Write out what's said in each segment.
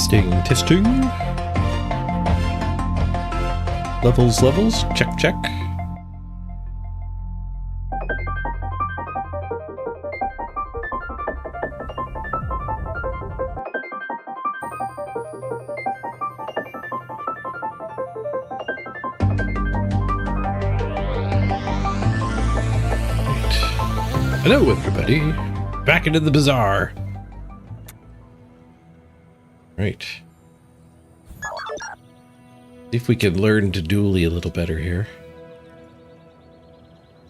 Testing, testing. Levels, levels. Check, check. Hello, everybody. Back into the bazaar. Right. See if we can learn to dually a little better here.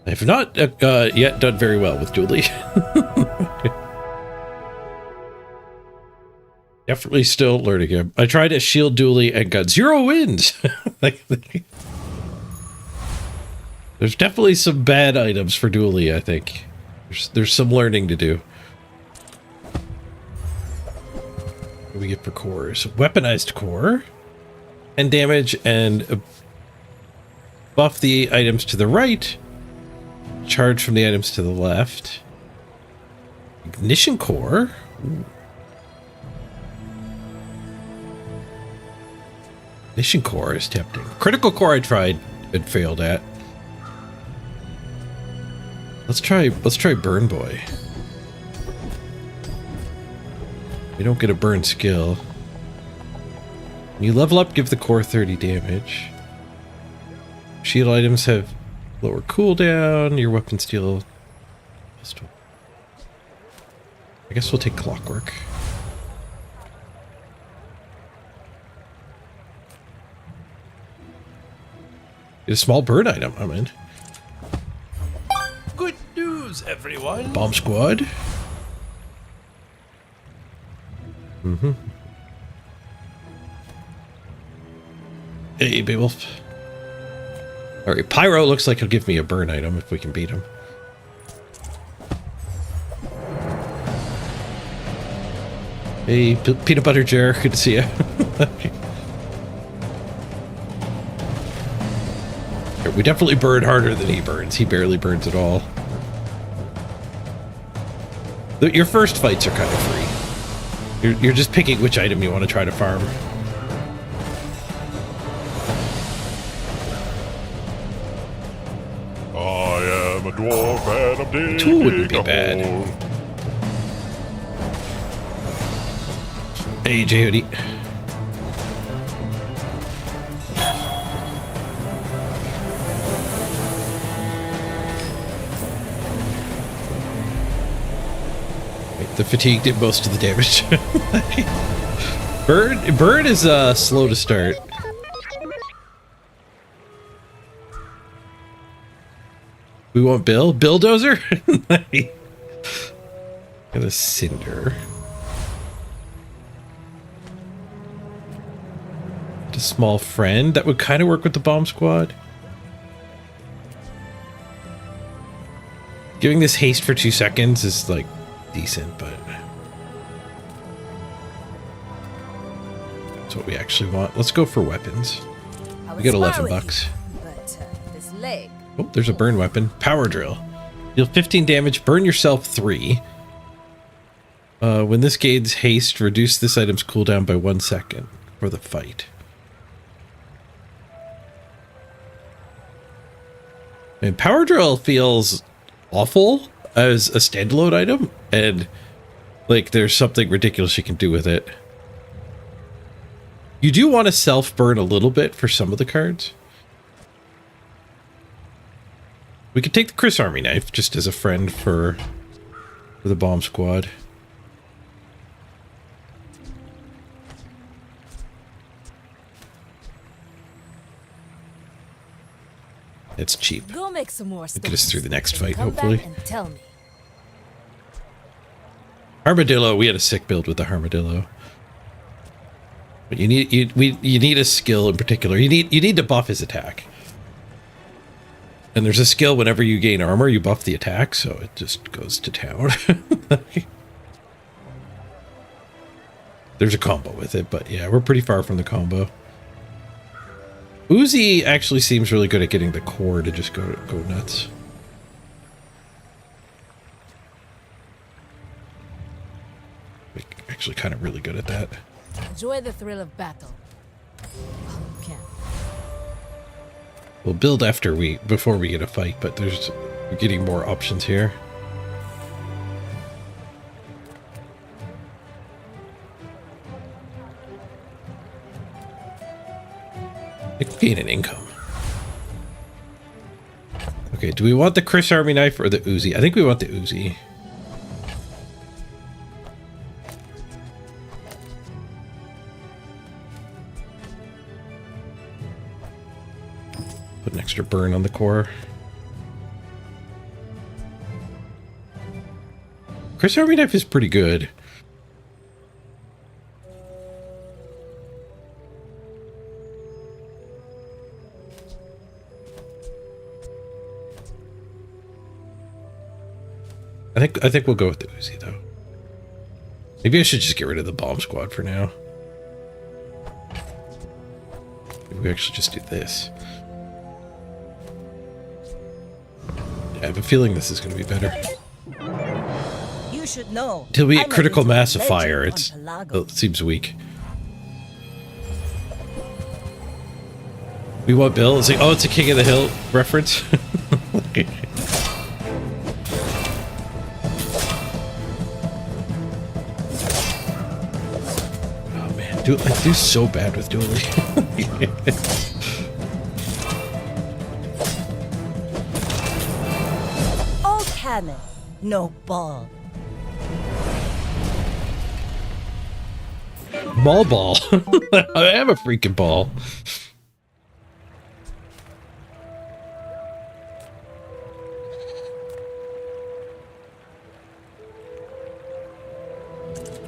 I have not yet done very well with dually. Definitely still learning him. I tried a shield dually and got 0 wins. There's definitely some bad items for dually, I think. There's some learning to do. What do we get for cores? Weaponized core. And damage and buff the items to the right. Charge from the items to the left. Ignition core. Ooh. Ignition core is tempting. Critical core I tried and failed at. Let's try Burn Boy. We don't get a burn skill. When you level up, give the core 30 damage. Shield items have lower cooldown. Your weapon steal. I guess we'll take clockwork. Get a small burn item. I'm in. Good news, everyone. Bomb squad. Mm-hmm. Hey, Beowulf. Alright, Pyro looks like he'll give me a burn item if we can beat him. Hey, Peanut Butter Jar, good to see you. We definitely burn harder than he burns. He barely burns at all. Your first fights are kind of free. You're just picking which item you want to try to farm. I am a dwarf and I'm digging Two wouldn't be a bad. hole. Hey, J.O.D. The fatigue did most of the damage. Bird is slow to start. We want Bill? Billdozer? Got a Cinder. A small friend. That would kind of work with the bomb squad. Giving this haste for 2 seconds is like decent, but that's what we actually want. Let's go for weapons. We got 11 bucks. This leg. Oh, there's a burn weapon. Power drill. Deal 15 damage, burn yourself 3. When this gains haste, reduce this item's cooldown by 1 second for the fight. And power drill feels awful as a standalone item, and like there's something ridiculous you can do with it. You do want to self-burn a little bit for some of the cards. We could take the Chris Army Knife just as a friend for the bomb squad. It's cheap. Go make some more Get us through the next stones. fight, Come back hopefully. and tell me. Armadillo, we had a sick build with the Armadillo. But you need a skill in particular. You need to buff his attack. And there's a skill whenever you gain armor, you buff the attack, so it just goes to town. There's a combo with it, but yeah, we're pretty far from the combo. Uzi actually seems really good at getting the core to just go nuts. Actually kind of really good at that. Enjoy the thrill of battle. While you can. We'll build before we get a fight, but we're getting more options here. I could gain an income. Okay, do we want the Chris Army knife or the Uzi? I think we want the Uzi. Put an extra burn on the core. Chris Army knife is pretty good. I think we'll go with the Uzi though. Maybe I should just get rid of the bomb squad for now. Maybe we actually just do this. Yeah, I have a feeling this is going to be better. You should know. Till we get I'm a critical little mass of legend fire, on Pelago. it seems weak. We want Bill. It's like, oh, it's a King of the Hill reference. Oh man, I do so bad with dueling. All cannon, no ball. Ball. I am a freaking ball.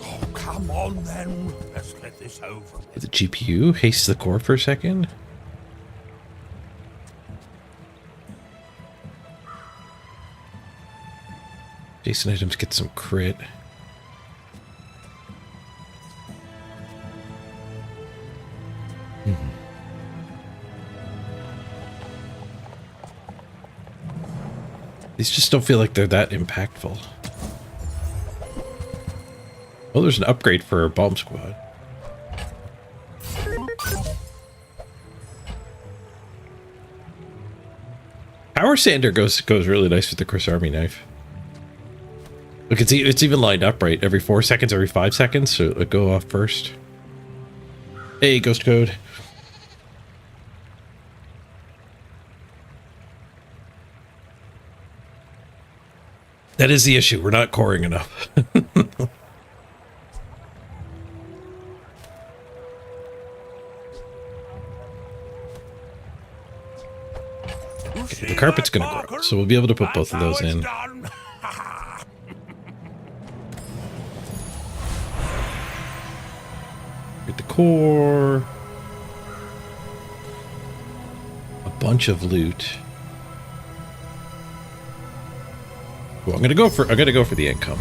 Oh, come on then. Let's get this over. The GPU haste the core for a second. Jason items get some crit. These just don't feel like they're that impactful. Oh, there's an upgrade for a bomb squad. Power Sander goes really nice with the Chris Army knife. Look, it's even lined up right every 4 seconds, every 5 seconds, so it'll go off first. Hey, Ghost Code. That is the issue. We're not coring enough. Okay, the carpet's gonna grow, so we'll be able to put both of those in. Get the core. A bunch of loot. Well, I'm gonna go for the income.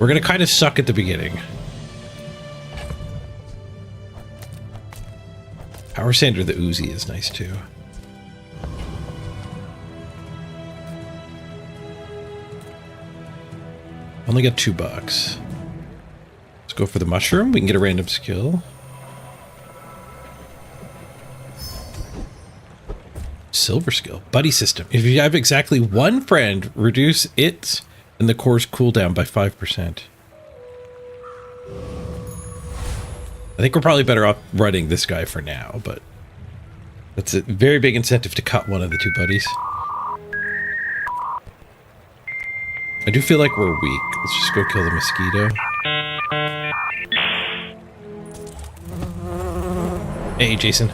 We're gonna kind of suck at the beginning. Power Sander the Uzi is nice too. Only got $2. Let's go for the mushroom. We can get a random skill. Silver skill. Buddy system. If you have exactly one friend, reduce it and the core's cooldown by 5%. I think we're probably better off running this guy for now, but that's a very big incentive to cut one of the two buddies. I do feel like we're weak. Let's just go kill the mosquito. Hey, Jason.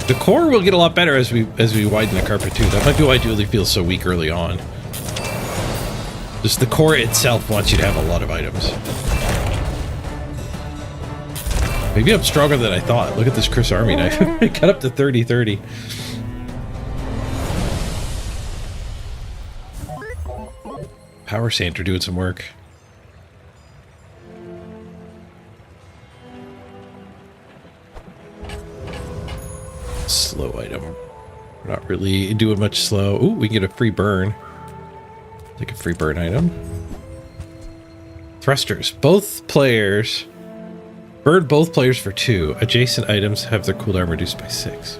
The core will get a lot better as we widen the carpet too. That might be why Dually feels so weak early on. Just the core itself wants you to have a lot of items. Maybe I'm stronger than I thought. Look at this Chris Army knife. It got up to 30-30. Power Sander doing some work. Slow item. We're not really doing much slow. Ooh, we can get a free burn. Take a free burn item. Thrusters. Both players. Burn both players for 2. Adjacent items have their cooldown reduced by 6.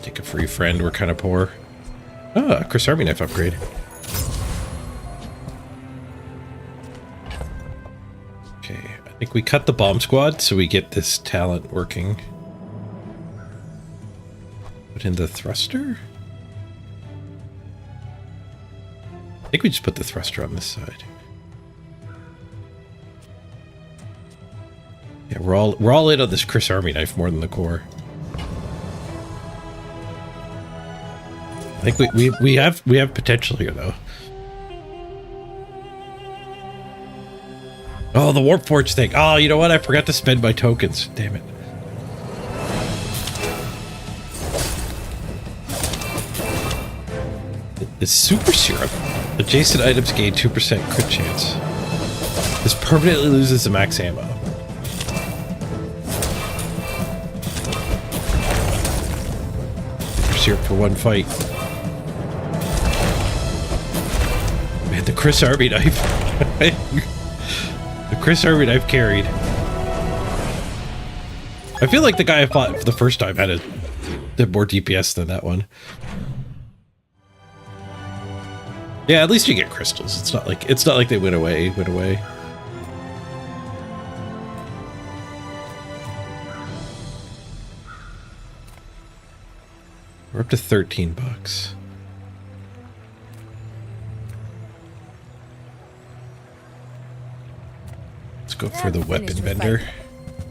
Take a free friend. We're kind of poor. Ah, Chris Army Knife upgrade. Okay, I think we cut the bomb squad so we get this talent working. Put in the thruster? I think we just put the thruster on this side. Yeah, we're all in on this Chris Army Knife more than the core. I think we have potential here though. Oh, the Warp Forge thing. Oh, you know what? I forgot to spend my tokens. Damn it. It's Super Serum. Adjacent items gain 2% crit chance. This permanently loses the max ammo. Super Serum for one fight. Man, the Chris Army Knife. The Chris Army Knife carried. I feel like the guy I fought for the first time had more DPS than that one. Yeah, at least you get crystals. It's not like they went away. We're up to $13. Let's go for the weapon vendor.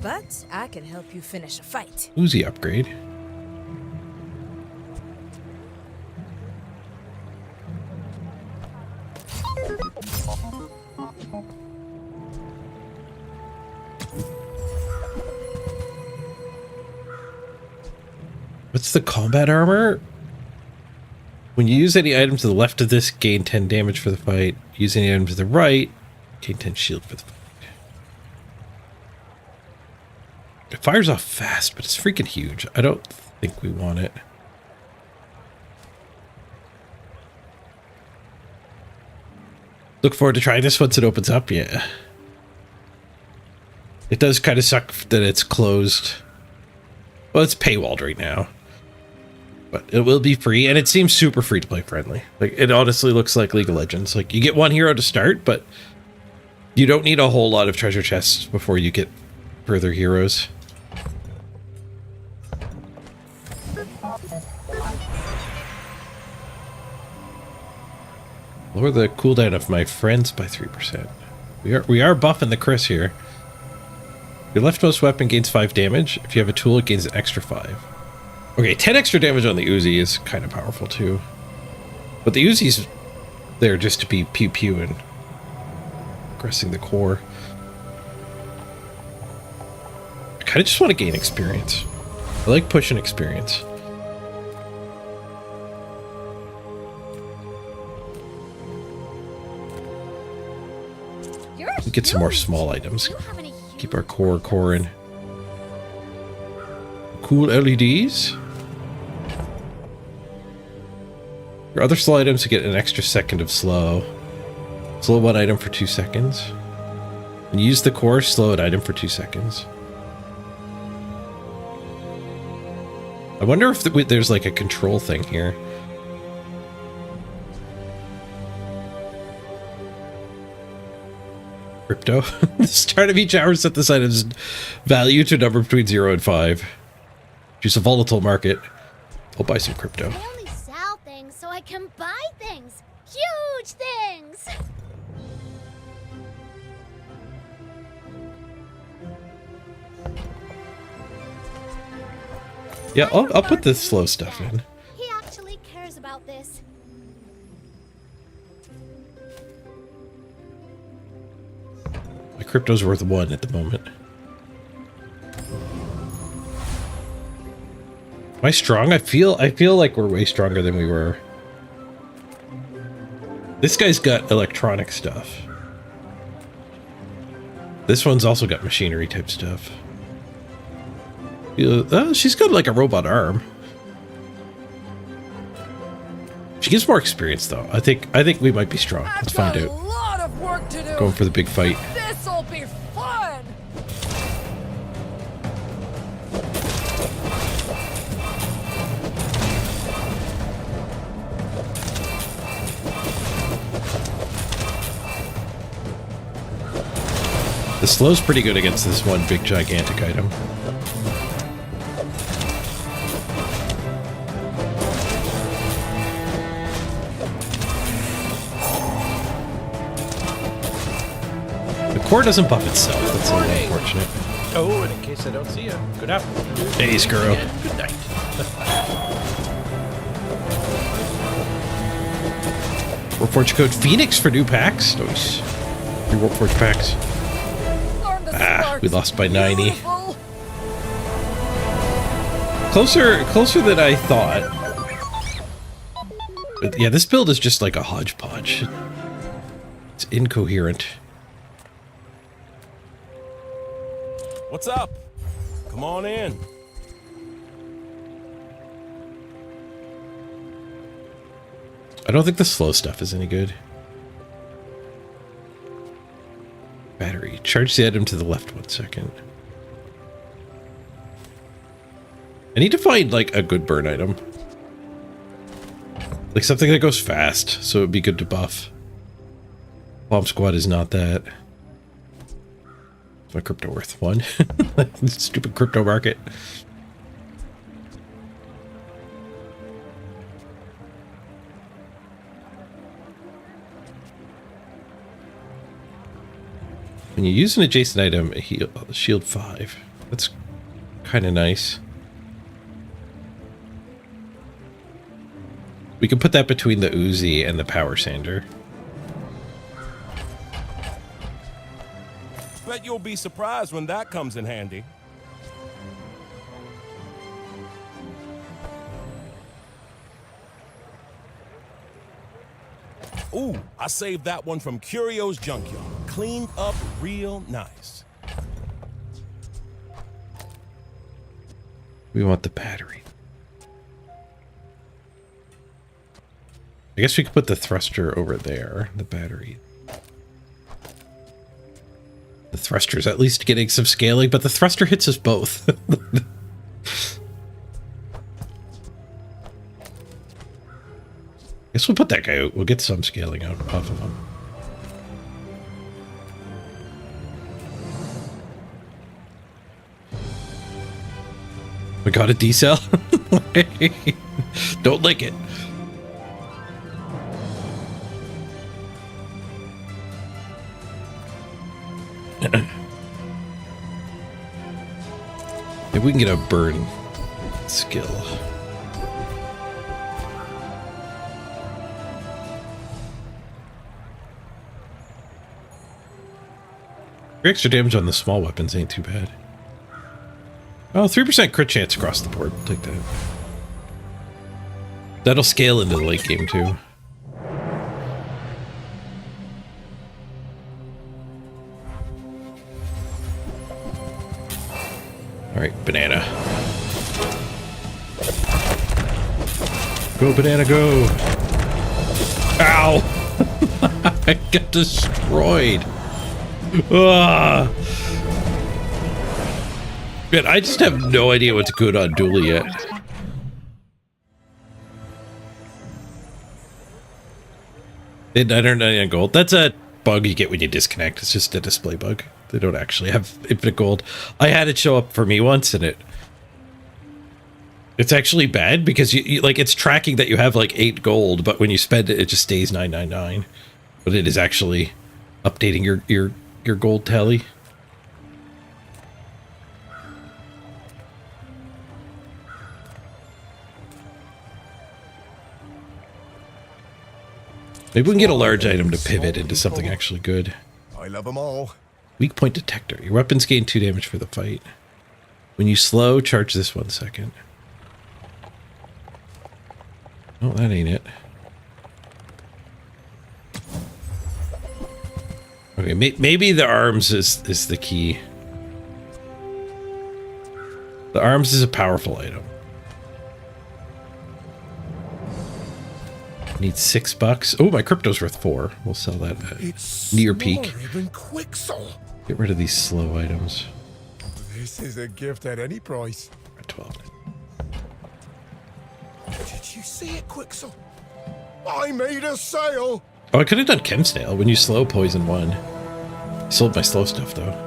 But I can help you finish a fight. Uzi upgrade. What's the combat armor? When you use any item to the left of this, gain 10 damage for the fight. Use any item to the right, gain 10 shield for the fight. It fires off fast, but it's freaking huge. I don't think we want it. Look forward to trying this once it opens up, yeah. It does kind of suck that it's closed. Well, it's paywalled right now. But it will be free, and it seems super free to play friendly. Like, it honestly looks like League of Legends. Like, you get one hero to start, but you don't need a whole lot of treasure chests before you get further heroes. Lower the cooldown of my friends by 3%. We are buffing the Chris here. Your leftmost weapon gains 5 damage. If you have a tool, it gains an extra 5. Okay, 10 extra damage on the Uzi is kind of powerful too. But the Uzi's there just to be pew-pew and aggressing the core. I kind of just want to gain experience. I like pushing experience. Get some more small items. Keep our core in. Cool LEDs. Your other slow items get an extra second of slow. Slow one item for 2 seconds. And use the core, slow an item for 2 seconds. I wonder if there's like a control thing here. Crypto. The start of each hour, set this item's value to a number between 0 and 5. Choose a volatile market. I'll buy some crypto. I only sell things so I can buy things. Huge things. Yeah, I'll put the slow stuff in. He actually cares about this. My crypto's worth 1 at the moment. Am I strong? I feel like we're way stronger than we were. This guy's got electronic stuff. This one's also got machinery type stuff. She's got like a robot arm. She gives more experience though. I think we might be strong. Let's find out. A lot of work to do. Going for the big fight. This'll be fun. The slow's pretty good against this one big gigantic item. The core doesn't buff itself. That's a little unfortunate. Oh, and in case I don't see you, good afternoon. Hey, Skuro. And good night. Warforged code Phoenix for new packs. Nice. New Warforged packs. Learn the Ah, sparks. we lost by 90. Beautiful. Closer than I thought. But yeah, this build is just like a hodgepodge. It's incoherent. What's up? Come on in. I don't think the slow stuff is any good. Battery. Charge the item to the left 1 second. I need to find like a good burn item. Like something that goes fast, so it'd be good to buff. Bomb Squad is not that. Is my crypto worth 1? Stupid crypto market. When you use an adjacent item, shield 5. That's kind of nice. We can put that between the Uzi and the Power Sander. Bet you'll be surprised when that comes in handy. Ooh, I saved that one from Curio's Junkyard. Cleaned up real nice. We want the battery. I guess we could put the thruster over there, the battery. The thruster's at least getting some scaling, but the thruster hits us both. Guess we'll put that guy out. We'll get some scaling out off of him. We got a decel. Don't lick it. Maybe we can get a burn skill. Extra damage on the small weapons ain't too bad. Oh, 3% crit chance across the board. Take that. That'll scale into the late game too. Alright, banana. Go, banana, go! Ow! I got destroyed! Ah! Man, I just have no idea what's good on Dually yet. And 999 gold. That's a bug you get when you disconnect. It's just a display bug. They don't actually have infinite gold. I had it show up for me once, and it's actually bad because you like it's tracking that you have like 8 gold, but when you spend it, it just stays 999. But it is actually updating your gold tally. Maybe we can get a large item to pivot into something actually good. I love them all. Weak point detector. Your weapons gain 2 damage for the fight. When you slow, charge this 1 second. Oh, that ain't it. Okay, maybe the arms is the key. The arms is a powerful item. Need $6. Oh, my crypto's worth 4. We'll sell that It's near peak. smaller than Quixel. Get rid of these slow items. This is a gift at any price. At 12. Did you see it, Quixel? I made a sale. Oh, I could have done Chemsnail when you slow poison 1. I sold my slow stuff though.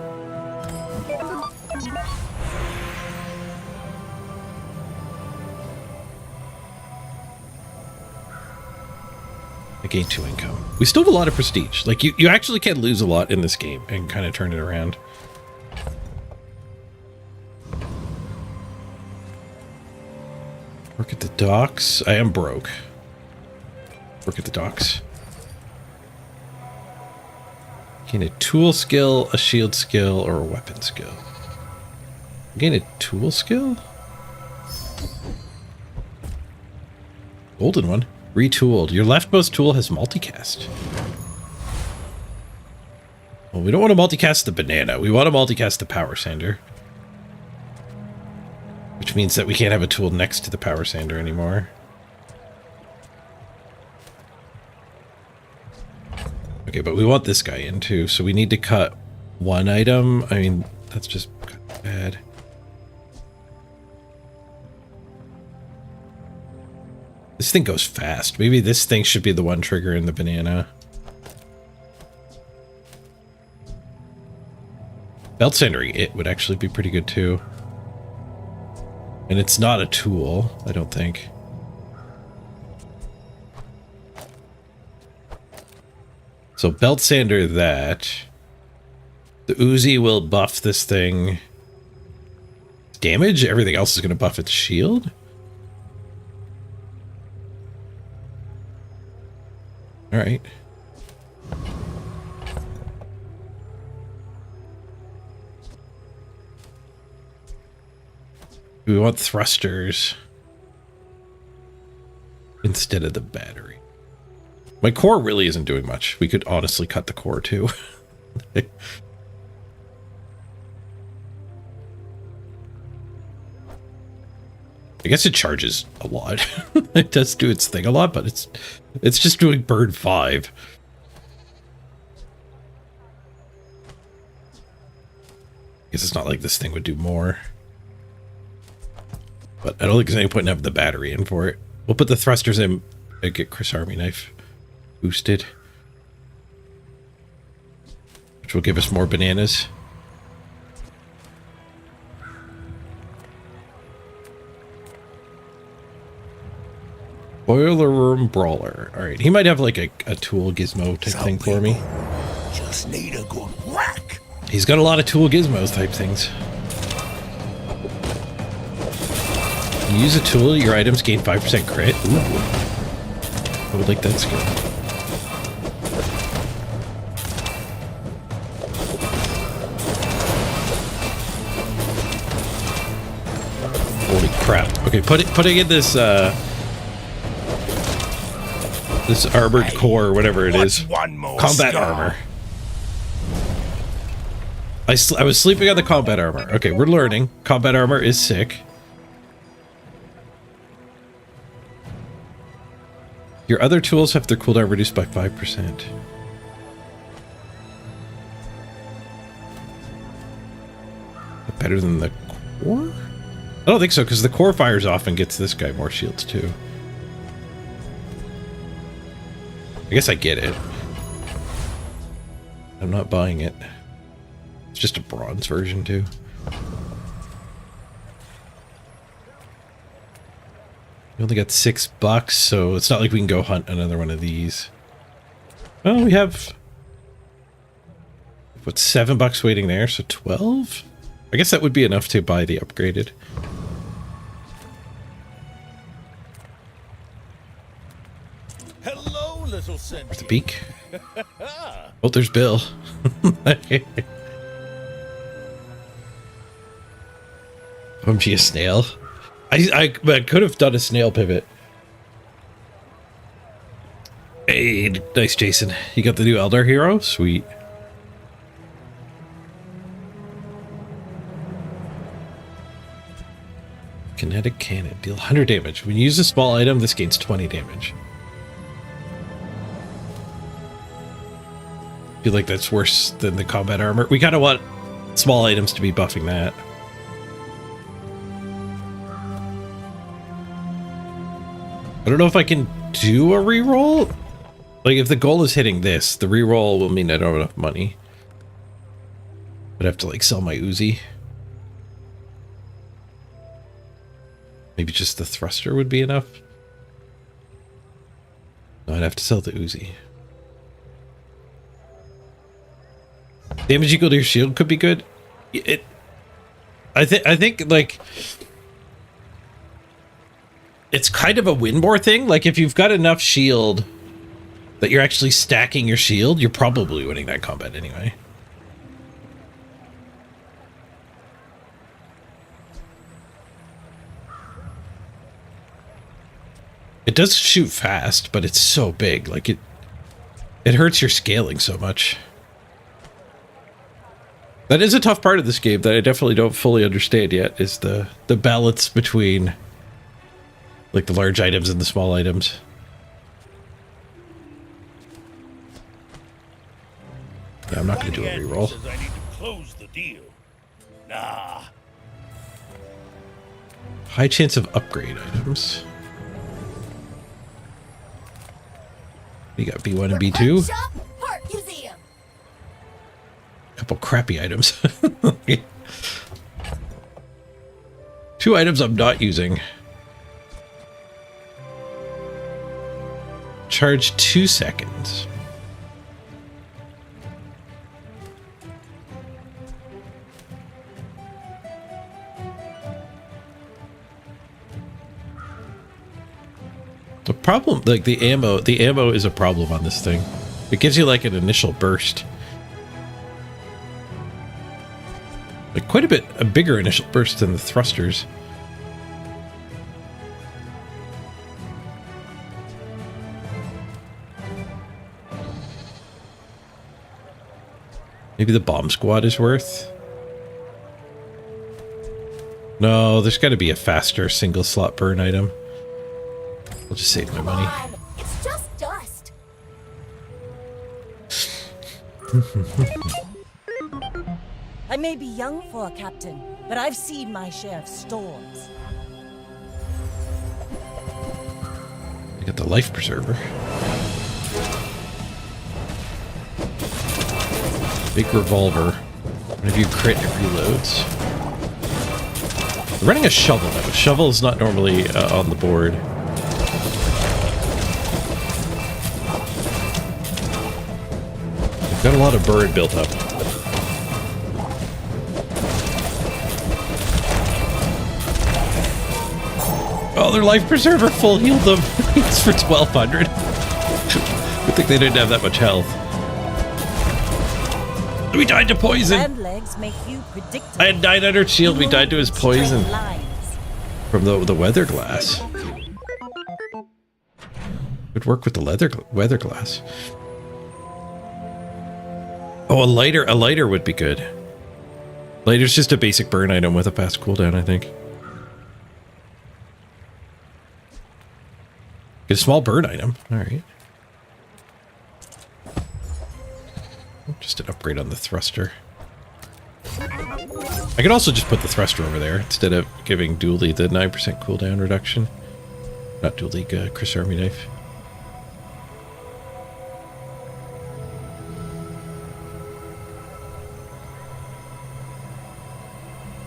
I gained 2 income. We still have a lot of prestige. Like you actually can lose a lot in this game and kind of turn it around. Work at the docks. I am broke. Work at the docks. Gain a tool skill, a shield skill, or a weapon skill. Gain a tool skill? Golden one. Retooled. Your leftmost tool has multicast. Well, we don't want to multicast the banana. We want to multicast the power sander. Which means that we can't have a tool next to the power sander anymore. Okay, but we want this guy in too, so we need to cut 1 item. I mean, that's just bad. This thing goes fast. Maybe this thing should be the one trigger in the banana. Belt sandering it would actually be pretty good too. And it's not a tool, I don't think. So belt sander that. The Uzi will buff this thing. Damage? Everything else is going to buff its shield? Alright. We want thrusters instead of the battery. My core really isn't doing much. We could honestly cut the core too. I guess it charges a lot. It does do its thing a lot, but it's just doing burn 5. Guess it's not like this thing would do more. But I don't think there's any point in having the battery in for it. We'll put the thrusters in and get Chris Army Knife boosted. Which will give us more bananas. Boiler Room Brawler. Alright, he might have like a tool gizmo type thing for me. Just need a good whack. He's got a lot of tool gizmos type things. When you use a tool, your items gain 5% crit. Ooh. I would like that skill. Holy crap. Okay, putting in this this armored core, or whatever it is. One more Combat star? armor. I was sleeping on the combat armor. Okay, we're learning. Combat armor is sick. Your other tools have their cooldown reduced by 5%. Better than the core? I don't think so, because the core fires off and gets this guy more shields too. I guess I get it. I'm not buying it. It's just a bronze version too. We only got $6, so it's not like we can go hunt another one of these. Well, we have what, $7 waiting there, so 12? I guess that would be enough to buy the upgraded. Hello, little sentient. The beak. Oh, there's Bill. OMG, a snail. I could have done a snail pivot. Hey, nice, Jason. You got the new Eldar hero? Sweet. Kinetic cannon. Deal 100 damage. When you use a small item, this gains 20 damage. I feel like that's worse than the combat armor. We kind of want small items to be buffing that. I don't know if I can do a reroll. Like, if the goal is hitting this, the reroll will mean I don't have enough money. I'd have to, like, sell my Uzi. Maybe just the thruster would be enough. No, I'd have to sell the Uzi. Damage equal to your shield could be good. I think like it's kind of a win more thing. Like if you've got enough shield that you're actually stacking your shield, you're probably winning that combat anyway. It does shoot fast, but it's so big. Like it hurts your scaling so much. That is a tough part of this game that I definitely don't fully understand yet, is the balance between like the large items and the small items. Yeah, I'm not going to do a reroll. I need to close the deal. Nah. High chance of upgrade items. You got B1 and B2. Shop, Art Museum. Couple crappy items. 2 items I'm not using. Charge 2 seconds. The problem, like the ammo is a problem on this thing. It gives you like an initial burst. Like quite a bigger initial burst than the thrusters. Maybe the bomb squad is worth. No, there's got to be a faster single slot burn item. I'll just save my money. Come on, it's just dust. I may be young for a captain, but I've seen my share of storms. I got the life preserver. Big revolver. Whenever you crit, it reloads. We're running a shovel now. Shovel is not normally on the board. We've got a lot of bird built up. Oh, their life preserver full healed them. It's for 1,200. I think they didn't have that much health. We died to poison. Land legs make you predictable. I had 900 shield. We died to his poison Straight lines. from the weather glass. Good work with the weather glass. Oh, a lighter would be good. Lighter's just a basic burn item with a fast cooldown, I think. Get a small burn item. All right. Just an upgrade on the thruster. I could also just put the thruster over there instead of giving Dooley the 9% cooldown reduction. Not Dooley, Chris Army Knife.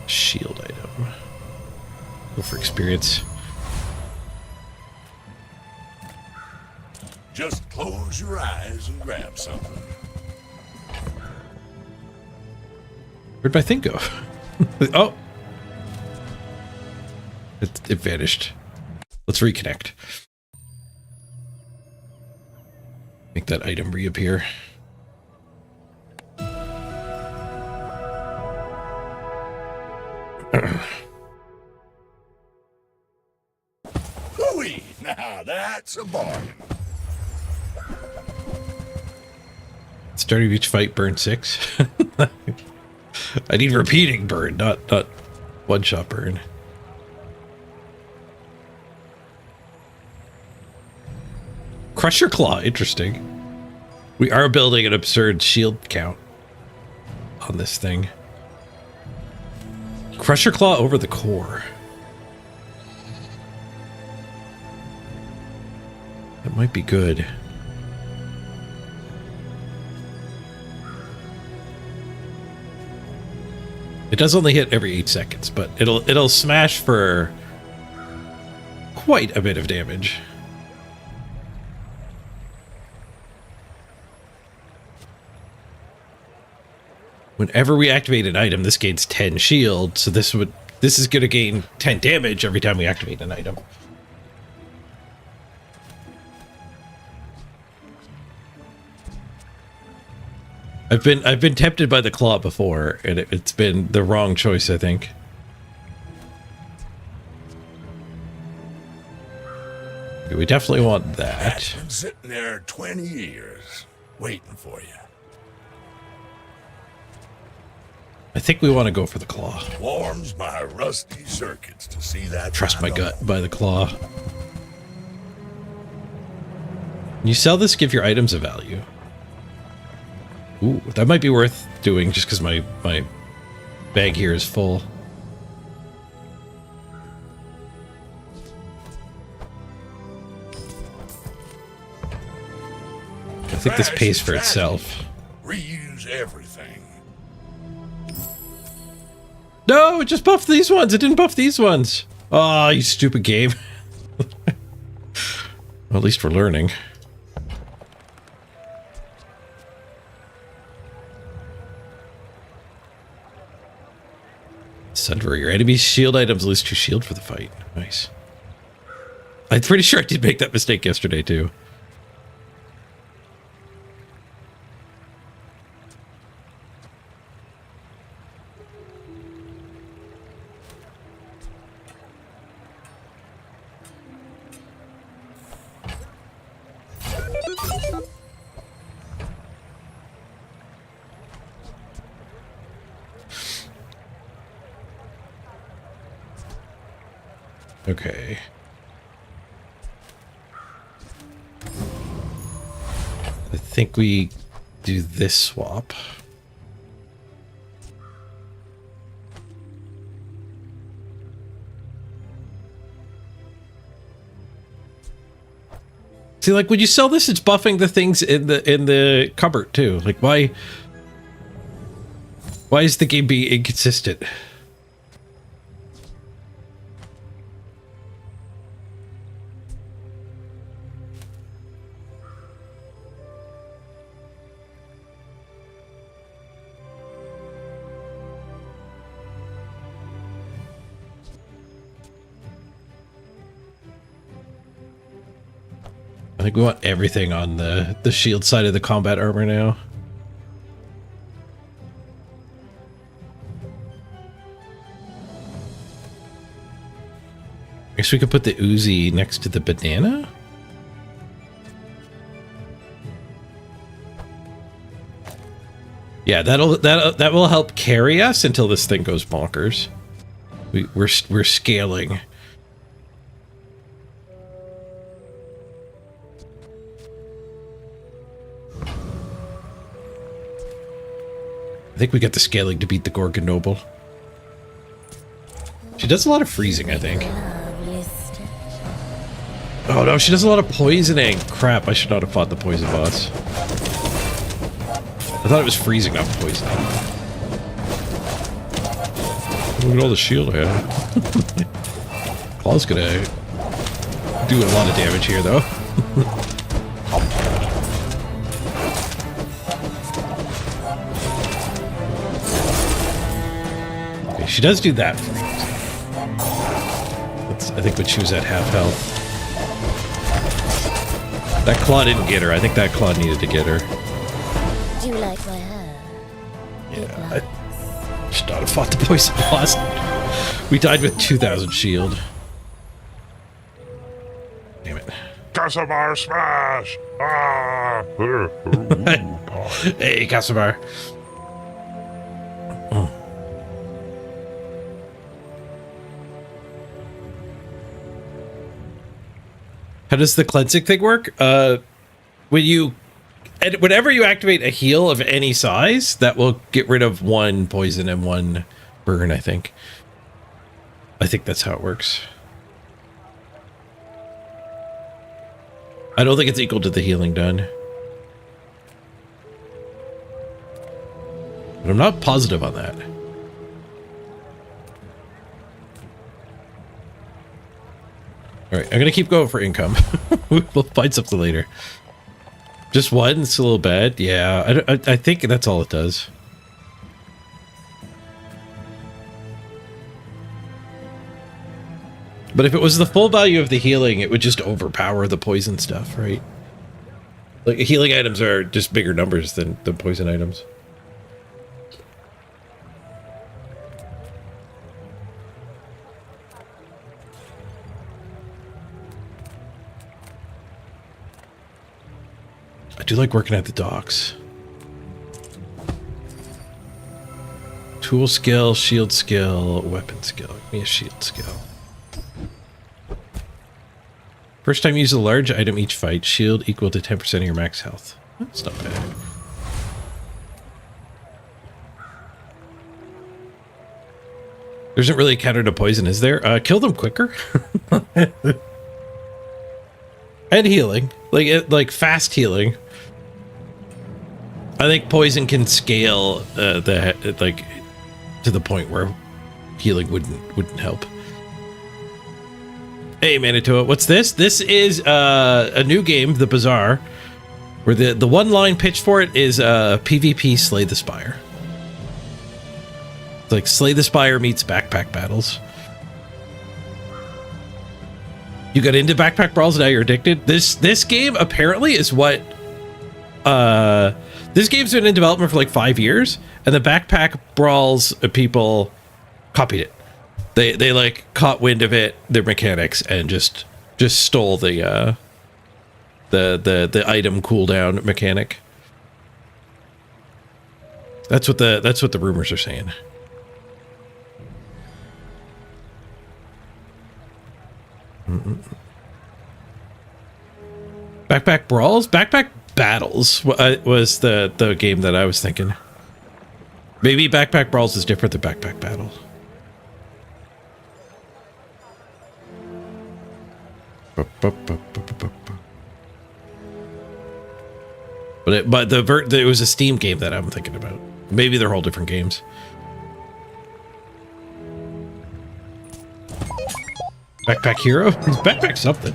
Shield item. Go for experience. Just close your eyes and grab something. Where'd my thing go? Oh! It vanished. Let's reconnect. Make that item reappear. Hooey! Now that's a bargain. Start of each fight, burn 6. I need repeating burn, not one-shot burn. Crusher Claw, interesting. We are building an absurd shield count on this thing. Crusher Claw over the core. That might be good. It does only hit every 8 seconds, but it'll smash for quite a bit of damage. Whenever we activate an item, this gains 10 shield, so this is going to gain 10 damage every time we activate an item. I've been tempted by the claw before, and it's been the wrong choice, I think. Okay, we definitely want that. Been sitting there 20 years, waiting for you. I think we want to go for the claw. Warms my rusty circuits to see that. Trust my gut by the claw. You sell this, give your items a value. Ooh, that might be worth doing just because my bag here is full. I think this pays for itself. Reuse everything. No, it just buffed these ones. It didn't buff these ones. Oh, you stupid game. Well, at least we're learning. Sundry, your enemy's shield items lose 2 shield for the fight. Nice. I'm pretty sure I did make that mistake yesterday, too. Okay. I think we do this swap. See, like when you sell this, it's buffing the things in the cupboard too. Like why is the game being inconsistent? I think we want everything on the shield side of the combat armor now. I guess we could put the Uzi next to the banana? Yeah, that will help carry us until this thing goes bonkers. We're scaling. I think we got the scaling to beat the Gorgon Noble. She does a lot of freezing, I think. Oh no, she does a lot of poisoning. Crap, I should not have fought the poison boss. I thought it was freezing, not poisoning. Look at all the shield I had. Claw's gonna do a lot of damage here, though. Okay, she does do that for me. That's, I think when she was at half health. That claw didn't get her. I think that claw needed to get her. Do you like my hair? Yeah, I should not have fought the poison boss. We died with 2,000 shield. Damn it. Casamar smash! Ah! Hey, Casamar. Oh. How does the cleansing thing work? whenever you activate a heal of any size, that will get rid of 1 poison and 1 burn, I think. I think that's how it works. I don't think it's equal to the healing done. But I'm not positive on that. All right, I'm going to keep going for income. We'll find something later. Just one? It's a little bad. Yeah, I think that's all it does. But if it was the full value of the healing, it would just overpower the poison stuff, right? Like, healing items are just bigger numbers than the poison items. I do like working at the docks. Tool skill, shield skill, weapon skill. Give me a shield skill. First time you use a large item each fight, shield equal to 10% of your max health. That's not bad. There isn't really a counter to poison, is there? Kill them quicker. And healing. Like fast healing. I think poison can scale to the point where healing wouldn't help. Hey, Manitoa, what's this? This is a new game, the BAZAAR, where the one line pitch for it is PvP Slay the Spire. It's like Slay the Spire meets backpack battles. You got into backpack brawls, now you're addicted. This game apparently is what this game's been in development for like 5 years, and the backpack brawls people copied it. They like caught wind of it, their mechanics, and just stole the item cooldown mechanic. That's what the rumors are saying. Backpack brawls, backpack battles was the game that I was thinking. Maybe backpack brawls is different than backpack battle. But it was a Steam game that I'm thinking about. Maybe they're all different games. Backpack hero? Backpack something.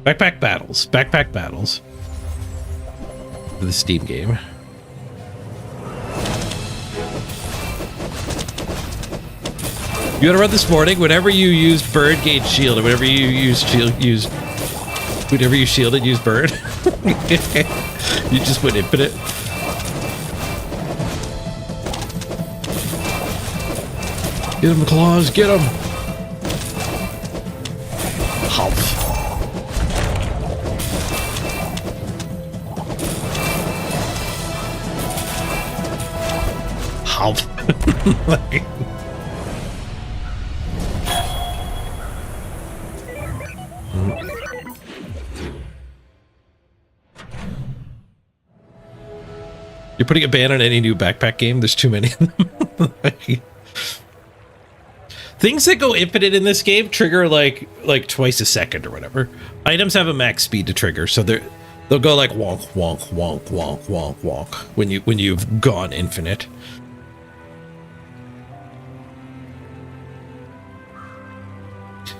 Backpack battles. Backpack battles. The Steam game. You gotta run this morning. Whenever you use bird, gauge shield, or whenever you use whenever you shield it, use bird. You just went infinite. Get him, claws, get him. Humph. Humph. You're putting a ban on any new backpack game? There's too many of them. Things that go infinite in this game trigger like twice a second or whatever. Items have a max speed to trigger, so they'll go like wonk, wonk, wonk, wonk, wonk, wonk when you've gone infinite.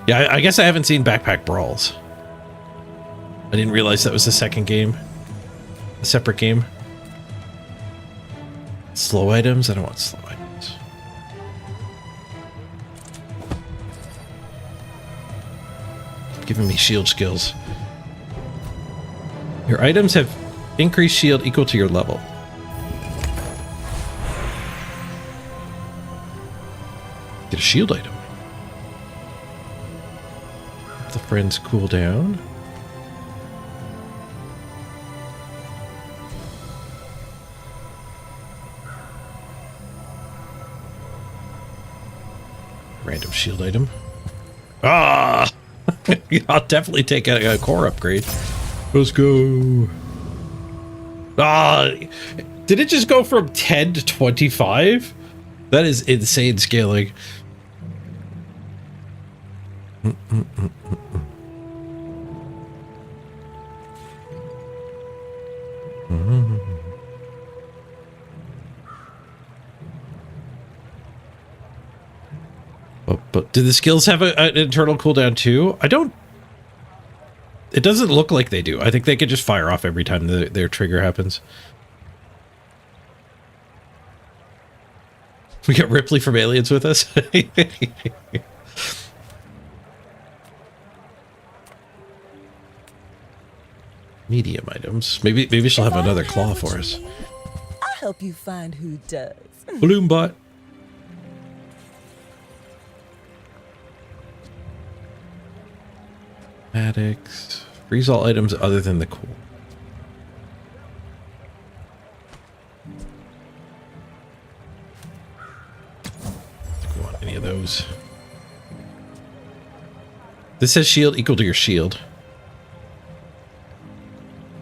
Yeah, I guess I haven't seen Backpack Brawls. I didn't realize that was a second game. A separate game. Slow items? I don't want slow items. Giving me shield skills. Your items have increased shield equal to your level. Get a shield item. The friends cool down. Random shield item. Ah! I'll definitely take a core upgrade. Let's go. Ah, did it just go from 10 to 25? That is insane scaling. But do the skills have an internal cooldown too? I don't. It doesn't look like they do. I think they could just fire off every time their trigger happens. We got Ripley from Aliens with us. Medium items. Maybe she'll have another claw for us. I'll help you find who does. Balloon bot. Addicts. Freeze all items other than the core. Don't want any of those. This says shield equal to your shield.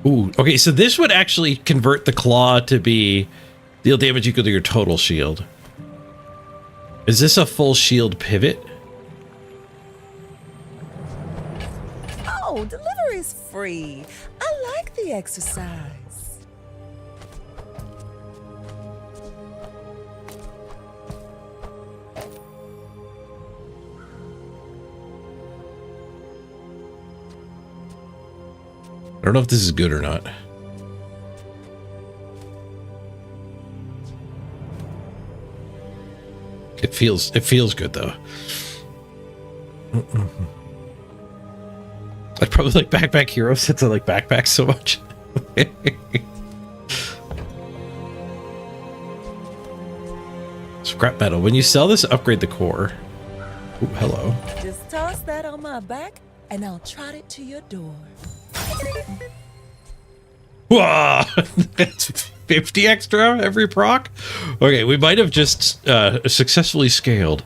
Ooh, okay, so this would actually convert the claw to be deal damage equal to your total shield. Is this a full shield pivot? Oh, delivery's free. I like the exercise. I don't know if this is good or not. It feels good though. I'd probably like Backpack Hero since I like backpacks so much. Scrap metal. When you sell this, upgrade the core. Ooh, hello. Just toss that on my back and I'll trot it to your door. Whoa! That's 50 extra every proc? Okay, we might have just successfully scaled.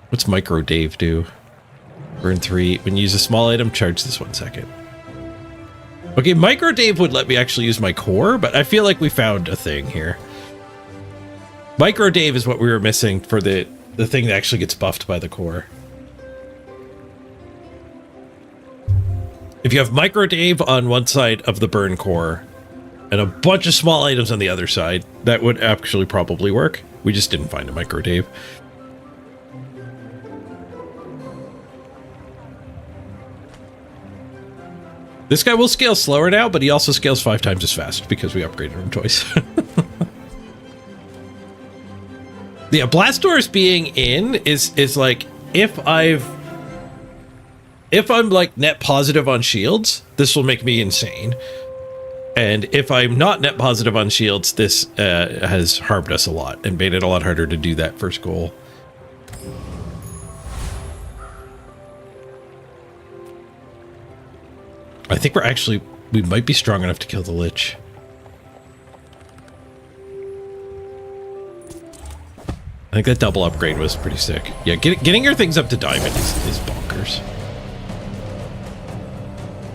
What's Micro Dave do? Burn 3. When you use a small item, charge this 1 second. Okay, Micro Dave would let me actually use my core, but I feel like we found a thing here. Micro Dave is what we were missing for the thing that actually gets buffed by the core. If you have Micro Dave on one side of the burn core and a bunch of small items on the other side, that would actually probably work. We just didn't find a Micro Dave. This guy will scale slower now, but he also scales 5 times as fast because we upgraded him twice. Yeah, Blast Doors being in is like if I'm like net positive on shields, this will make me insane. And if I'm not net positive on shields, this has harmed us a lot and made it a lot harder to do that first goal. I think we might be strong enough to kill the Lich. I think that double upgrade was pretty sick. Yeah, getting your things up to diamond is bonkers.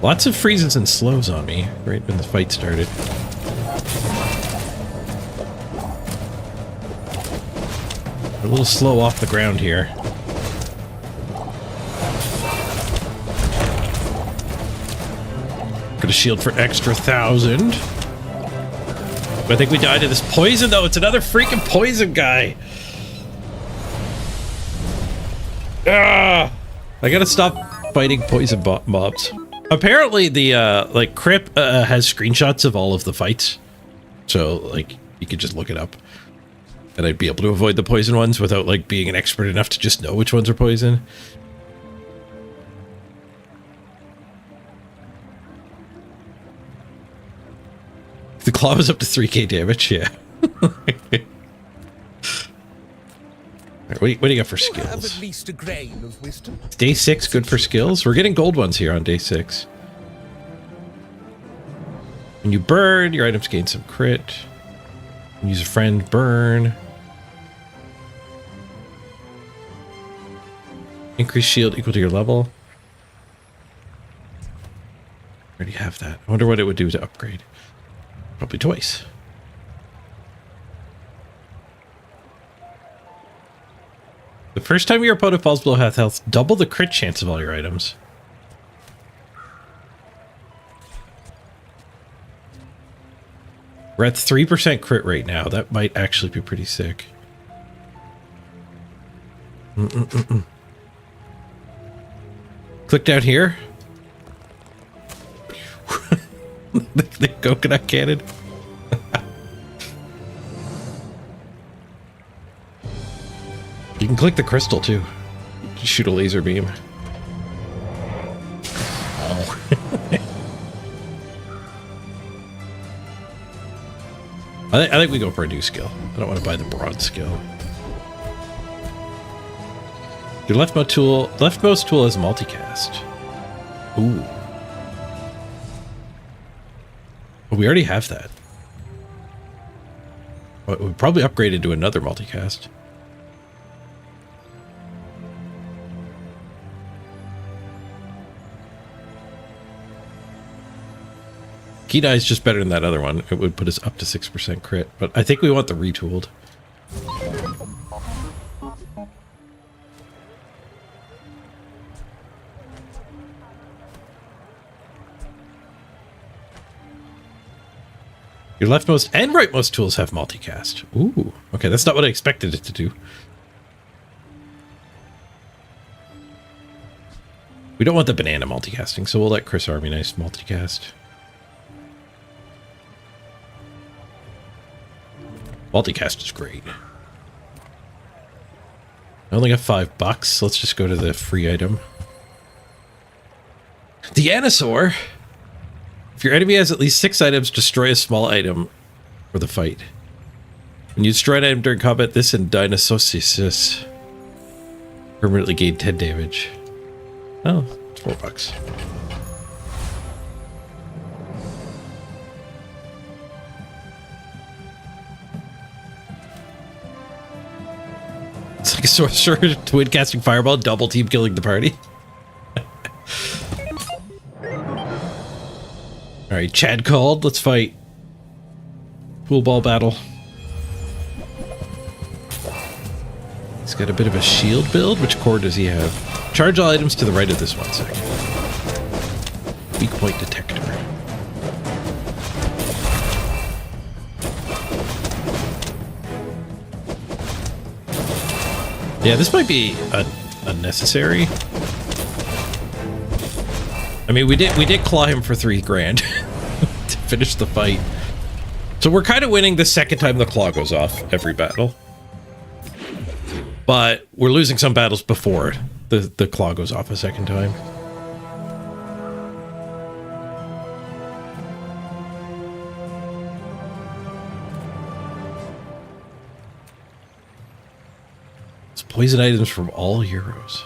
Lots of freezes and slows on me right when the fight started. We're a little slow off the ground here. Got a shield for extra 1,000. I think we died to this poison though. It's another freaking poison guy. Ah! I gotta stop fighting poison mobs. Apparently the like Crip has screenshots of all of the fights, so like you could just look it up and I'd be able to avoid the poison ones without like being an expert enough to just know which ones are poison. The claw was up to 3k damage. Yeah. What do you got for skills? Have at least a grain of wisdom. Day 6 good for skills? We're getting gold ones here on day 6. When you burn, your items gain some crit. When you use a friend, burn. Increase shield equal to your level. already have that. I wonder what it would do to upgrade. Probably twice. The first time your opponent falls below half health, double the crit chance of all your items. We're at 3% crit rate now. That might actually be pretty sick. Click down here. The coconut cannon. You can click the crystal too. Just shoot a laser beam. Oh. I think we go for a new skill. I don't want to buy the broad skill. Your leftmost tool has multicast. Ooh. Well, we already have that. Well, we probably upgraded to another multicast. Keen Eye is just better than that other one. It would put us up to 6% crit, but I think we want the retooled. Your leftmost and rightmost tools have multicast. Ooh, okay, that's not what I expected it to do. We don't want the banana multicasting, so we'll let Chris Army Nice multicast. Multicast is great. I only got $5. Let's just go to the free item. The Anasaur. If your enemy has at least 6 items, destroy a small item for the fight. When you destroy an item during combat, this and Dinososis permanently gain 10 damage. Oh, it's $4. It's like a sorcerer twin casting fireball, double team killing the party. Alright, Chad called. Let's fight. Pool ball battle. He's got a bit of a shield build. Which core does he have? Charge all items to the right of this 1 second. Weak point detector. Yeah, this might be unnecessary. I mean, we did claw him for $3,000 to finish the fight. So we're kind of winning the second time the claw goes off every battle. But we're losing some battles before the claw goes off a second time. It's poison items from all heroes.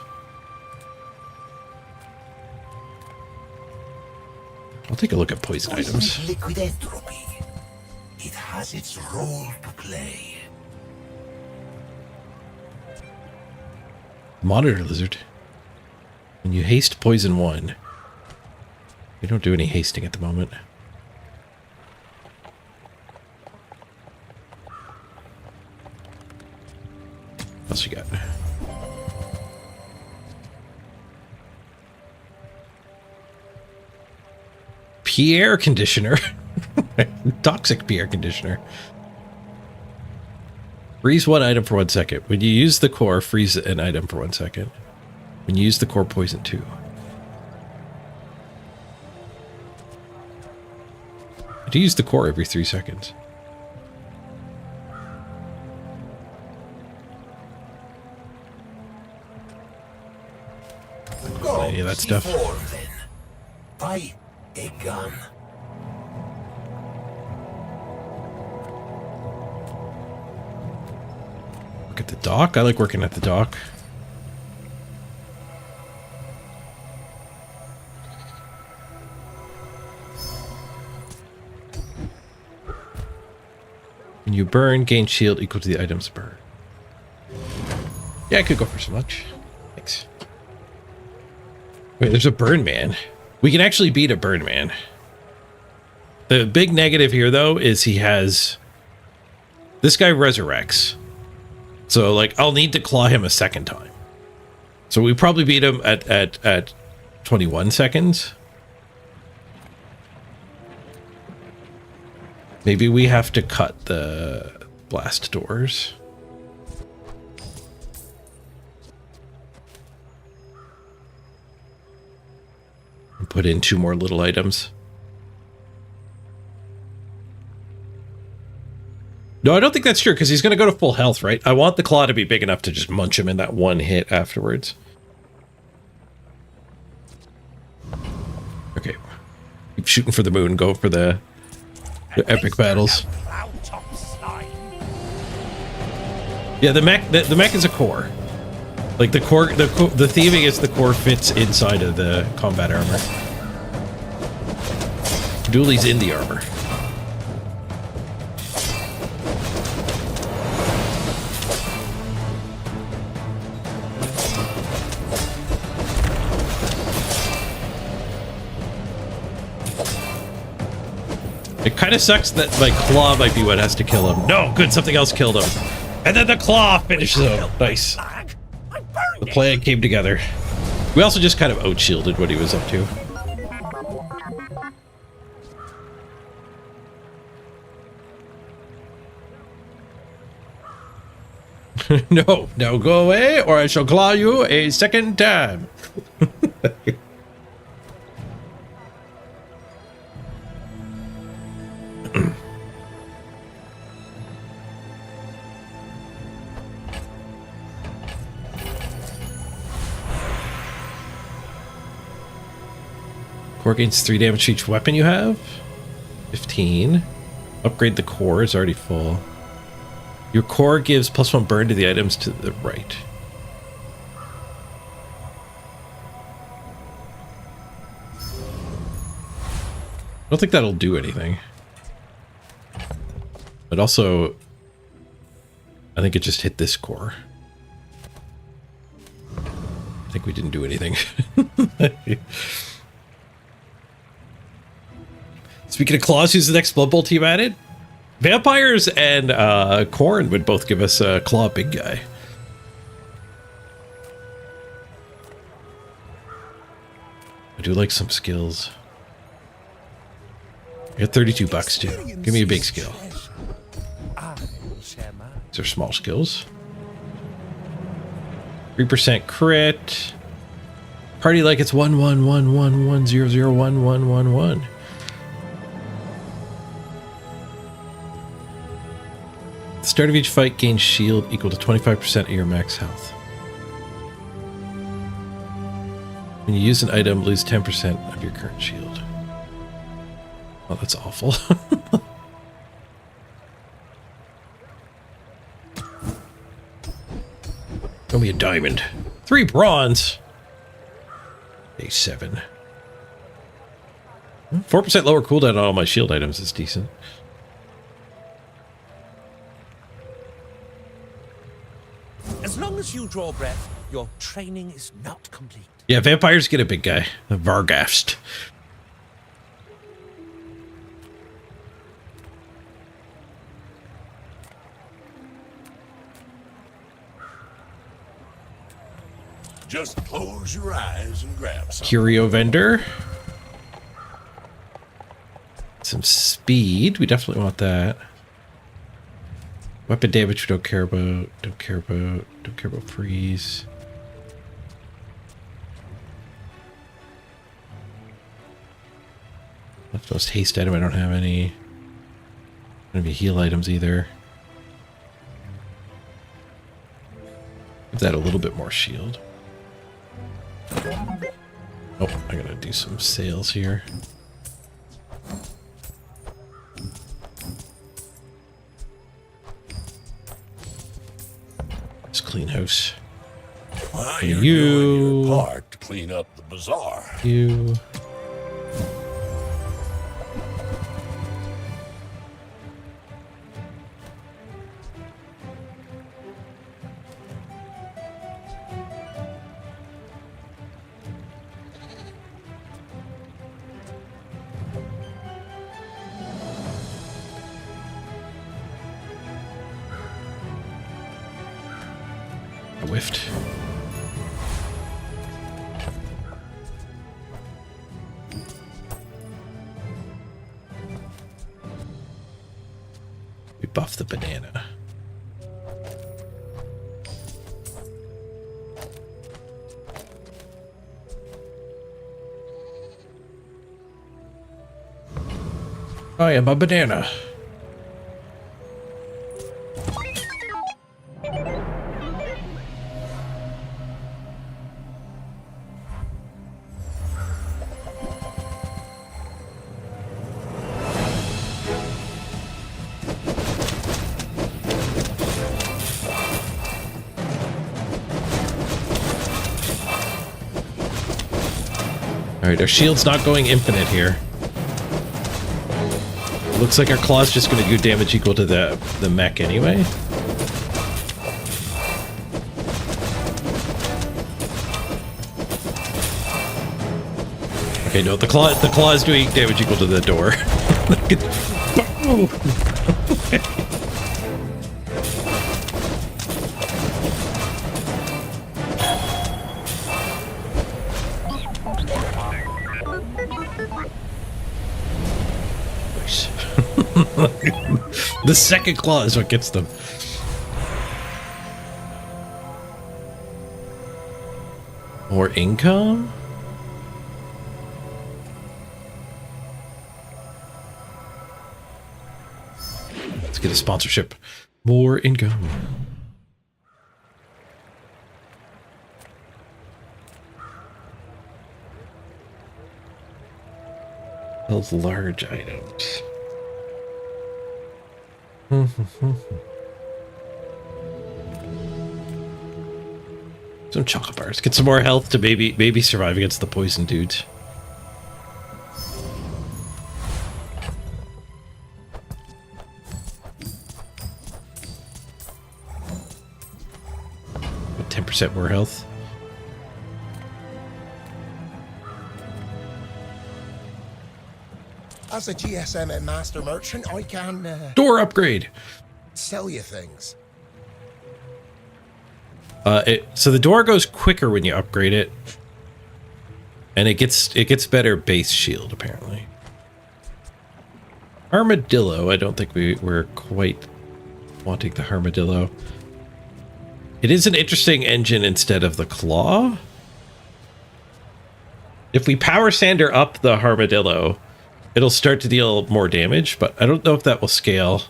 I'll take a look at poison items. Liquid entropy. It has its role to play. Monitor lizard. When you haste poison 1. We don't do any hasting at the moment. What else you got? Pierre conditioner. Toxic Pierre conditioner. Freeze 1 item for 1 second. When you use the core, freeze an item for 1 second. When you use the core, poison 2. I do use the core every 3 seconds. Any of that stuff. Buy a gun. Work at the dock. I like working at the dock. When you burn, gain shield equal to the item's burn. Yeah, I could go for so much. Thanks. Wait, there's a burn man. We can actually beat a burn man. The big negative here, though, is he has... This guy resurrects. So, like, I'll need to claw him a second time. So we probably beat him at 21 seconds. Maybe we have to cut the blast doors. And put in 2 more little items. No, I don't think that's true, because he's going to go to full health, right? I want the claw to be big enough to just munch him in that one hit afterwards. Okay. Keep shooting for the moon, go for the epic battles. Yeah, the mech is a core. Like the core, the theming is the core fits inside of the combat armor. Dooley's in the armor. It kind of sucks that my claw might be what has to kill him. No, good, something else killed him. And then the claw finishes him. Nice. The plan came together. We also just kind of out-shielded what he was up to. No, now go away or I shall claw you a second time. Core gains 3 damage to each weapon you have. 15. Upgrade the core is already full. Your core gives +1 burn to the items to the right. I don't think that'll do anything. But also, I think it just hit this core. I think we didn't do anything. Speaking of claws, who's the next Blood Bowl team added? Vampires and Corn would both give us a claw big guy. I do like some skills. I got 32 bucks too. Give me a big skill. These are small skills. 3% crit. Party like it's 11111001111. The start of each fight gains shield equal to 25% of your max health. When you use an item, lose 10% of your current shield. Oh, that's awful. Show me a diamond. 3 bronze. A7. 4% lower cooldown on all my shield items is decent. As long as you draw breath, your training is not complete. Yeah, vampires get a big guy. The Varghast. Just close your eyes and grab some. Curio vendor. Some speed. We definitely want that. Weapon damage we don't care about. Don't care about. Don't care about freeze. Leftmost haste item. I don't have any. Gonna be heal items either. Give that a little bit more shield. Oh, I gotta do some sales here. Let's clean house. Well, You. you're doing your part to clean up the bazaar. You. Whiffed. We buff the banana. I am a banana. Alright, our shield's not going infinite here. Looks like our claw's just going to do damage equal to the mech anyway. Okay, no, the claw is doing damage equal to the door. The second claw is what gets them. More income? Let's get a sponsorship. More income. Those large items. Some chocolate bars. Get some more health to maybe survive against the poison dudes. With 10% more health. As a GSM and master merchant, I can Door upgrade. sell you things. So the door goes quicker when you upgrade it, and it gets better base shield apparently. Armadillo. I don't think we're quite wanting the armadillo. It is an interesting engine instead of the claw. If we power sander up the armadillo, it'll start to deal more damage, but I don't know if that will scale.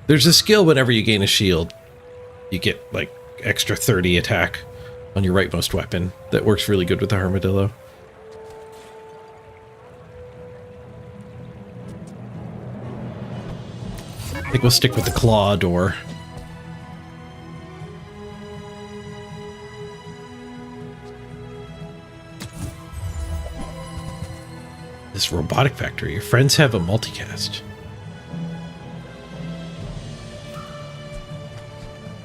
There's a skill whenever you gain a shield, you get like extra 30 attack on your rightmost weapon. That works really good with the armadillo. I think we'll stick with the claw door. This robotic factory. Your friends have a multicast.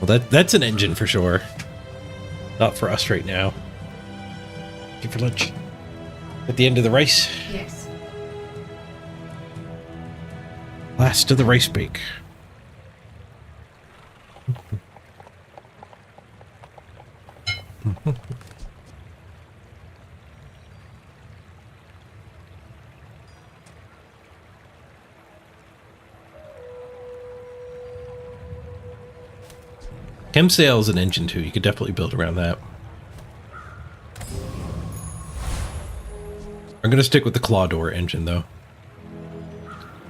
Well, that's an engine for sure. Not for us right now. Thank you for lunch. At the end of the rice. Yes. Last of the rice bake. Chemsail is an engine too. You could definitely build around that. I'm going to stick with the claw door engine though.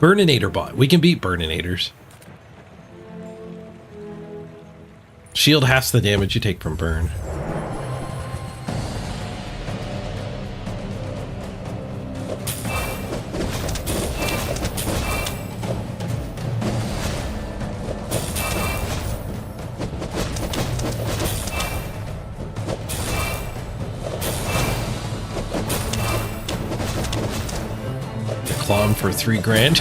Burninator bot. We can beat Burninators. Shield halves the damage you take from burn. Claw him for $3 grand.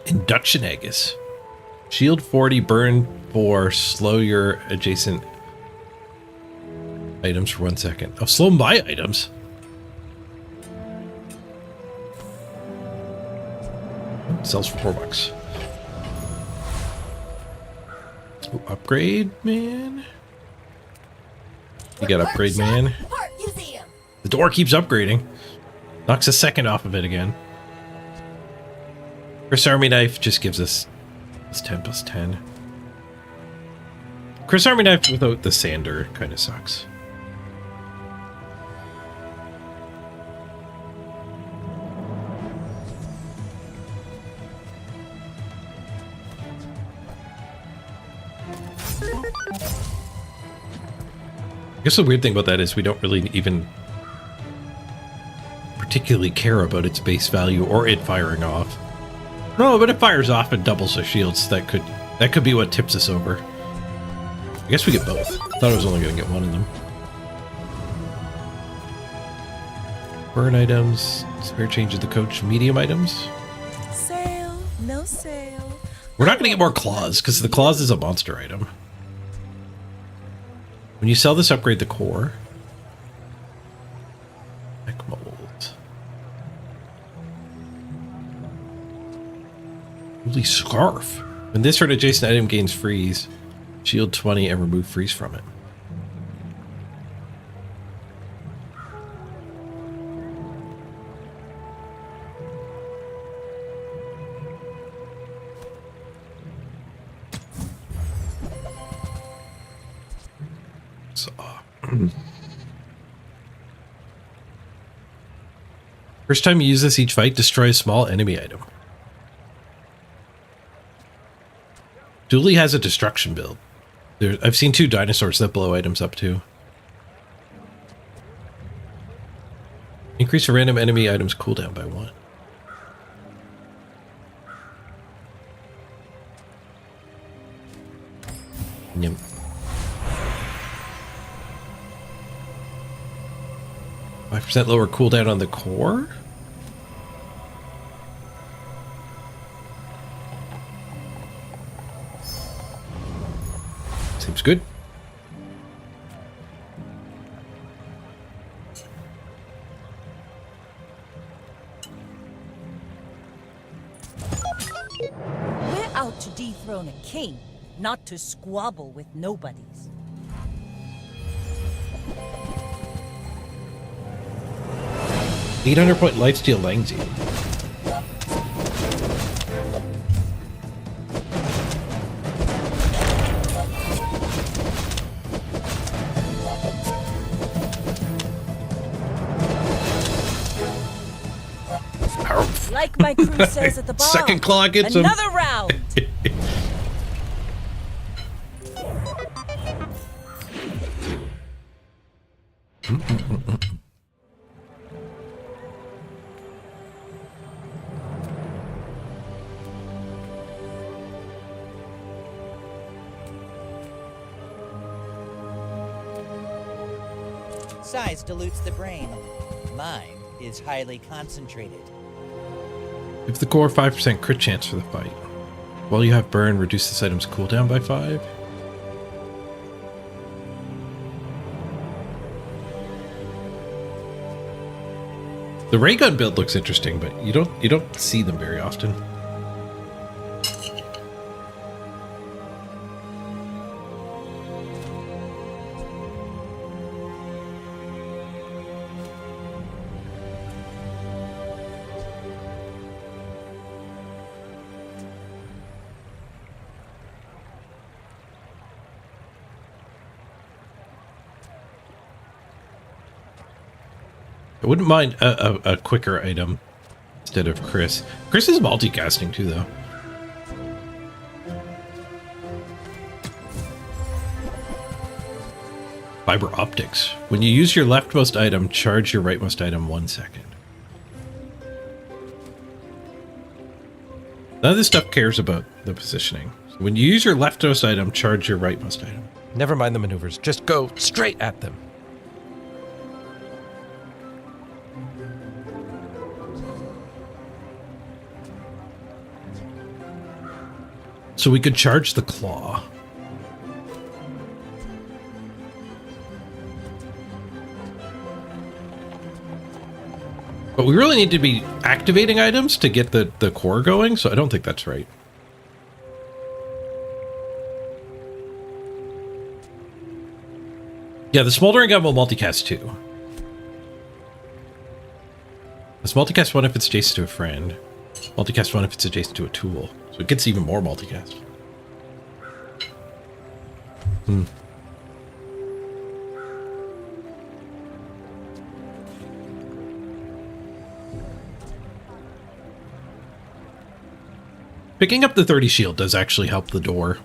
Induction Aegis. Shield 40, burn 4, slow your adjacent items for 1 second. Oh, slow my items. Sells for $4. Ooh, upgrade, man. You got upgrade, man. The door keeps upgrading. Knocks a second off of it again. Chris Army Knife just gives us +10 +10. Chris Army Knife without the sander kind of sucks. I guess the weird thing about that is we don't really even particularly care about its base value or it firing off. No, but it fires off and doubles the shields. That could be what tips us over. I guess we get both. I thought I was only going to get one of them. Burn items. Spare changes the coach. Medium items. Sale, no sale. We're not going to get more claws because the claws is a monster item. When you sell this, upgrade the core. Neck mold. Holy scarf. When this or an adjacent item gains freeze, shield 20 and remove freeze from it. First time you use this each fight, destroy a small enemy item. Dooley has a destruction build. I've seen 2 dinosaurs that blow items up too. Increase a random enemy item's cooldown by 1. Yep. 5% lower cooldown on the core? Seems good. We're out to dethrone a king, not to squabble with nobodies. $800 lifesteal Langzy. Like my crew says at the bar. Second claw gets him. Another round. Size dilutes the brain. Mind is highly concentrated. Give the core 5% crit chance for the fight. While you have burn, reduce this item's cooldown by 5. The ray gun build looks interesting, but you don't see them very often. I wouldn't mind a quicker item instead of Chris. Chris is multicasting too, though. Fiber optics. When you use your leftmost item, charge your rightmost item 1 second. None of this stuff cares about the positioning. So when you use your leftmost item, charge your rightmost item. Never mind the maneuvers. Just go straight at them. So we could charge the claw. But we really need to be activating items to get the core going, so I don't think that's right. Yeah, the smoldering gun will multicast too. Let's multicast one if it's adjacent to a friend. Multicast one if it's adjacent to a tool. So it gets even more multicast. Picking up the 30 shield does actually help the door.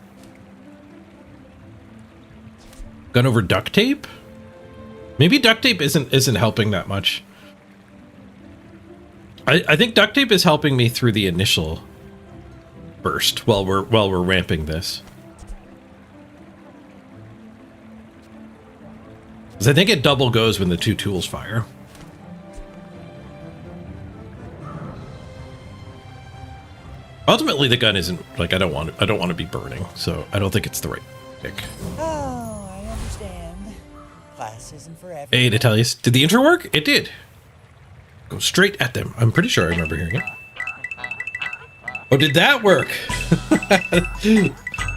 Gun over duct tape? Maybe duct tape isn't helping that much. I think duct tape is helping me through the initial burst while we're ramping this. Because I think it double goes when the two tools fire. Ultimately, the gun isn't like I don't want to be burning, so I don't think it's the right pick. Oh, I understand. Class isn't for everyone. Hey, Natalius, did the intro work? It did. Go straight at them. I'm pretty sure I remember hearing it. Oh, did that work?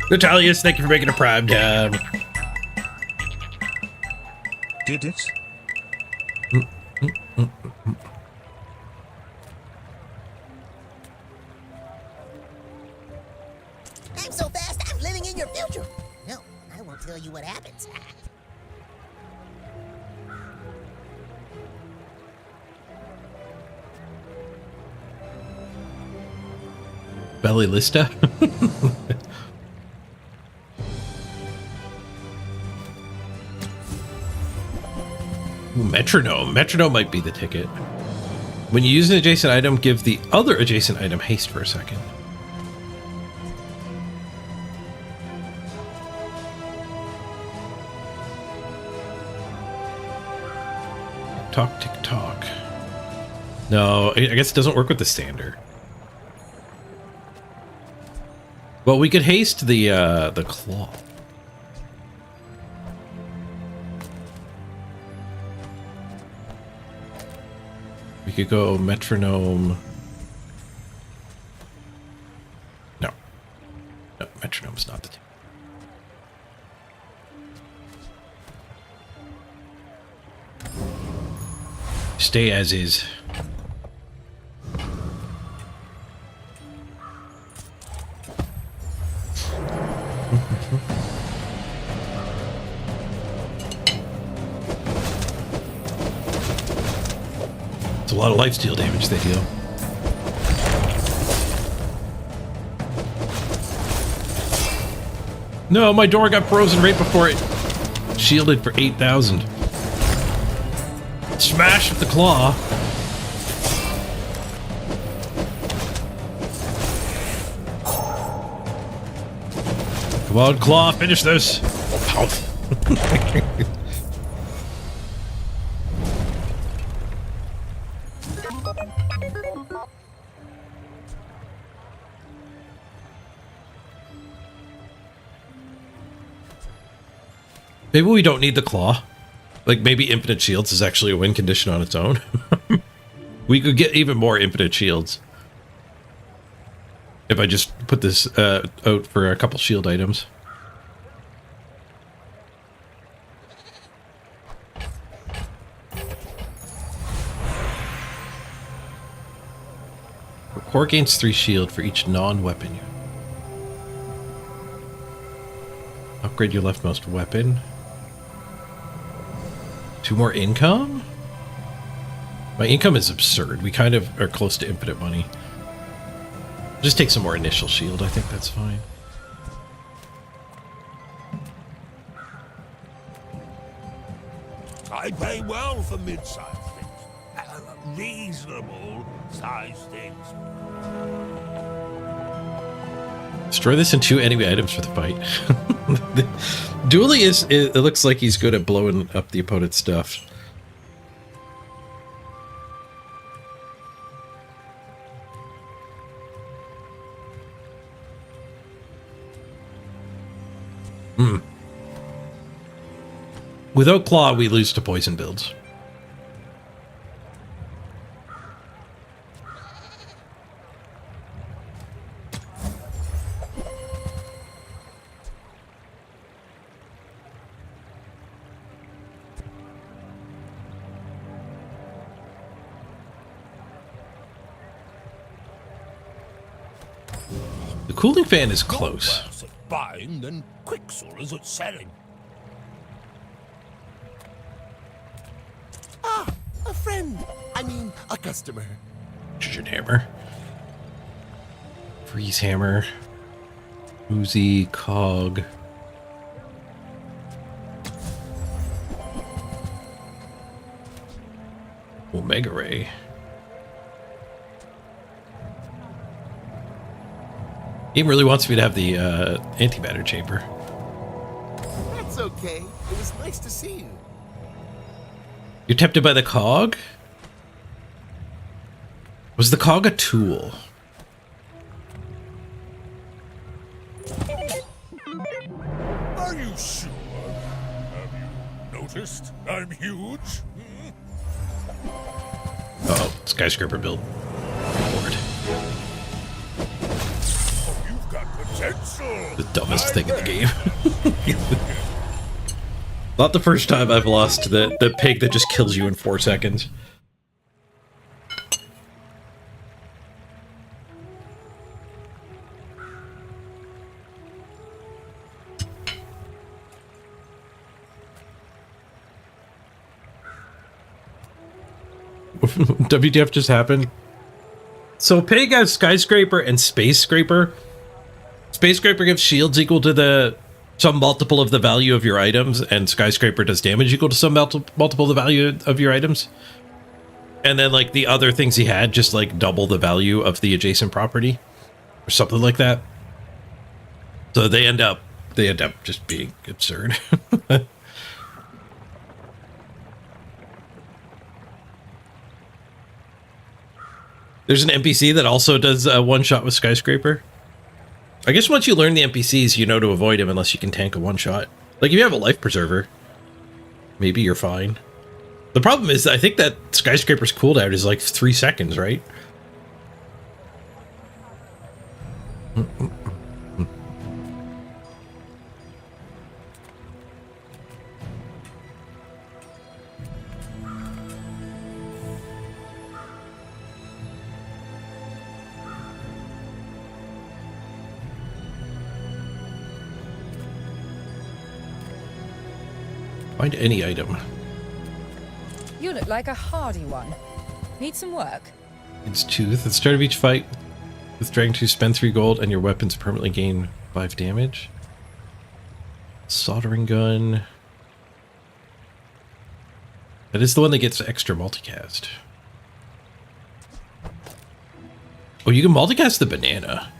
Natalius, thank you for making a prime time. Did it? I'm so fast, I'm living in your future. No, I won't tell you what happens. Belly Lista? Ooh, metronome. Metronome might be the ticket. When you use an adjacent item, give the other adjacent item haste for a second. Talk, tick, tock. No, I guess it doesn't work with the standard. Well, we could haste the claw. We could go metronome. No, metronome's not the thing. Stay as is. It's a lot of lifesteal damage they deal. No, my door got frozen right before it shielded for 8,000. Smash with the claw. Come on, claw, finish this. Maybe we don't need the claw. Like, maybe infinite shields is actually a win condition on its own. We could get even more infinite shields if I just put this out for a couple shield items. Core gains 3 shield for each non-weapon unit. Upgrade your leftmost weapon. 2 more income? My income is absurd. We kind of are close to infinite money. Just take some more initial shield. I think that's fine. I pay well for mid-sized things. Reasonable sized things. Destroy this in 2 enemy items for the fight. Dooley it looks like he's good at blowing up the opponent's stuff. Without Claw, we lose to poison builds. The cooling fan is close. Worse at buying than Quicksilver's at selling. Ah, a friend. I mean, a customer. Nitrogen hammer. Freeze hammer. Uzi, cog. Omega ray. Game really wants me to have the antimatter chamber. That's okay. It was nice to see you. You're tempted by the cog? Was the cog a tool? Are you sure? Have you noticed I'm huge? Oh, skyscraper build. Board. You've got potential. The dumbest thing in the game. Not the first time I've lost the pig that just kills you in 4 seconds. WTF just happened? So pig has skyscraper and space scraper. Space scraper gives shields equal to some multiple of the value of your items, and skyscraper does damage equal to some multiple of the value of your items. And then like the other things he had just like double the value of the adjacent property or something like that. So they end up just being absurd. There's an NPC that also does a one-shot with skyscraper. I guess once you learn the NPCs, you know to avoid him unless you can tank a one-shot. Like, if you have a life preserver, maybe you're fine. The problem is, I think that skyscraper's cooldown is like 3 seconds, right? Find any item. You look like a hardy one. Need some work? It's tooth. At the start of each fight with Dragon 2, spend 3 gold and your weapons permanently gain 5 damage. Soldering gun. That is the one that gets extra multicast. Oh, you can multicast the banana.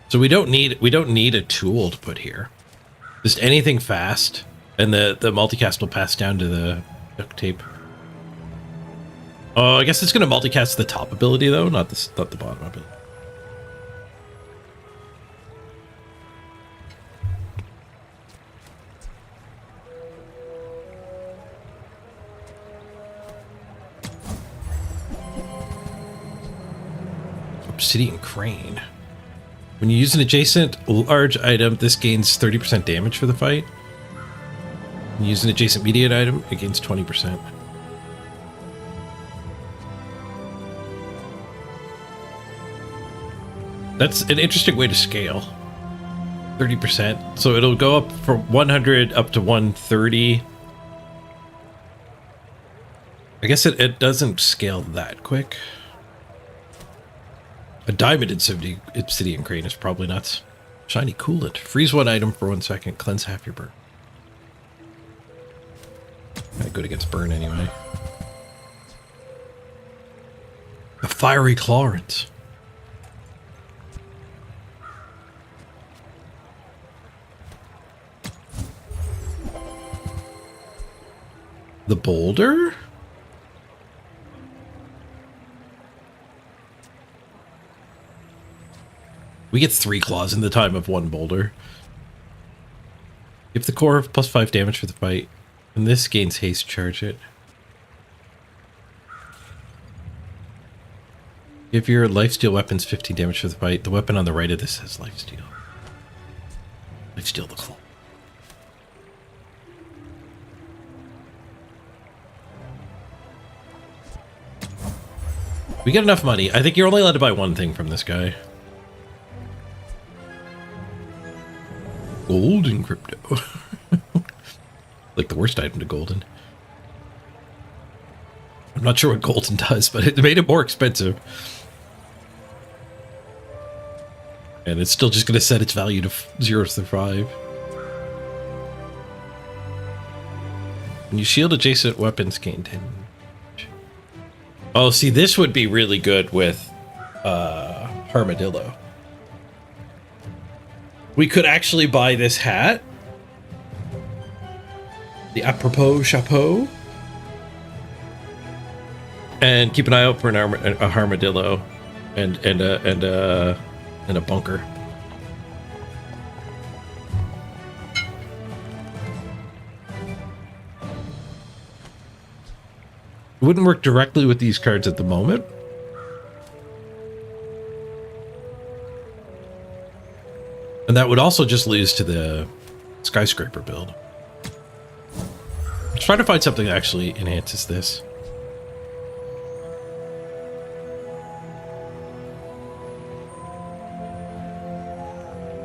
So we don't need a tool to put here. Just anything fast, and the multicast will pass down to the duct tape. Oh, I guess it's gonna multicast the top ability though, not the bottom ability. Obsidian crane. When you use an adjacent large item, this gains 30% damage for the fight. When you use an adjacent medium item, it gains 20%. That's an interesting way to scale. 30%. So it'll go up from 100 up to 130. I guess it doesn't scale that quick. A diamond obsidian crane is probably nuts. Shiny coolant. Freeze one item for 1 second. Cleanse half your burn. Kinda good against burn anyway. A fiery Clarence. The boulder? We get 3 claws in the time of 1 boulder. Give the core +5 damage for the fight. And this gains haste, charge it. Give your lifesteal weapons 15 damage for the fight. The weapon on the right of this has lifesteal. Lifesteal the claw. We get enough money. I think you're only allowed to buy 1 thing from this guy. Gold and crypto. Like the worst item to golden. I'm not sure what golden does, but it made it more expensive. And it's still just going to set its value to 0 to 5. When you shield adjacent weapons, gain 10. Oh, see, this would be really good with Armadillo. We could actually buy this hat. The apropos chapeau. And keep an eye out for a armadillo and a bunker. It wouldn't work directly with these cards at the moment. And that would also just lose to the skyscraper build. Let's try to find something that actually enhances this.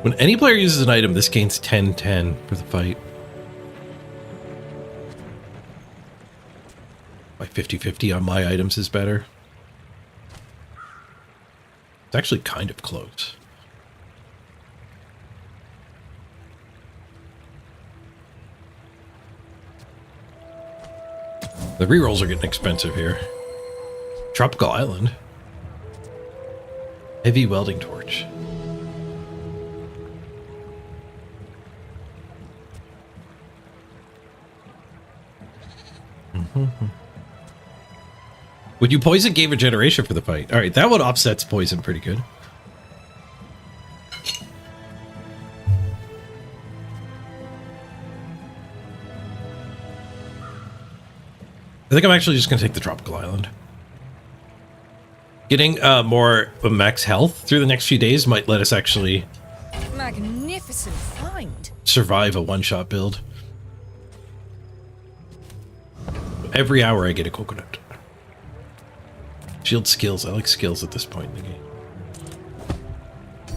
When any player uses an item, this gains 10/10 for the fight. By 50/50 on my items is better. It's actually kind of close. The rerolls are getting expensive here. Tropical Island. Heavy welding torch. Would you poison game regeneration for the fight? Alright, that one offsets poison pretty good. I think I'm actually just going to take the Tropical Island. Getting more max health through the next few days might let us actually... Magnificent find. ...survive a one-shot build. Every hour I get a coconut. Shield skills. I like skills at this point in the game.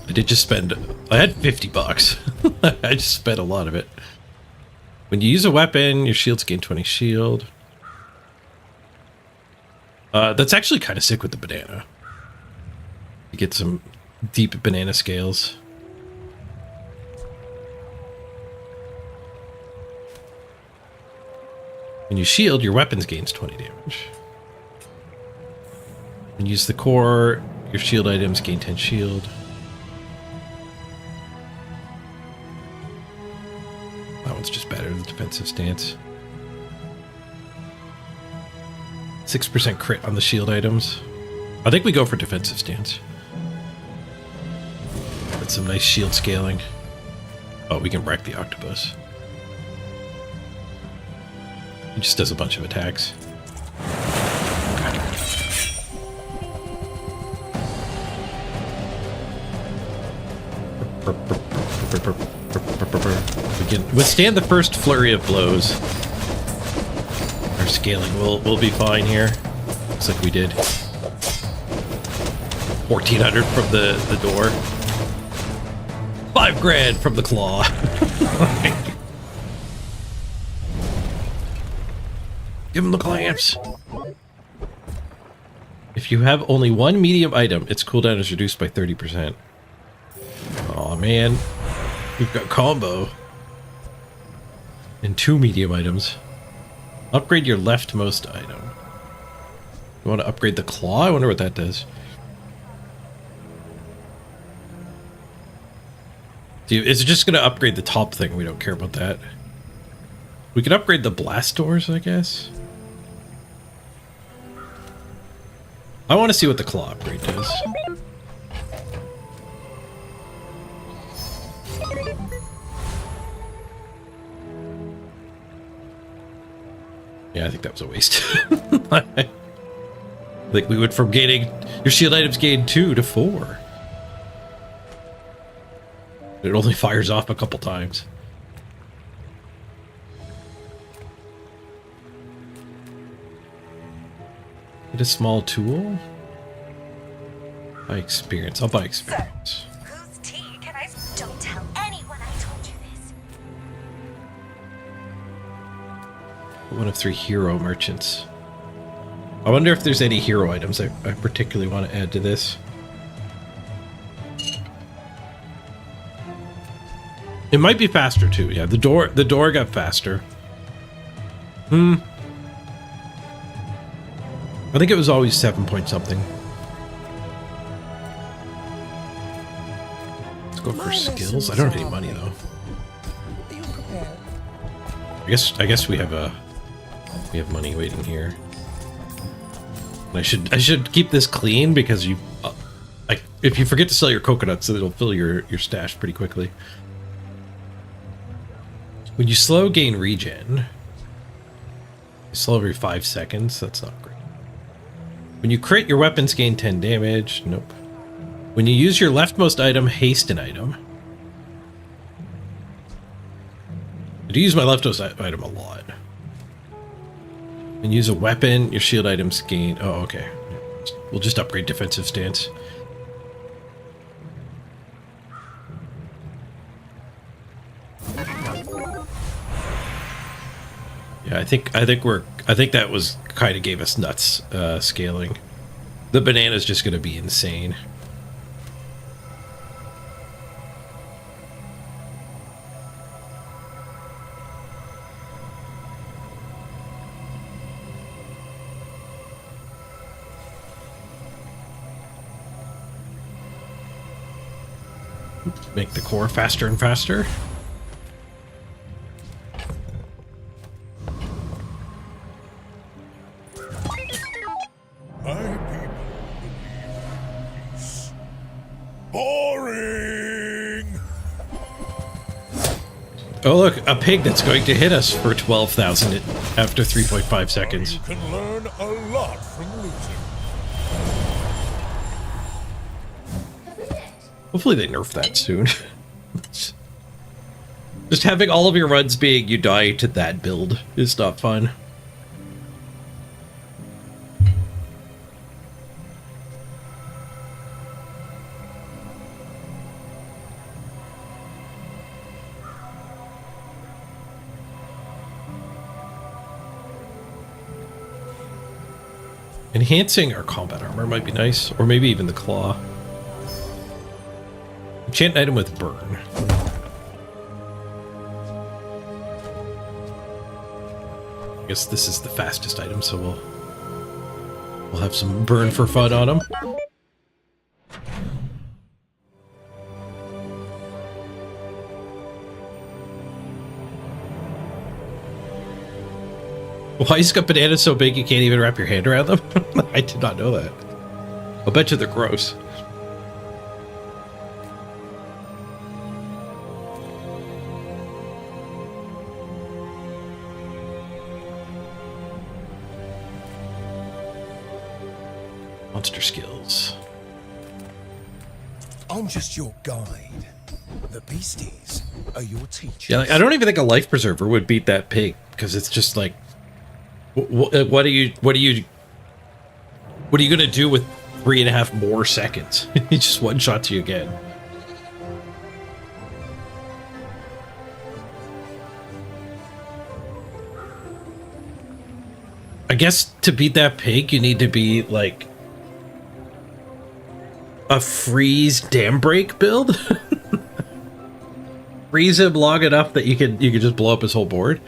I did just spend... I had 50 bucks. I just spent a lot of it. When you use a weapon, your shields gain 20 shield. That's actually kind of sick with the banana. You get some deep banana scales. When you shield, your weapons gains 20 damage. When you use the core, your shield items gain 10 shield. That one's just better, the defensive stance. 6% crit on the shield items. I think we go for defensive stance. That's some nice shield scaling. Oh, we can wreck the octopus. He just does a bunch of attacks. We can withstand the first flurry of blows. Our scaling will be fine here. Looks like we did. 1,400 from the door. 5 grand from the claw. Give him the clamps. If you have only one medium item, its cooldown is reduced by 30%. Aw, man. We've got combo. And 2 medium items. Upgrade your leftmost item. You want to upgrade the claw? I wonder what that does. Is it just going to upgrade the top thing? We don't care about that. We can upgrade the blast doors, I guess. I want to see what the claw upgrade does. Yeah, I think that was a waste. Like we went from gaining your shield items gain 2 to 4. It only fires off a couple times. Get a small tool. Buy experience. I'll buy experience. Whose tea can I... Don't tell anyone I told you this. One of 3 hero merchants. I wonder if there's any hero items I particularly want to add to this. It might be faster too. Yeah, the door got faster. I think it was always 7 point something. Let's go for skills. I don't have any money though. Are you prepared? I guess we have money waiting here. And I should keep this clean because you if you forget to sell your coconuts, it'll fill your stash pretty quickly. When you slow, gain regen. You slow every 5 seconds. That's not great. When you crit, your weapons gain 10 damage. Nope. When you use your leftmost item, haste an item. I do use my leftmost item a lot. And use a weapon, your shield items gain... Oh, okay. We'll just upgrade defensive stance. Yeah, I think that was kind of gave us nuts scaling. The banana's just going to be insane. Make the core faster and faster. Boring! Oh look, a pig that's going to hit us for 12,000 after 3.5 seconds. You can learn a lot from losing. Hopefully they nerf that soon. Just having all of your runs being you die to that build is not fun. Enhancing our combat armor might be nice, or maybe even the claw. Enchant an item with burn. I guess this is the fastest item, so we'll have some burn for fun on them. Why is got bananas so big you can't even wrap your hand around them? I did not know that. I'll bet you they're gross. Monster skills. I'm just your guide. The beasties are your teachers. Yeah, like, I don't even think a life preserver would beat that pig because it's just like, what are you gonna do with 3.5 more seconds? He just one shots you again. I guess to beat that pig, you need to be like a freeze dam break build. Freeze him long enough that you can just blow up his whole board.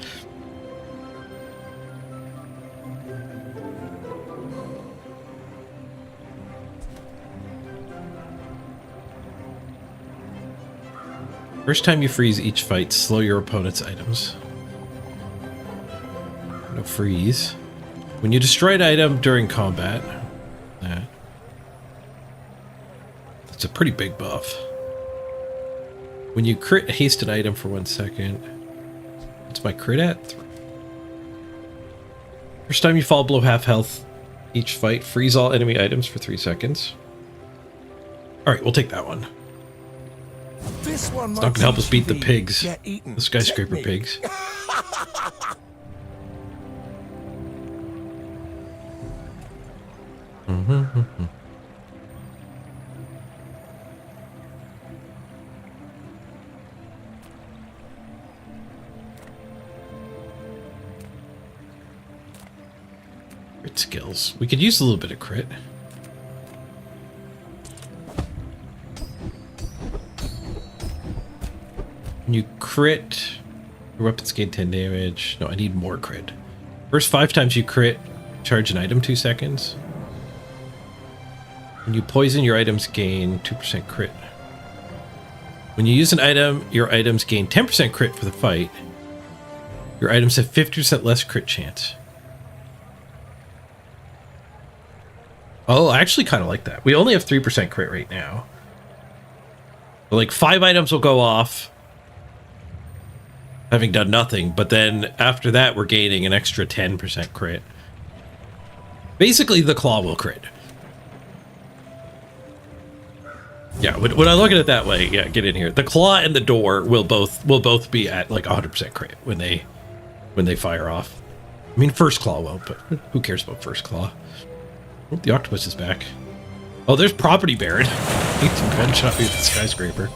First time you freeze each fight, slow your opponent's items. No freeze. When you destroy an item during combat, that's a pretty big buff. When you crit haste an item for 1 second, what's my crit at? 3. First time you fall below half health each fight, freeze all enemy items for 3 seconds. Alright, we'll take that one. This one It's not gonna help us beat the pigs. Get eaten. The skyscraper Technique. pigs. Crit skills. We could use a little bit of crit. When you crit, your weapons gain 10 damage. No, I need more crit. First 5 times you crit, charge an item 2 seconds. When you poison, your items gain 2% crit. When you use an item, your items gain 10% crit for the fight. Your items have 50% less crit chance. Oh, I actually kind of like that. We only have 3% crit right now. But like 5 items will go off, having done nothing, but then after that we're gaining an extra 10% crit. Basically the claw will crit. Yeah, when I look at it that way, yeah, get in here. The claw and the door will both be at like 100% crit when they fire off. I mean, first claw won't, but who cares about first claw? Oh, the octopus is back. Oh, there's Property Baron. He's some gunshot with the skyscraper.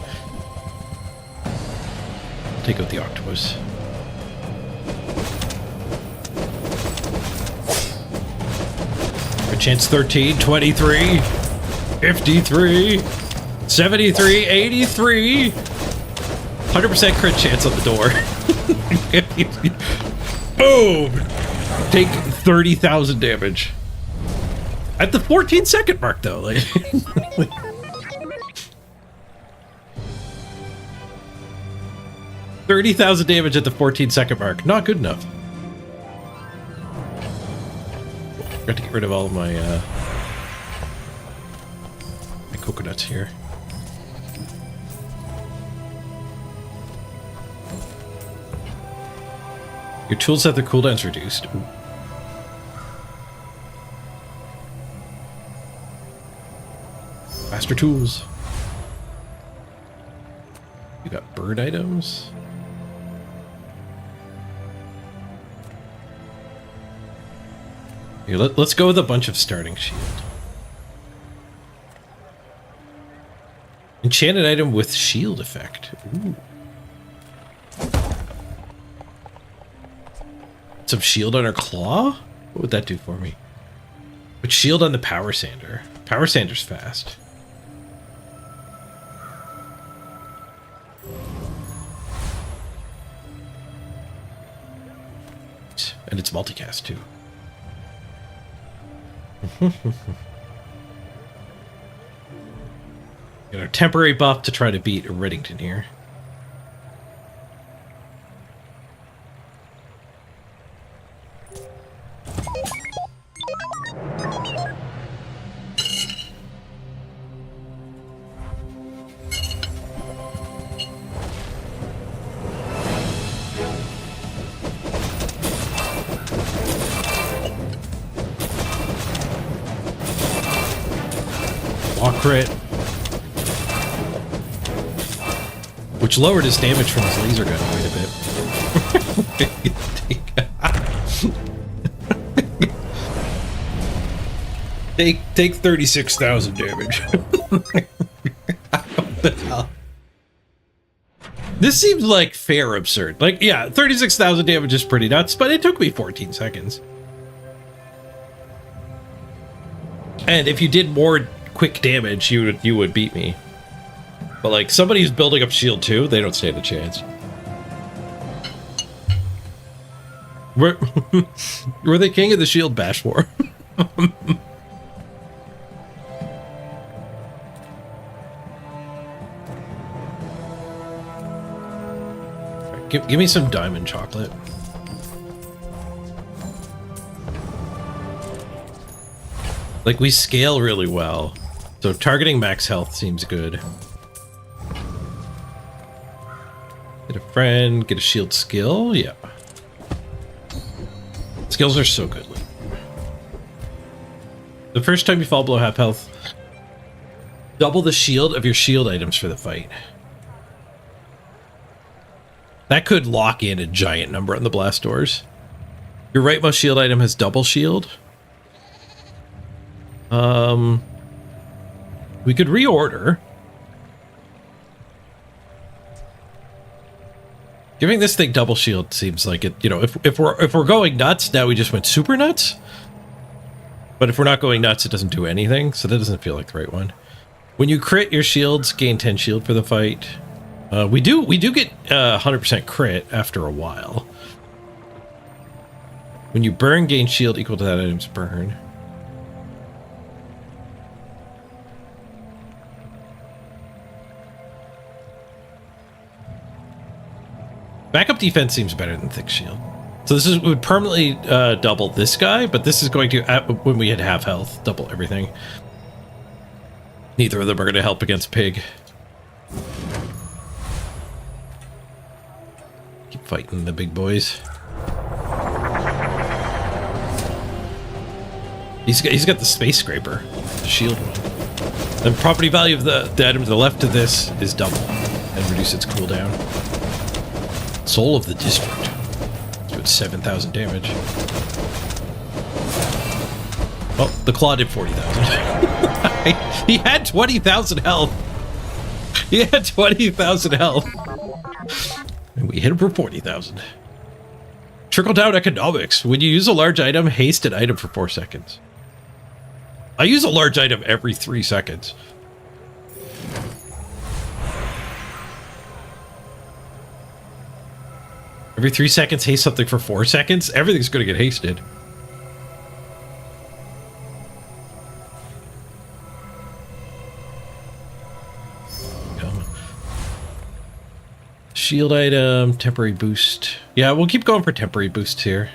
Take out the octopus. Crit chance 13, 23, 53, 73, 83. 100% crit chance on the door. Boom! Take 30,000 damage. At the 14-second mark, though. Like, 30,000 damage at the 14-second mark. Not good enough. Got to get rid of all of my my coconuts here. Your tools have their cooldowns reduced. Ooh. Faster tools. You got bird items. Here, let's go with a bunch of starting shield. Enchanted item with shield effect. Ooh. Some shield on her claw? What would that do for me? But shield on the power sander. Power sander's fast. And it's multicast too. Got our temporary buff to try to beat Reddington here. Crit, which lowered his damage from his laser gun quite a bit. take 36,000 damage. What the hell? This seems like fair absurd. Like, yeah, 36,000 damage is pretty nuts, but it took me 14 seconds. And if you did more quick damage, you would beat me. But like somebody who's building up shield too, they don't stand a chance. We're the king of the shield bash war. Give me some diamond chocolate. Like, we scale really well, so targeting max health seems good. Get a friend, get a shield skill, yeah. Skills are so good lately. The first time you fall below half health, double the shield of your shield items for the fight. That could lock in a giant number on the blast doors. Your rightmost shield item has double shield. We could reorder. Giving this thing double shield seems like it, you know, if we're going nuts, now we just went super nuts. But if we're not going nuts, it doesn't do anything, so that doesn't feel like the right one. When you crit, your shields gain 10 shield for the fight. We do get 100% crit after a while. When you burn, gain shield equal to that item's burn. Backup defense seems better than thick shield. So this would permanently double this guy, but this is going to, when we hit half health, double everything. Neither of them are going to help against Pig. Keep fighting the big boys. He's got the space scraper, the shield one. The property value of the item to the left of this is double and reduce its cooldown. Soul of the District. So it's 7,000 damage. Oh, the claw did 40,000. He had 20,000 health. He had 20,000 health. And we hit him for 40,000. Trickle-down economics. When you use a large item, haste an item for 4 seconds. I use a large item every 3 seconds. Every 3 seconds, haste something for 4 seconds? Everything's going to get hasted. Shield item, temporary boost. Yeah, we'll keep going for temporary boosts here.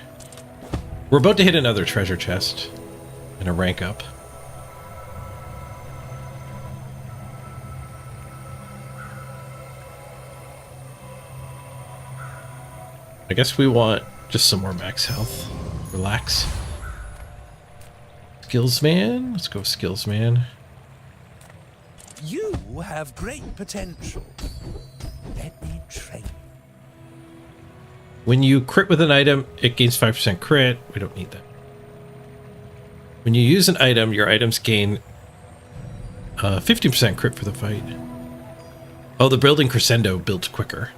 We're about to hit another treasure chest and a rank up. I guess we want just some more max health. Relax. Skills man? Let's go skills man. You have great potential. Let me train. When you crit with an item, it gains 5% crit. We don't need that. When you use an item, your items gain 50% crit for the fight. Oh, the building crescendo builds quicker.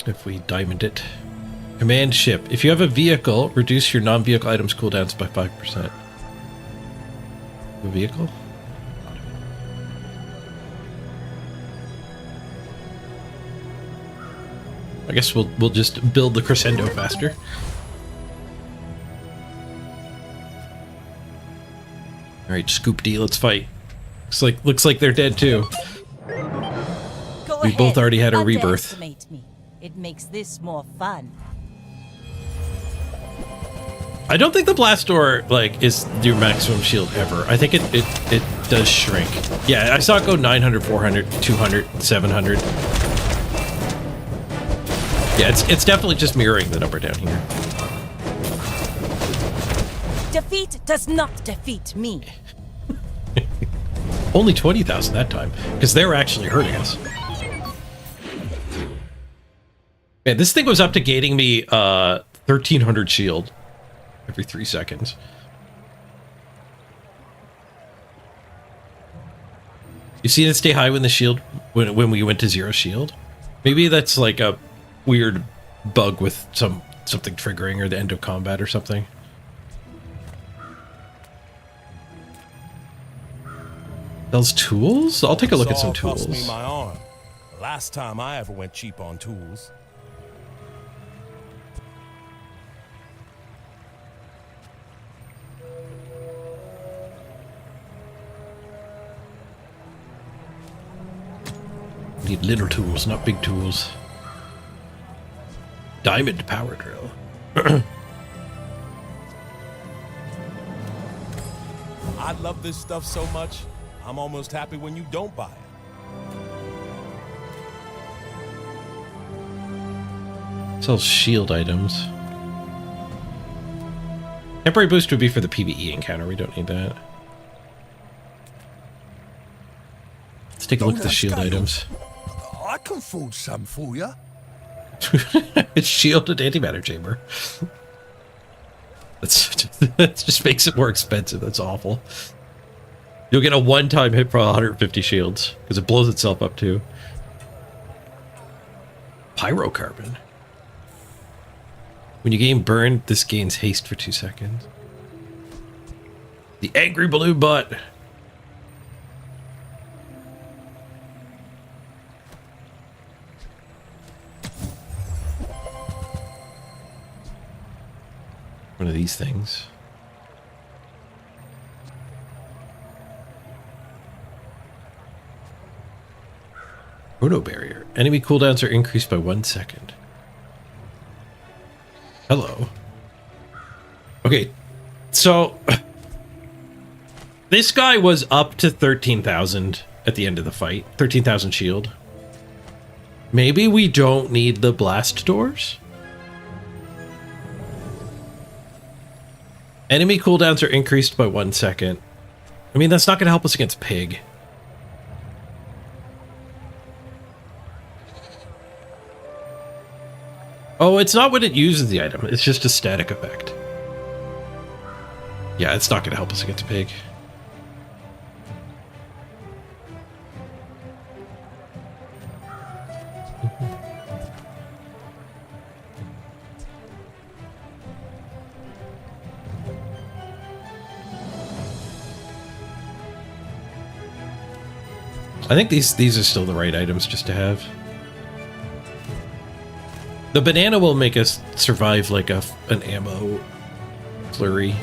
If we diamond it. Command ship. If you have a vehicle, reduce your non-vehicle items cooldowns by 5%. A vehicle? I guess we'll just build the crescendo faster. All right, Scoop D, let's fight. Looks like they're dead too. We both already had a rebirth. Me. It makes this more fun. I don't think the blast door is your maximum shield ever. I think it does shrink. Yeah, I saw it go 900, 400, 200, 700. Yeah, it's definitely just mirroring the number down here. Defeat does not defeat me. Only 20,000 that time, because they were actually hurting us. Man, this thing was up to gating me 1,300 shield every 3 seconds. You see it stay high when the shield when we went to 0 shield? Maybe that's like a weird bug with something triggering or the end of combat or something. Those tools? I'll take a look at some tools. Me my arm. Last time I ever went cheap on tools. Need little tools, not big tools. Diamond power drill. I love this stuff so much, I'm almost happy when you don't buy it. Sells shield items. Temporary boost would be for the PvE encounter. We don't need that. Let's take a look at the shield items. I can forge some for you. It's shielded antimatter chamber. That just makes it more expensive. That's awful. You'll get a one-time hit for 150 shields because it blows itself up too. Pyrocarbon. When you gain burn, this gains haste for 2 seconds. The angry balloon butt. One of these things. Proto barrier. Enemy cooldowns are increased by 1 second. Hello. Okay, so this guy was up to 13,000 at the end of the fight. 13,000 shield. Maybe we don't need the blast doors? Enemy cooldowns are increased by 1 second. I mean, that's not going to help us against Pig. Oh, it's not when it uses the item. It's just a static effect. Yeah, it's not going to help us against Pig. I think these are still the right items just to have. The banana will make us survive like an ammo flurry.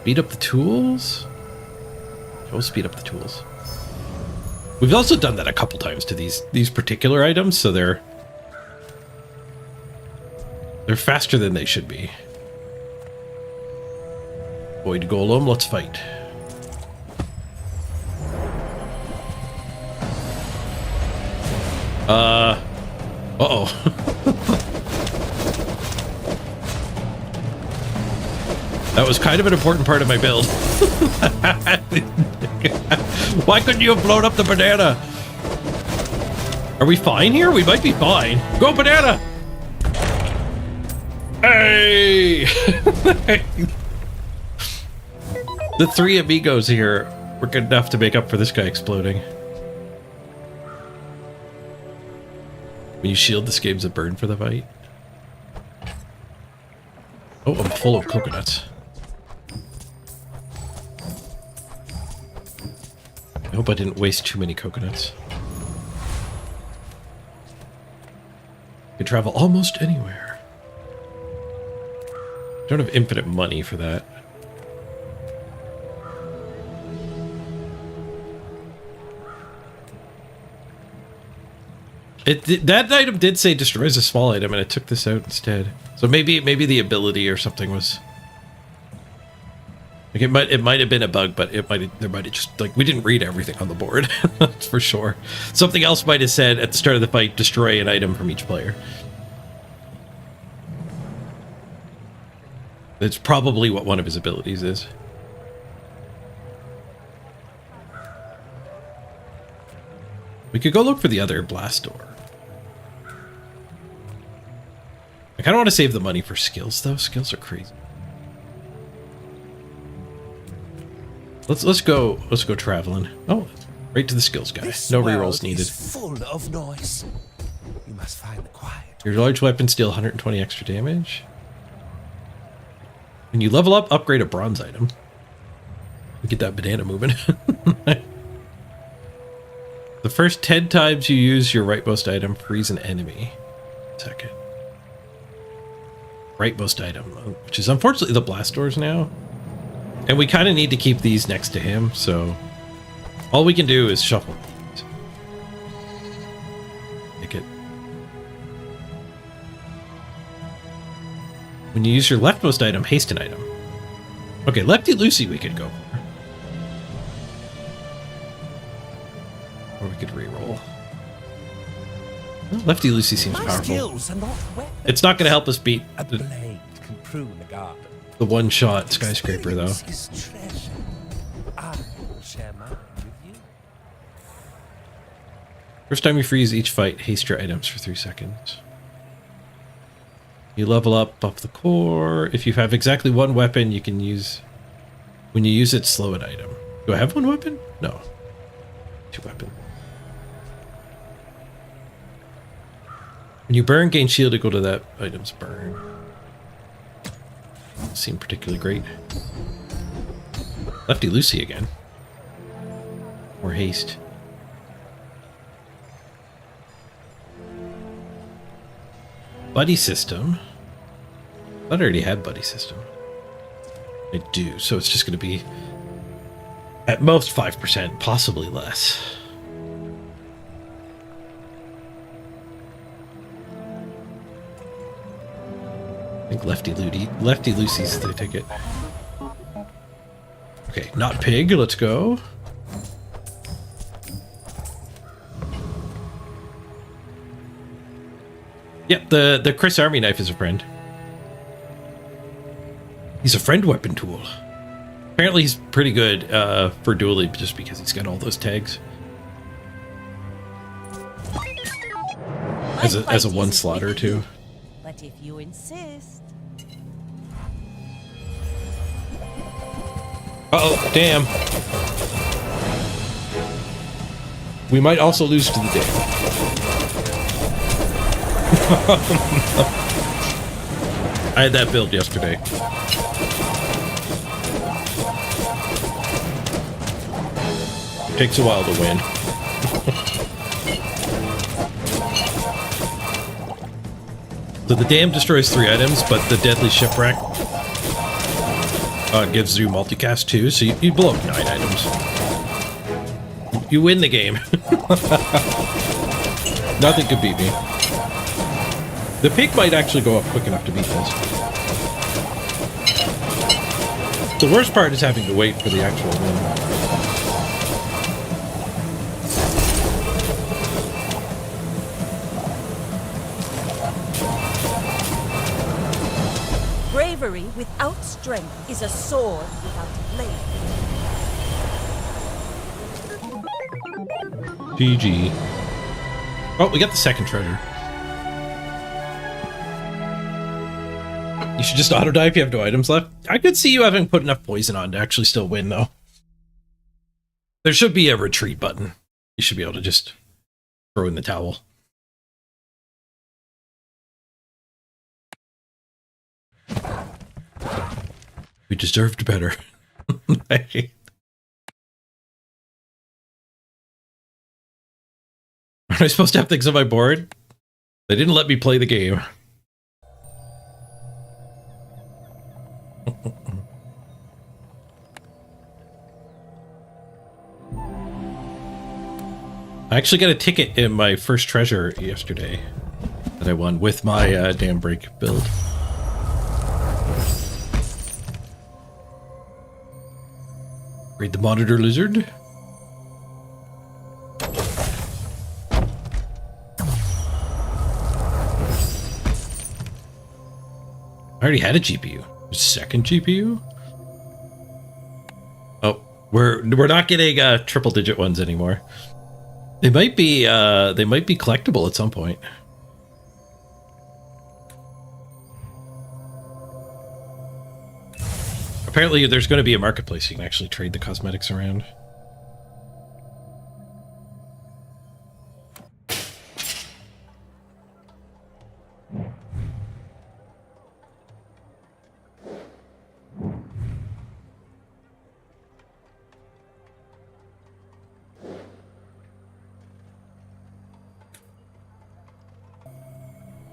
Speed up the tools? We'll speed up the tools. We've also done that a couple times to these particular items, so they're faster than they should be. Void Golem, let's fight. Uh-oh. That was kind of an important part of my build. Why couldn't you have blown up the banana? Are we fine here? We might be fine. Go banana! Hey! The three amigos here were good enough to make up for this guy exploding. When you shield, this game's a burn for the fight. Oh, I'm full of coconuts. I hope I didn't waste too many coconuts. You can travel almost anywhere. Don't have infinite money for that. That item did say destroys a small item, and it took this out instead. So maybe the ability or something was like it might have been a bug, but there might have just like we didn't read everything on the board. That's for sure. Something else might have said at the start of the fight, destroy an item from each player. That's probably what one of his abilities is. We could go look for the other blast door. I kind of want to save the money for skills, though. Skills are crazy. Let's go traveling. Oh, right to the skills guy. No rerolls needed. Full of noise. You must find the quiet. Your large weapons deal 120 extra damage. When you level up, upgrade a bronze item. Get that banana moving. The first 10 times you use your rightmost item, freeze an enemy. Second. Rightmost item, which is unfortunately the blast doors now. And we kind of need to keep these next to him, so all we can do is shuffle. Take it. When you use your leftmost item, haste an item. Okay, lefty loosey we could go for. Or we could reroll. Lefty Lucy seems My powerful. skills are not weapons. It's not going to help us beat A blade can prune the garden. the one-shot skyscraper, though. Experience is treasure. I will share mine with you. First time you freeze each fight, haste your items for 3 seconds. You level up, buff the core. If you have exactly one weapon, you can use... When you use it, slow an item. Do I have one weapon? No. 2 weapons. When you burn, gain shield equal to that item's burn. Doesn't seem particularly great. Lefty Lucy again. More haste. Buddy system. I thought I already had buddy system. I do, so it's just going to be at most 5%, possibly less. I think Lefty Lucy's the ticket. Okay, not pig, let's go. Yep, the Chris Army knife is a friend. He's a friend weapon tool. Apparently he's pretty good for dueling just because he's got all those tags. As a one slaughter too. But if you insist. Uh-oh, damn. We might also lose to the dam. I had that build yesterday. It takes a while to win. So the dam destroys 3 items, but the deadly shipwreck gives you multicast too, so you blow up 9 items. You win the game. Nothing could beat me. The pig might actually go up quick enough to beat this. The worst part is having to wait for the actual win. Bravery without strength is a sword without a blade. GG. Oh, we got the second treasure. You should just auto-die if you have no items left. I could see you having put enough poison on to actually still win, though. There should be a retreat button. You should be able to just throw in the towel. We deserved better. Aren't I supposed to have things on my board? They didn't let me play the game. I actually got a ticket in my first treasure yesterday that I won with my dam break build. Raid the monitor lizard. I already had a GPU. Second GPU? Oh, we're not getting triple digit ones anymore. They might be collectible at some point. Apparently there's going to be a marketplace you can actually trade the cosmetics around.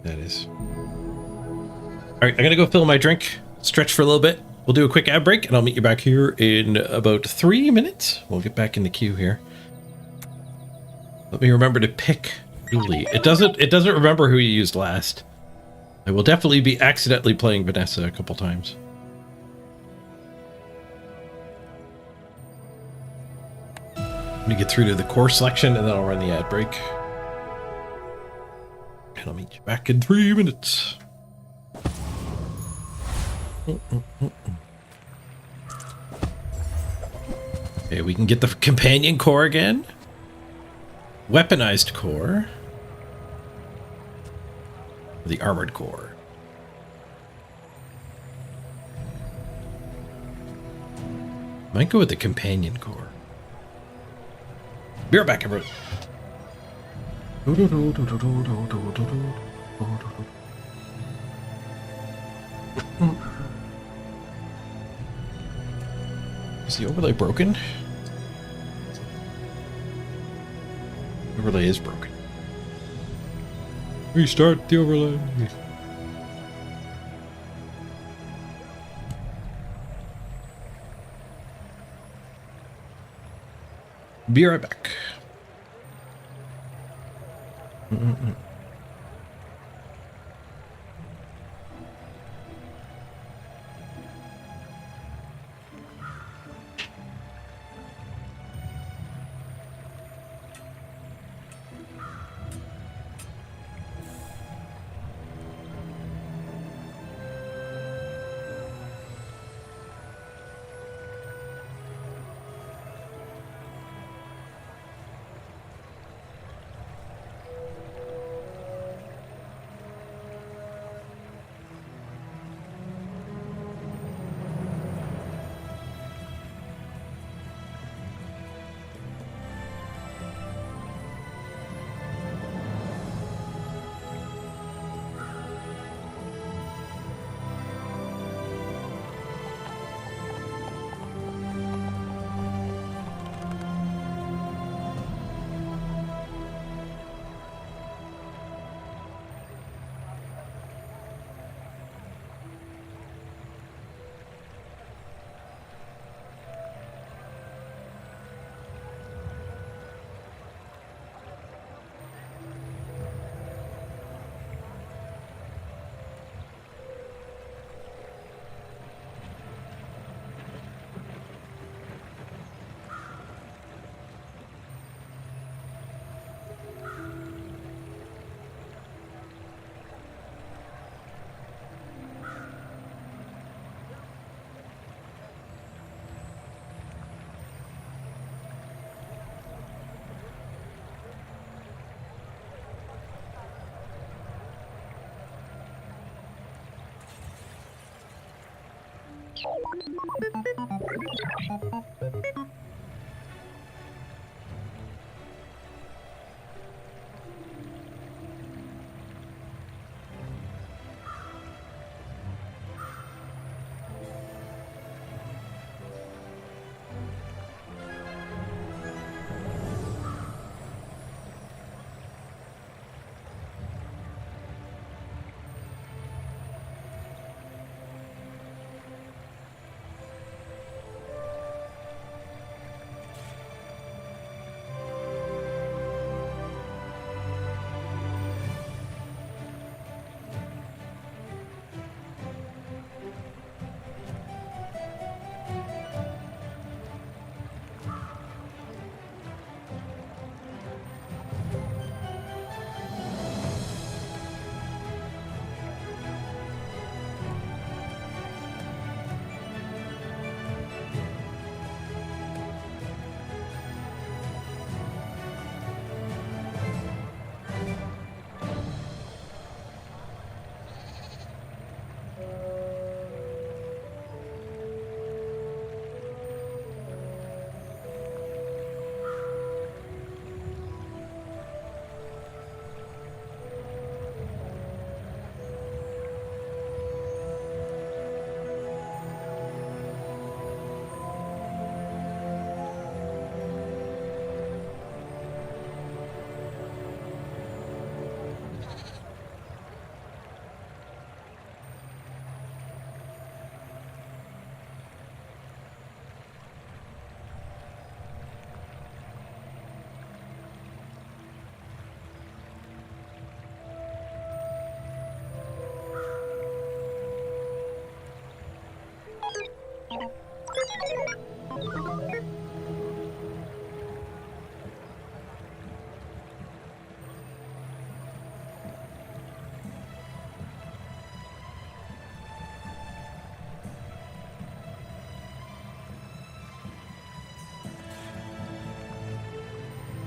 That is. All right, I'm gonna go fill my drink, stretch for a little bit. We'll do a quick ad break, and I'll meet you back here in about 3 minutes. We'll get back in the queue here. Let me remember to pick Julie. It doesn't remember who you used last. I will definitely be accidentally playing Vanessa a couple times. I'm gonna get through to the core selection, and then I'll run the ad break. And I'll meet you back in 3 minutes. Okay, we can get the companion core again. Weaponized core. The armored core. Might go with the companion core. Be right back, everyone. Is the overlay broken? The overlay is broken. Restart the overlay. Be right back.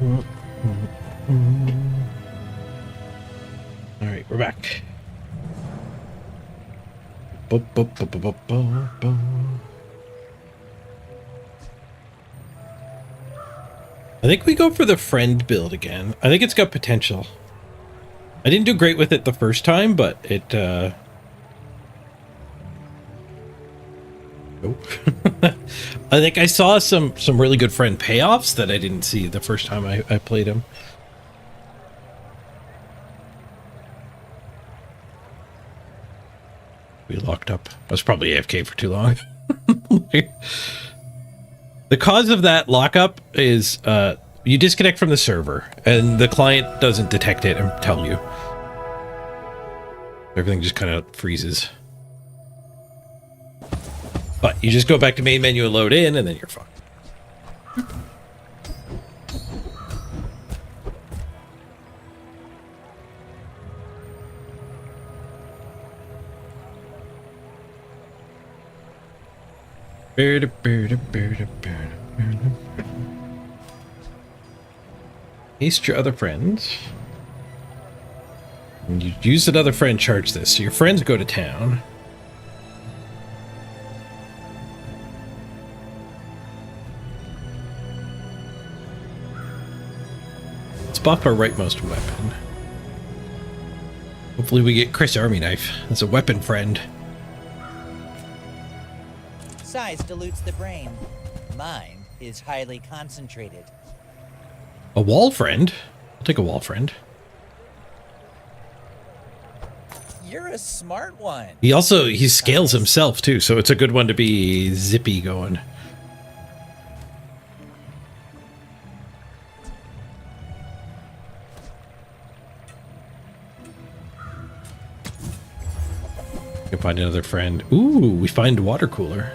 All right, we're back. I think we go for the friend build again. I think it's got potential. I didn't do great with it the first time, but it nope. I think I saw some really good friend payoffs that I didn't see the first time I played him. We locked up. I was probably AFK for too long. The cause of that lockup is you disconnect from the server and the client doesn't detect it and tell you. Everything just kind of freezes. But you just go back to main menu and load in and then you're fine. Haste your other friends. And you use another friend, charge this. So your friends go to town. Let's buff our rightmost weapon. Hopefully we get Chris Army Knife. That's a weapon friend. Size dilutes the brain. Mind is highly concentrated. A wall friend? I'll take a wall friend. You're a smart one. He scales himself too, so it's a good one to be zippy going. Can find another friend. Ooh, we find water cooler.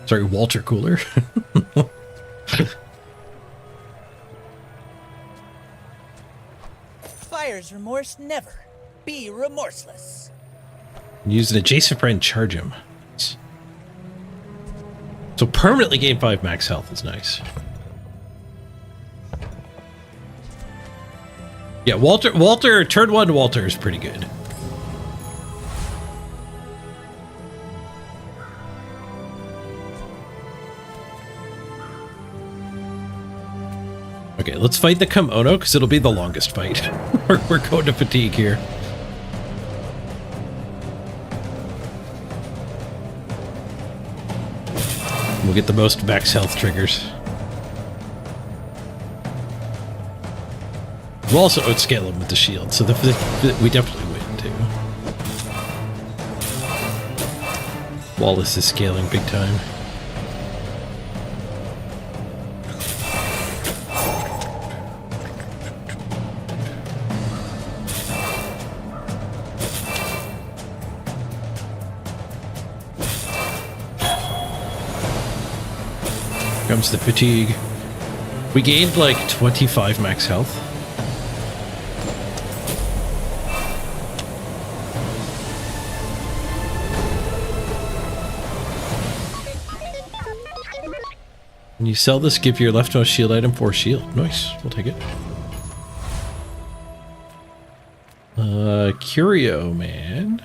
Sorry, Walter Cooler. Buyer's remorse never. Be remorseless. Use an adjacent friend, charge him. So permanently gain 5 max health is nice. Yeah, Walter, turn 1 Walter is pretty good. Okay, let's fight the Kimono, because it'll be the longest fight. We're going to fatigue here. We'll get the most max health triggers. We'll also outscale him with the shield, so we definitely win, too. Wallace is scaling big time. Comes the fatigue. We gained like 25 max health. When you sell this, give your leftmost shield item 4 shield. Nice, we'll take it. Curio man.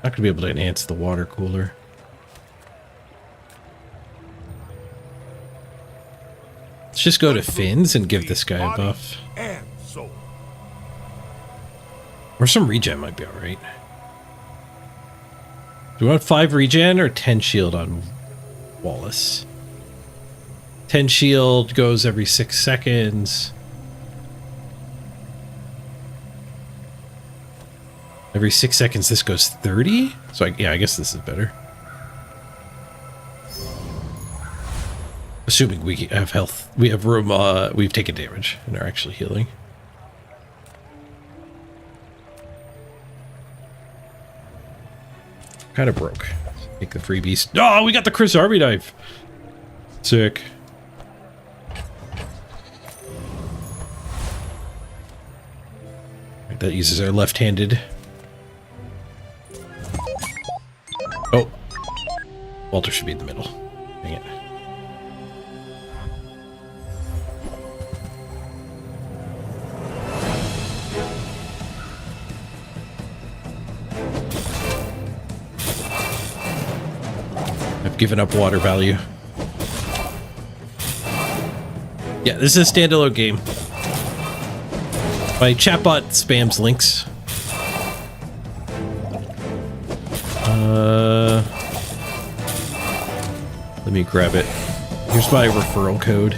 Not gonna be able to enhance the water cooler. Let's just go to Finn's and give this guy a buff. And soul. Or some regen might be alright. Do we want 5 regen or 10 shield on Wallace? 10 shield goes every 6 seconds. Every 6 seconds this goes 30? So yeah, I guess this is better. Assuming we have health. We have room, we've taken damage and are actually healing. Kind of broke. Take the freebies. Oh, we got the Chris Army Knife! Sick. Right, that uses our left-handed. Oh. Walter should be in the middle. Dang it. I've given up water value. Yeah, this is a standalone game. My chatbot spams links. Let me grab it. Here's my referral code.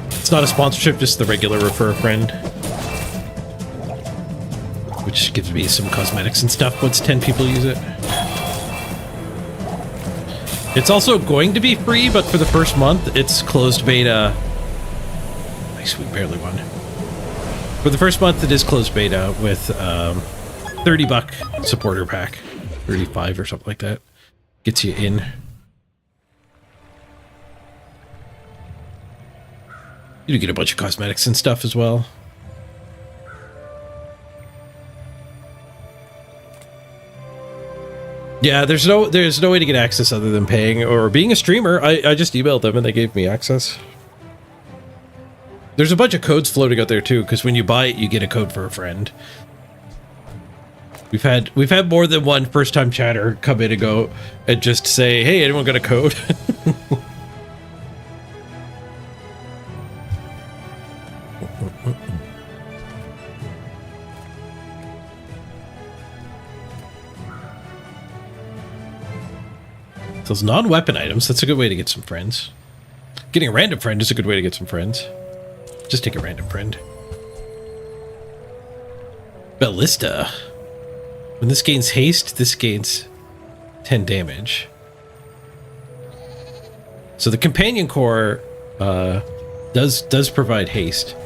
It's not a sponsorship, just the regular refer a friend. Which gives me some cosmetics and stuff once 10 people use it. It's also going to be free, but for the first month, it's closed beta. Nice, we barely won. For the first month, it is closed beta with $30 supporter pack. 35 or something like that. Gets you in. You get a bunch of cosmetics and stuff as well. Yeah, there's no way to get access other than paying or being a streamer. I just emailed them and they gave me access. There's a bunch of codes floating out there too, because when you buy it, you get a code for a friend. We've had more than one first-time chatter come in and go and just say, "Hey, anyone got a code?" Those non-weapon items, that's a good way to get some friends. Getting a random friend is a good way to get some friends. Just take a random friend. Ballista. When this gains haste, this gains 10 damage. So the companion core does provide haste.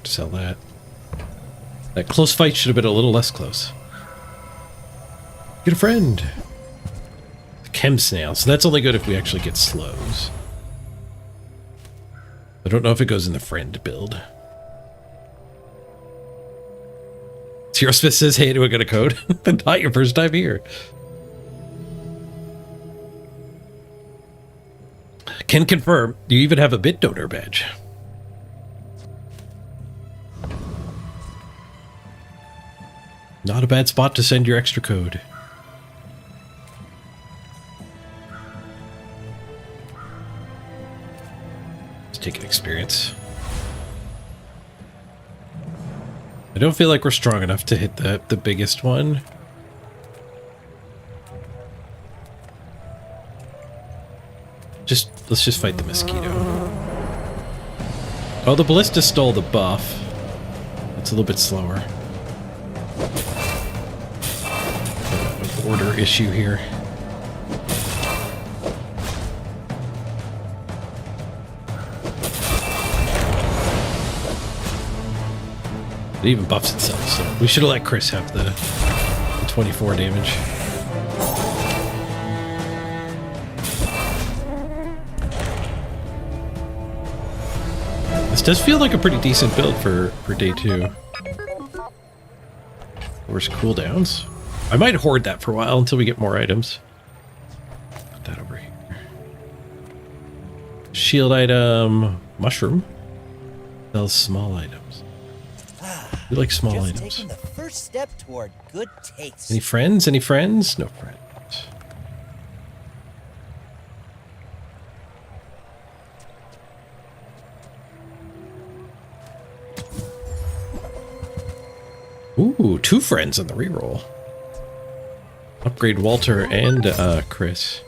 To sell that. That close fight should have been a little less close. Get a friend. Chem snail. So that's only good if we actually get slows. I don't know if it goes in the friend build. Zero Smith says, "Hey, do I get a code?" Not your first time here. Can confirm. You even have a bit donor badge. Not a bad spot to send your extra code. Let's take an experience. I don't feel like we're strong enough to hit the biggest one. Let's just fight the mosquito. Oh, the ballista stole the buff. It's a little bit slower. Order issue here. It even buffs itself, so we should have let Chris have the 24 damage. This does feel like a pretty decent build for day 2. Where's cooldowns? I might hoard that for a while until we get more items. Put that over here. Shield item, mushroom. Sells small items. We like small Just items. taking the first step toward good taste. Any friends? Any friends? No friends. Ooh, 2 friends on the reroll. Upgrade Walter and Chris.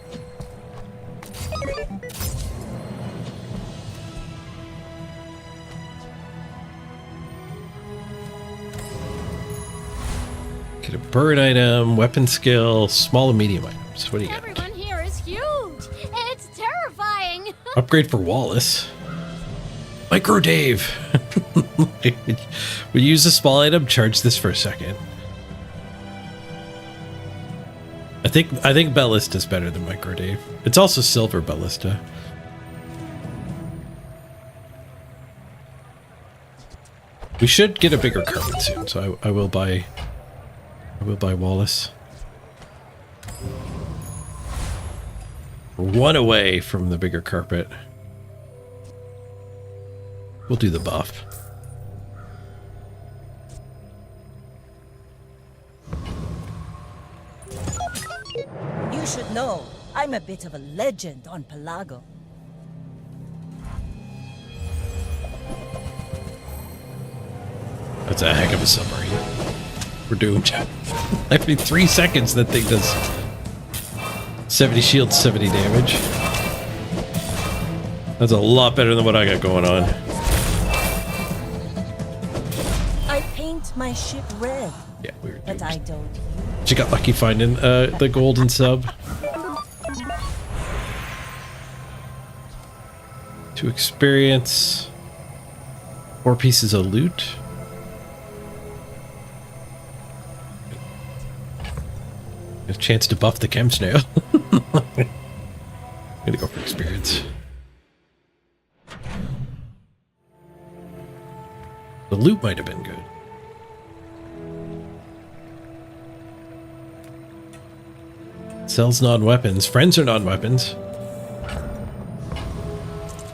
Get a bird item, weapon skill, small and medium items. What do you got? Everyone here is huge. It's terrifying. Upgrade for Wallace. Micro Dave. We use a small item, charge this for a second. I think Ballista is better than Micro Dave. It's also Silver Ballista. We should get a bigger carpet soon, so I will buy Wallace. We're one away from the bigger carpet. We'll do the buff. You should know, I'm a bit of a legend on Pelago. That's a heck of a submarine. We're doomed. Every 3 seconds that thing does 70 shield, 70 damage. That's a lot better than what I got going on. I paint my ship red. Yeah, we were doomed. But I don't. She got lucky finding the golden sub. To experience 4 pieces of loot. A chance to buff the chem snail. I'm gonna go for experience. The loot might have been good. Sells non-weapons. Friends are non-weapons.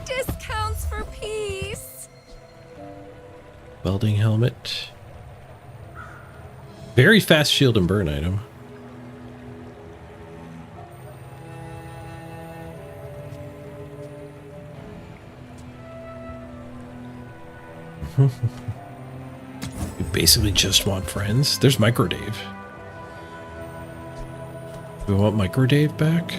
Discounts for peace. Welding helmet. Very fast shield and burn item. You basically just want friends. There's Micro Dave. Do we want Micro Dave back?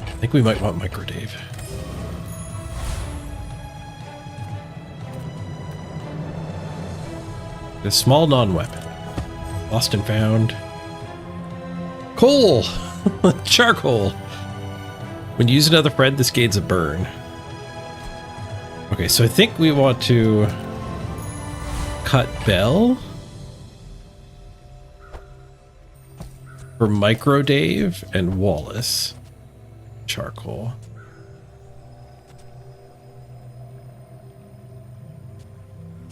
I think we might want Micro Dave. A small non-weapon. Lost and found. Coal! Charcoal! When you use another friend, this gains a burn. Okay, so I think we want to cut Bell for Micro Dave and Wallace. Charcoal.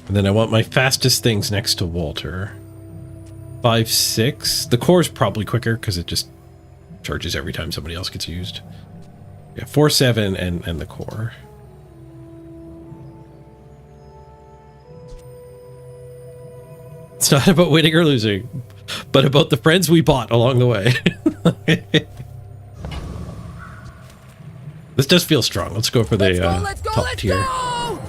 And then I want my fastest things next to Walter. 5-6. The core's probably quicker because it just charges every time somebody else gets used. Yeah, 4-7 and the core. It's not about winning or losing, but about the friends we bought along the way. This does feel strong. Let's go for the top tier. Go!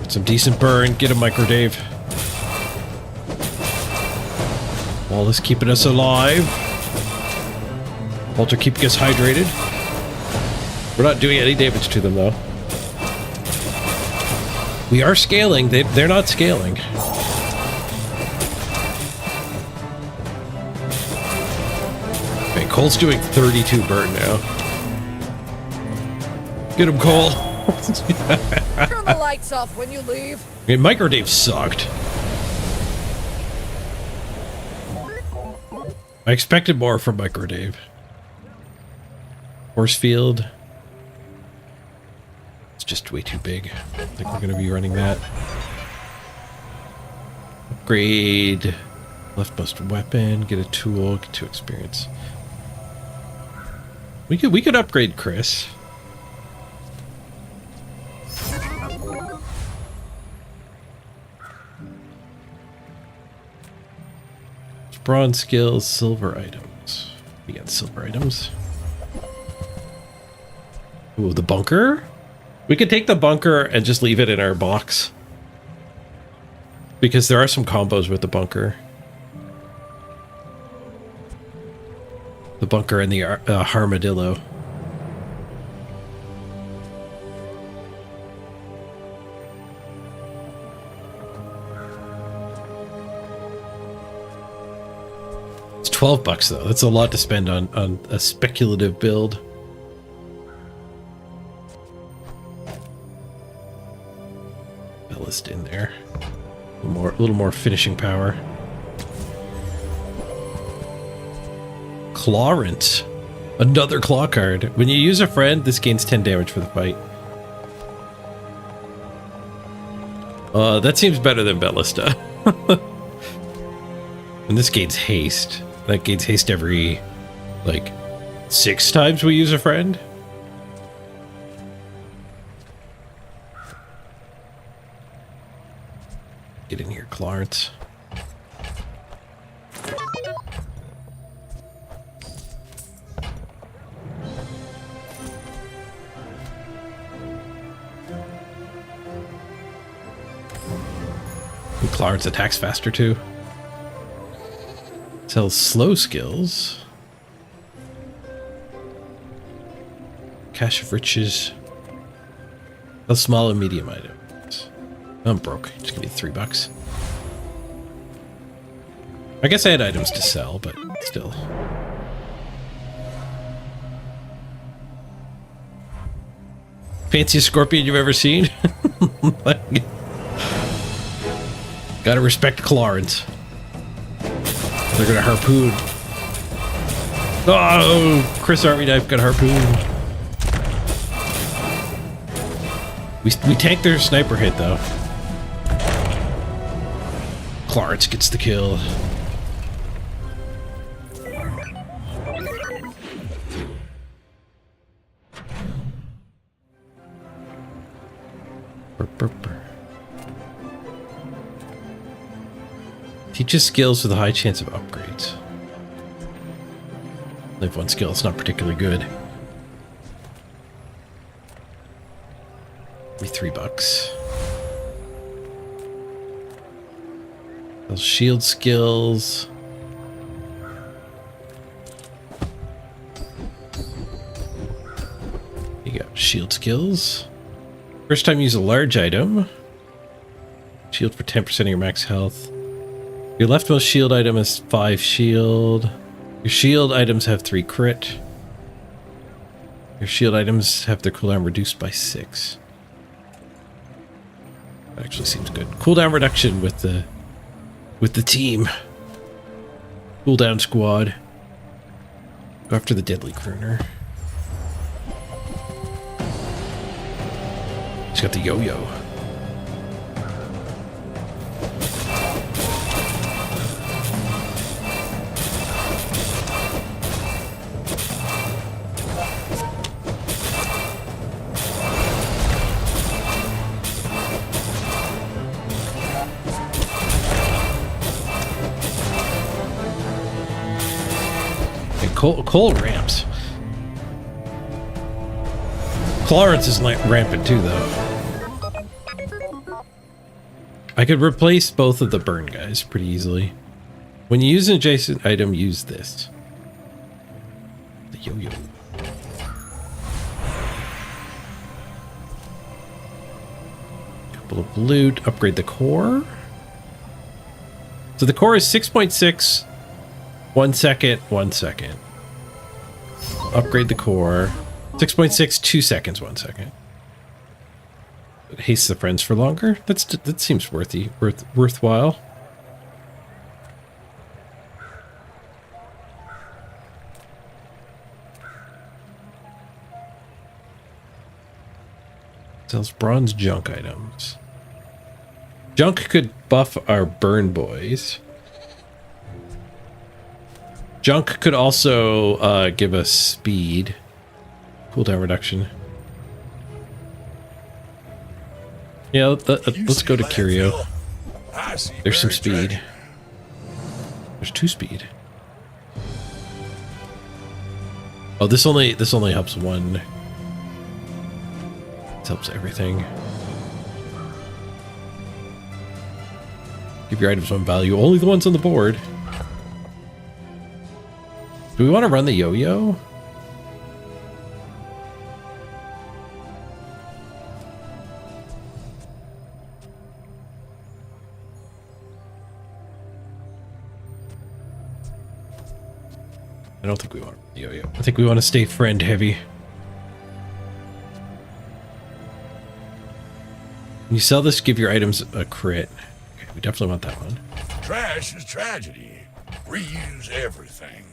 Some decent burn. Get a Micro Dave. Wallace keeping us alive. Walter keeping us hydrated. We're not doing any damage to them though. We are scaling. They're not scaling. Okay, Cole's doing 32 burn now. Get him, Cole. Turn the lights off when you leave. Okay, Micro Dave sucked. I expected more from Micro Dave. Force field. It's just way too big. I think we're going to be running that. Upgrade. Leftmost weapon. Get a tool. Get 2 experience. We could upgrade Chris. Bronze skills, silver items. We got silver items. Ooh, the bunker? We could take the bunker and just leave it in our box. Because there are some combos with the bunker. The bunker and the armadillo. $12 though. That's a lot to spend on a speculative build. little more finishing power. Clarence. Another claw card. When you use a friend, this gains 10 damage for the fight. That seems better than Ballista. And this gains haste. That gains haste every, like, 6 times we use a friend. Get in here, Clarence. And Clarence attacks faster too. Sells slow skills. Cache of riches. Sells small and medium items. I'm broke. Just give me $3. I guess I had items to sell, but still. Fanciest scorpion you've ever seen? Gotta respect Clarence. They're gonna harpoon. Oh, Chris Army Knife got harpooned. We tanked their sniper hit though. Clarence gets the kill. Teaches skills with a high chance of upgrades. Only have one skill, it's not particularly good. Be $3. Those shield skills. You got shield skills. First time use a large item. Shield for 10% of your max health. Your leftmost shield item has 5 shield. Your shield items have 3 crit. Your shield items have their cooldown reduced by 6. That actually seems good. Cooldown reduction with the team. Cooldown squad. Go after the deadly crooner. He's got the yo-yo. Cole ramps. Clarence is rampant too, though. I could replace both of the burn guys pretty easily. When you use an adjacent item, use this. The yo-yo. Couple of loot. Upgrade the core. So the core is 6.6. 1 second, 1 second. Upgrade the core. 6.6, 2 seconds, 1 second. It hastes the friends for longer. That seems worthwhile. Sells bronze junk items. Junk could buff our burn boys. Junk could also give us speed. Cooldown reduction. Yeah, let's go to Curio. There's some speed. There's 2 speed. Oh, this only helps 1. This helps everything. Give your items 1 value. Only the ones on the board. Do we want to run the yo-yo? I don't think we want the yo-yo. I think we want to stay friend heavy. When you sell this, give your items a crit. Okay. We definitely want that one. Trash is tragedy. Reuse everything.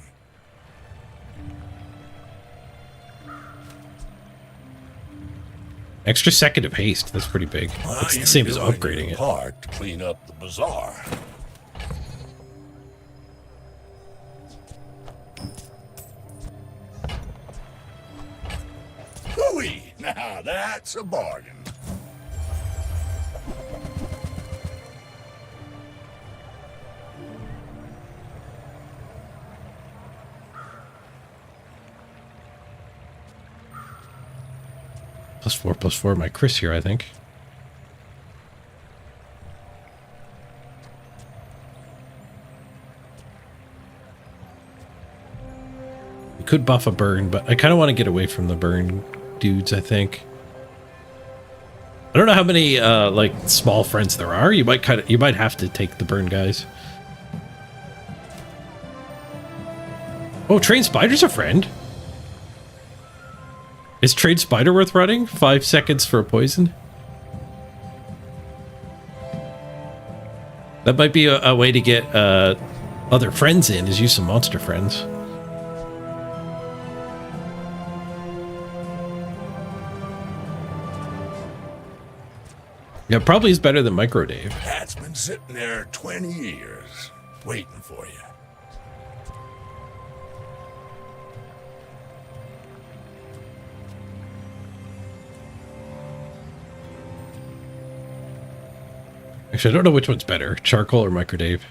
Extra second of haste. That's pretty big. It's the same as upgrading it. Part to clean up the bazaar. Hooey! Now that's a bargain. +4/+4. My Chris here, I think. We could buff a burn, but I kind of want to get away from the burn dudes, I think. I don't know how many like small friends there are. You might have to take the burn guys. Oh, Train Spider's a friend. Is Trade Spider worth running? 5 seconds for a poison? That might be a way to get other friends in, is use some monster friends. Yeah, probably is better than Micro Dave. That's been sitting there 20 years, waiting for you. Actually, I don't know which one's better, Charcoal or Micro Dave.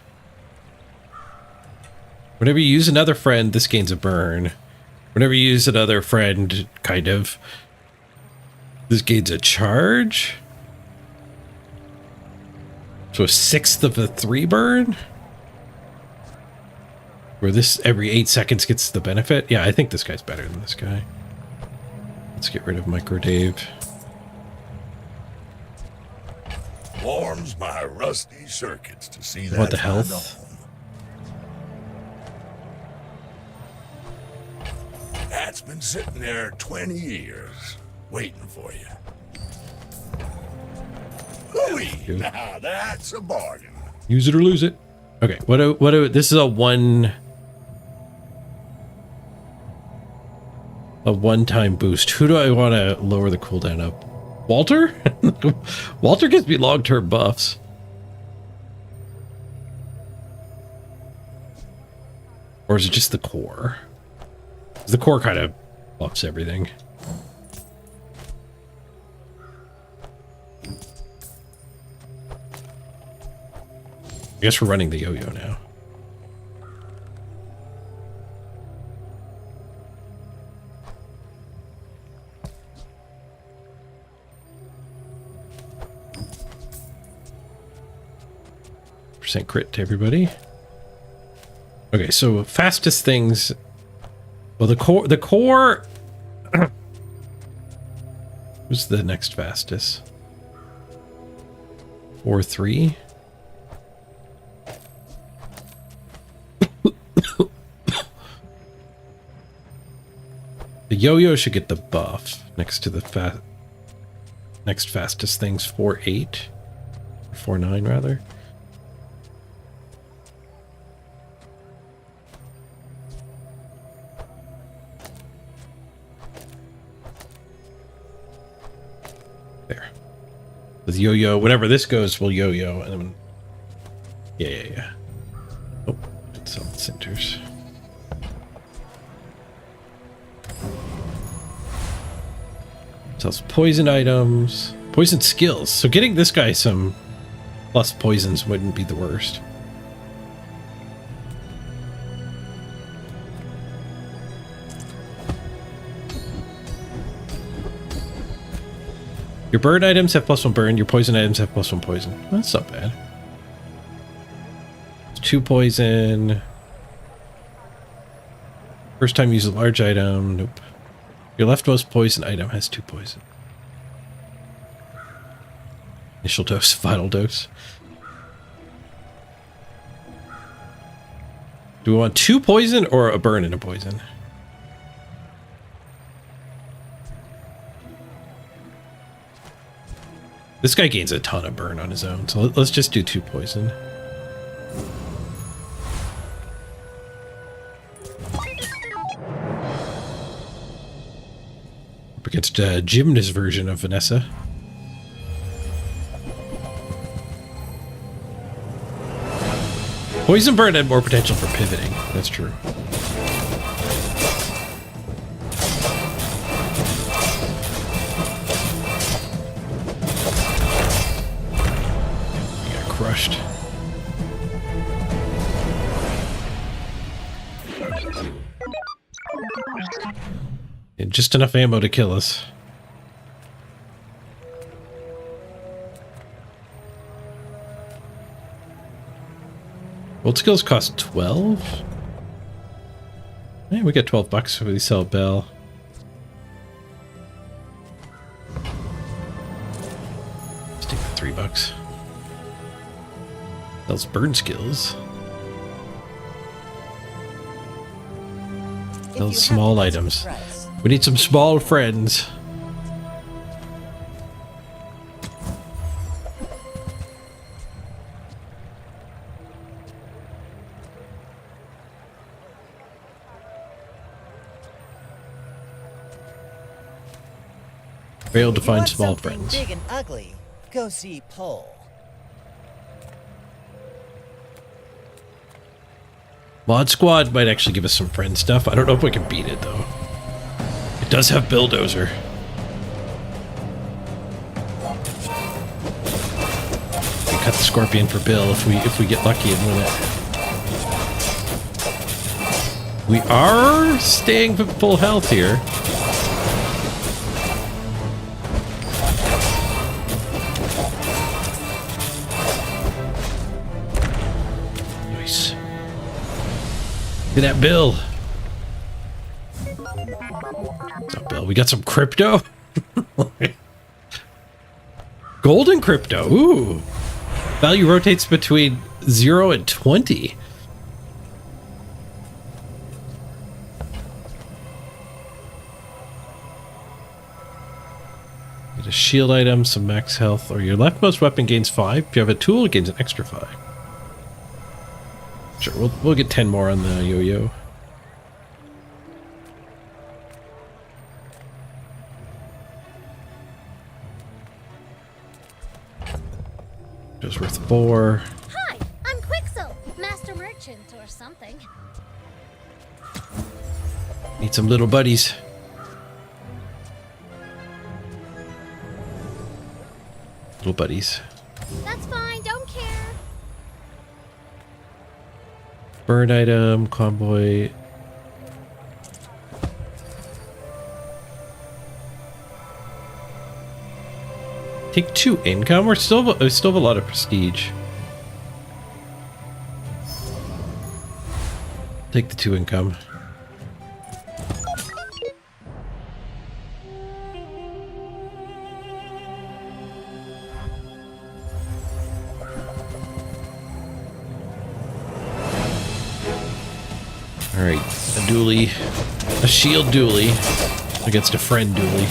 Whenever you use another friend, this gains a burn. Whenever you use another friend, kind of, this gains a charge. So 1/6 of a 3 burn? Where this every 8 seconds gets the benefit? Yeah, I think this guy's better than this guy. Let's get rid of Micro Dave. Warms my rusty circuits to see that. What the health? That's been sitting there 20 years, waiting for you. Hooey! Now that's a bargain. Use it or lose it. Okay, this is a one-time boost. Who do I want to lower the cooldown up? Walter? Walter gives me long-term buffs. Or is it just the core? The core kind of buffs everything. I guess we're running the yo-yo now. % crit to everybody. Okay, so fastest things. Well, the core. Who's the next fastest? 4-3. The yo-yo should get the buff next to the next fastest things. 4-8, 4-9 rather. There. With yo-yo, whenever this goes, we'll yo-yo, and then yeah. Oh, it's on centers. Sells poison items, poison skills. So getting this guy some plus poisons wouldn't be the worst. Your burn items have +1 burn. Your poison items have +1 poison. That's not bad. 2 poison. First time use a large item. Nope. Your leftmost poison item has 2 poison. Initial dose, final dose. Do we want 2 poison or a burn and a poison? This guy gains a ton of burn on his own, so let's just do 2 poison. Up against Gymnast version of Vanessa. Poison burn had more potential for pivoting. That's true. Crushed. And just enough ammo to kill us. Gold skills cost 12? Yeah, we get $12 if we sell Bell. Let's take the $3. Those burn skills. Those small items. We need some small friends. Failed to find small friends. Big and ugly. Go see Pole. Mod Squad might actually give us some friend stuff. I don't know if we can beat it though. It does have Bulldozer. We cut the Scorpion for Bill if we get lucky and win it. We are staying full health here. Nice. Look at that Bill. What's up, Bill? We got some crypto? Golden crypto. Ooh. Value rotates between 0 and 20. Get a shield item, some max health, or your leftmost weapon gains 5. If you have a tool, it gains an extra 5. Sure, we'll get 10 more on the yo-yo. Just worth 4. Hi, I'm Quixel, Master Merchant or something. Need some little buddies. Little buddies. That's fine, don't care. Burn item, convoy. Take 2 income. We still have a lot of prestige. Take the 2 income. Alright, a dually. A shield dually against a friend dually.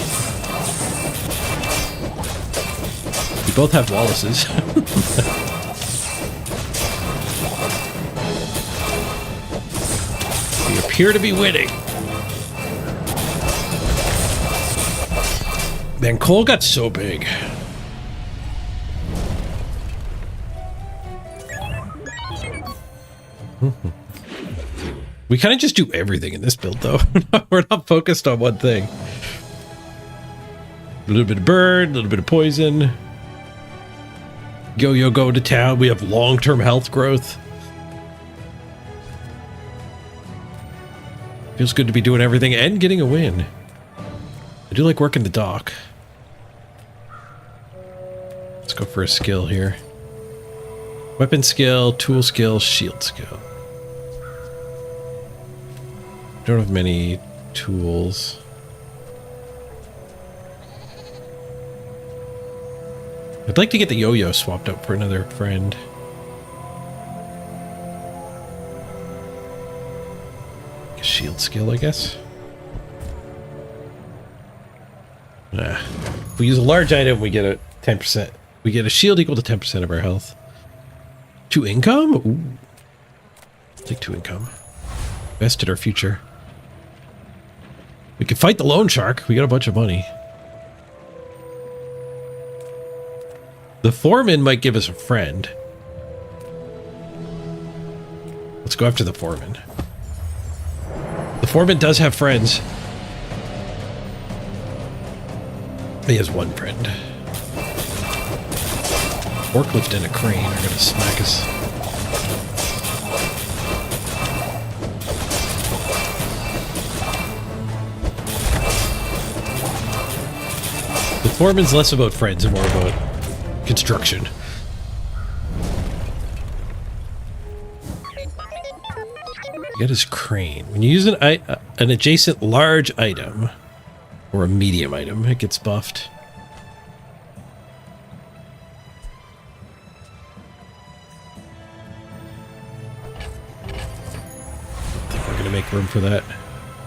We both have Wallaces. We appear to be winning. Man, Cole got so big. We kind of just do everything in this build, though. We're not focused on one thing. A little bit of burn, a little bit of poison. Yo-yo go to town. We have long-term health growth. Feels good to be doing everything and getting a win. I do like working the dock. Let's go for a skill here. Weapon skill, tool skill, shield skill. Don't have many tools. I'd like to get the yo-yo swapped out for another friend. A shield skill, I guess. Nah. If we use a large item, we get a 10% We get a shield equal to 10% of our health. 2 income? Ooh. Take 2 income. Invested our future. We can fight the loan shark. We got a bunch of money. The foreman might give us a friend. Let's go after the foreman. The foreman does have friends. He has one friend. Forklift and a crane are gonna smack us. The foreman's less about friends and more about construction. Get his crane. When you use an adjacent large item or a medium item, it gets buffed. I think we're gonna make room for that.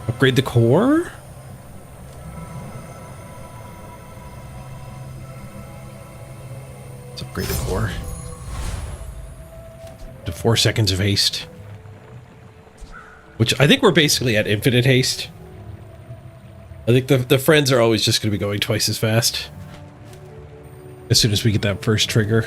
Upgrade the core? Let's upgrade the core to 4 seconds of haste. Which I think we're basically at infinite haste. I think the friends are always just going to be going twice as fast. As soon as we get that first trigger.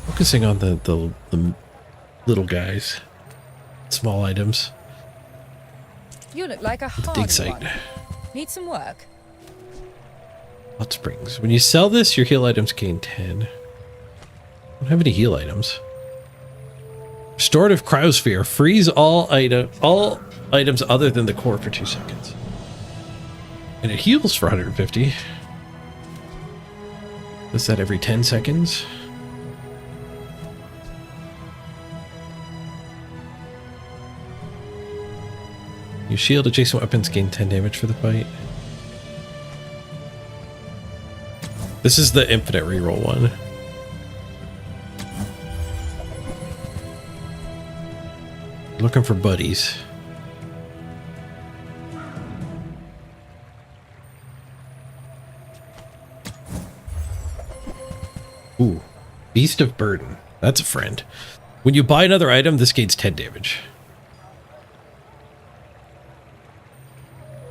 Focusing on the little guys. Small items. You look like a hardy dig site. one. Need some work? Hot Springs. When you sell this, your heal items gain 10. I don't have any heal items. Restorative Cryosphere. Freeze all items other than the core for 2 seconds. And it heals for 150. Does that every 10 seconds? You shield adjacent weapons, gain 10 damage for the fight. This is the infinite reroll one. Looking for buddies. Ooh, Beast of Burden. That's a friend. When you buy another item, this gains 10 damage.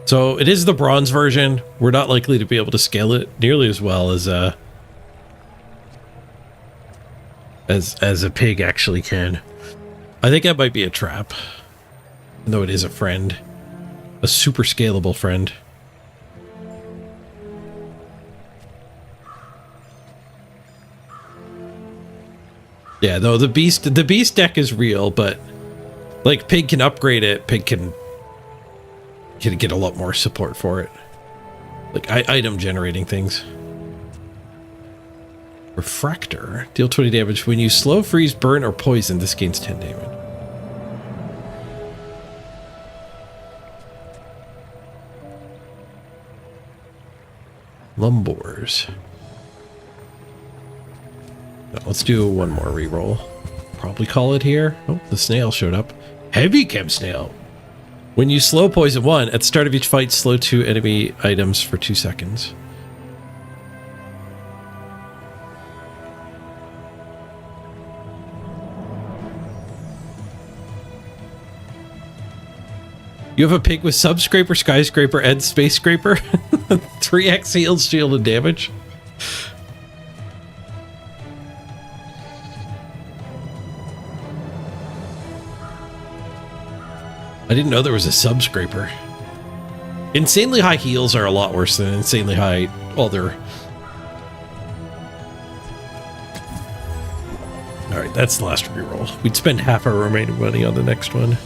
So it is the bronze version. We're not likely to be able to scale it nearly as well as a pig actually can. I think that might be a trap, even though it is a friend, a super scalable friend. Yeah, though the beast deck is real, but like pig can upgrade it, pig can get a lot more support for it. Like item generating things. Refractor. Deal 20 damage. When you slow, freeze, burn, or poison, this gains 10 damage. Lumbors. No, let's do one more reroll. Probably call it here. Oh, the snail showed up. Heavy chem snail. When you slow poison one, at the start of each fight, slow 2 enemy items for 2 seconds. You have a pig with Subscraper, Skyscraper, and Space Scraper. 3x heals, shield, and damage. I didn't know there was a Subscraper. Insanely high heals are a lot worse than insanely high other. Alright, that's the last reroll. We'd spend half our remaining money on the next one.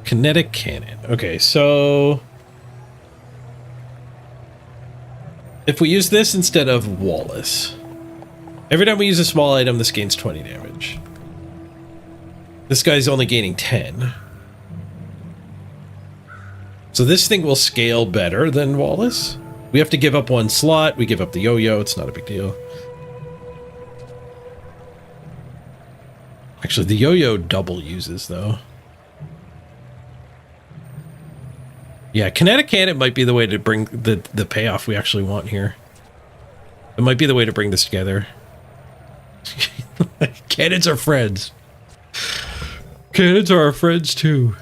Kinetic cannon. Okay, so if we use this instead of Wallace, every time we use a small item, this gains 20 damage. This guy's only gaining 10. So this thing will scale better than Wallace. We have to give up one slot. We give up the yo-yo. It's not a big deal. Actually, the yo-yo double uses, though. Yeah, kinetic cannon might be the way to bring the payoff we actually want here. It might be the way to bring this together. Cannons are friends. Cannons are our friends, too.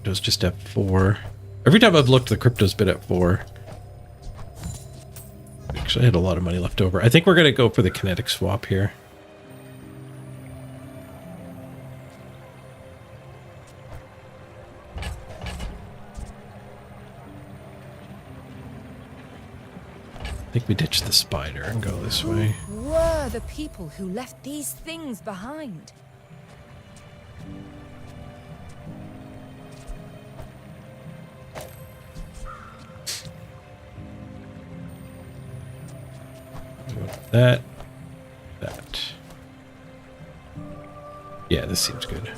Crypto's just at 4. Every time I've looked, the crypto's been at 4. Actually, I had a lot of money left over. I think we're going to go for the kinetic swap here. I think we ditch the spider and go this way. Who were the people who left these things behind? That. Yeah, this seems good.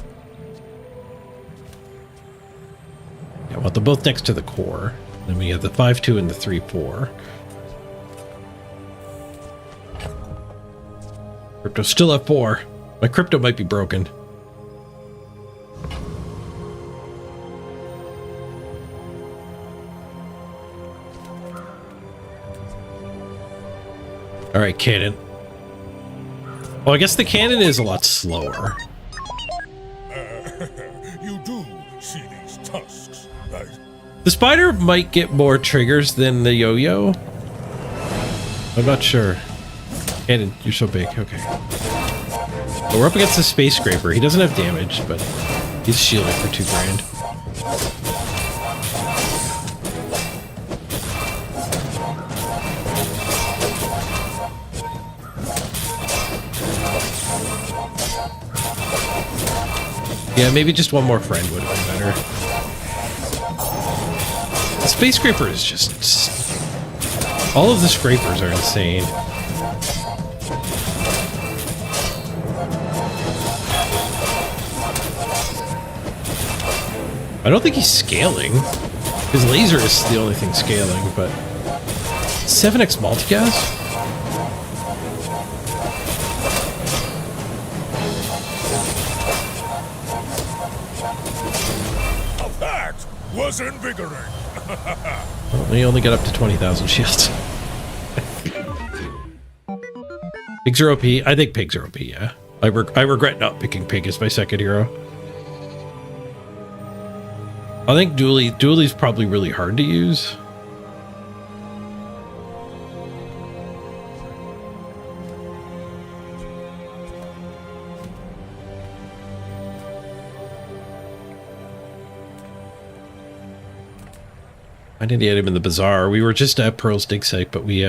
Yeah, well, they're both next to the core. Then we have the 5-2 and the 3-4. Crypto's still at 4. My crypto might be broken. All right, cannon. Well, I guess the cannon is a lot slower. You do see these tusks, right? The spider might get more triggers than the yo-yo. I'm not sure. Cannon, you're so big. Okay. But we're up against the space scraper. He doesn't have damage, but he's shielded for 2 grand. Yeah, maybe just one more friend would have been better. The space scraper is just... All of the scrapers are insane. I don't think he's scaling. His laser is the only thing scaling, but... 7x multicast? Was invigorating. Well, we only got up to 20,000 shields. Pigs are OP. I think pigs are OP, yeah. I regret not picking pig as my second hero. I think Dooley's probably really hard to use. I didn't get him in the bazaar. We were just at Pearl's dig site, but we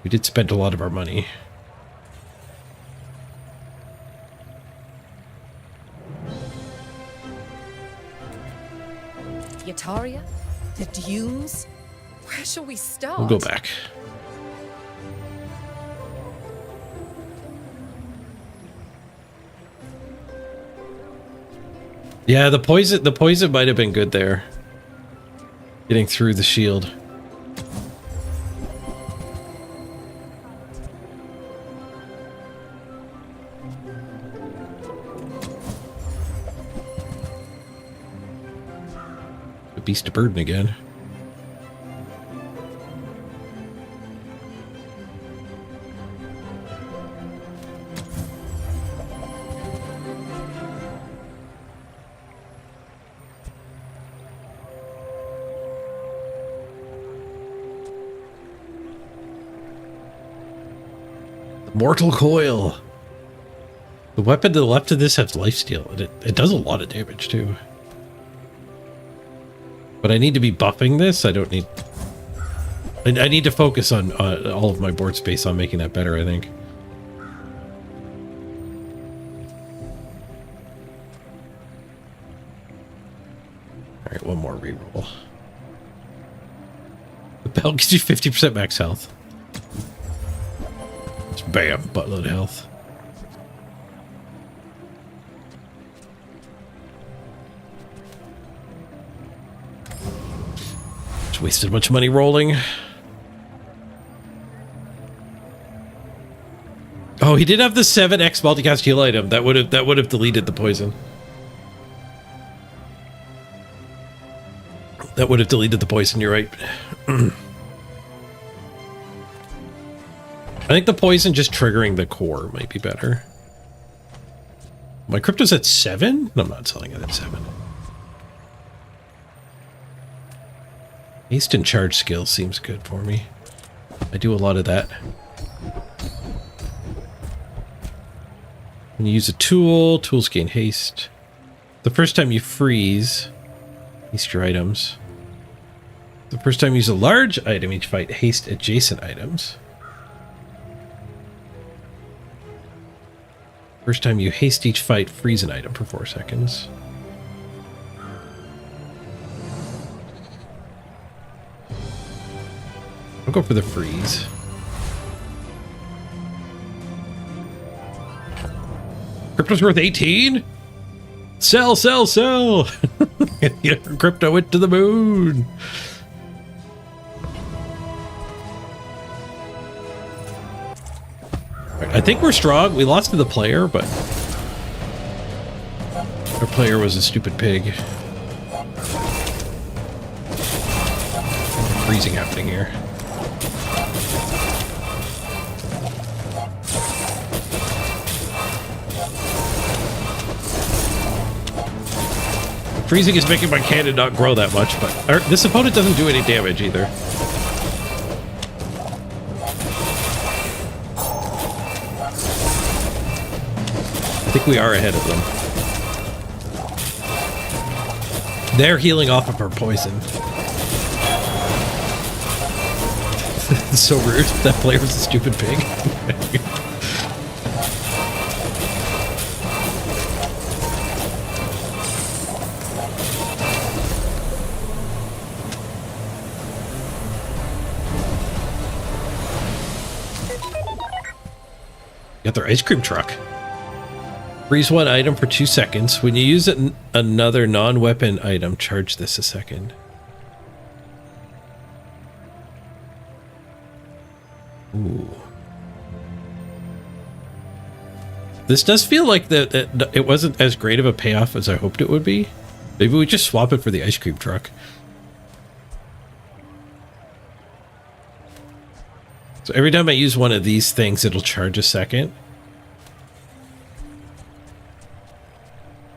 did spend a lot of our money. Yataria? The dunes? Where shall we start? We'll go back. Yeah, the poison might have been good there. Getting through the shield. The beast of burden again. Mortal Coil. The weapon to the left of this has lifesteal, and it does a lot of damage too. But I need to be buffing this. I don't need... I need to focus on all of my board space on making that better, I think. Alright, one more reroll. The bell gives you 50% max health. Bam, buttload of health. Just wasted a bunch of money rolling. Oh, he did have the 7x multicast heal item. That would have deleted the poison. That would have deleted the poison, you're right. I think the poison just triggering the core might be better. My crypto's at 7? No, I'm not selling it at 7. Haste and charge skill seems good for me. I do a lot of that. When you use a tool, tools gain haste. The first time you freeze, haste your items. The first time you use a large item each fight, haste adjacent items. First time you haste each fight, freeze an item for 4 seconds. I'll go for the freeze. Crypto's worth 18? Sell, sell, sell! Crypto went to the moon! I think we're strong. We lost to the player, but our player was a stupid pig. Freezing happening here. Freezing is making my cannon not grow that much, but this opponent doesn't do any damage either. I think we are ahead of them. They're healing off of our poison. It's so rude. That player was a stupid pig. Got their ice cream truck. Freeze one item for 2 seconds. When you use another non-weapon item, charge this a second. Ooh. This does feel like that it wasn't as great of a payoff as I hoped it would be. Maybe we just swap it for the ice cream truck. So every time I use one of these things, it'll charge a second.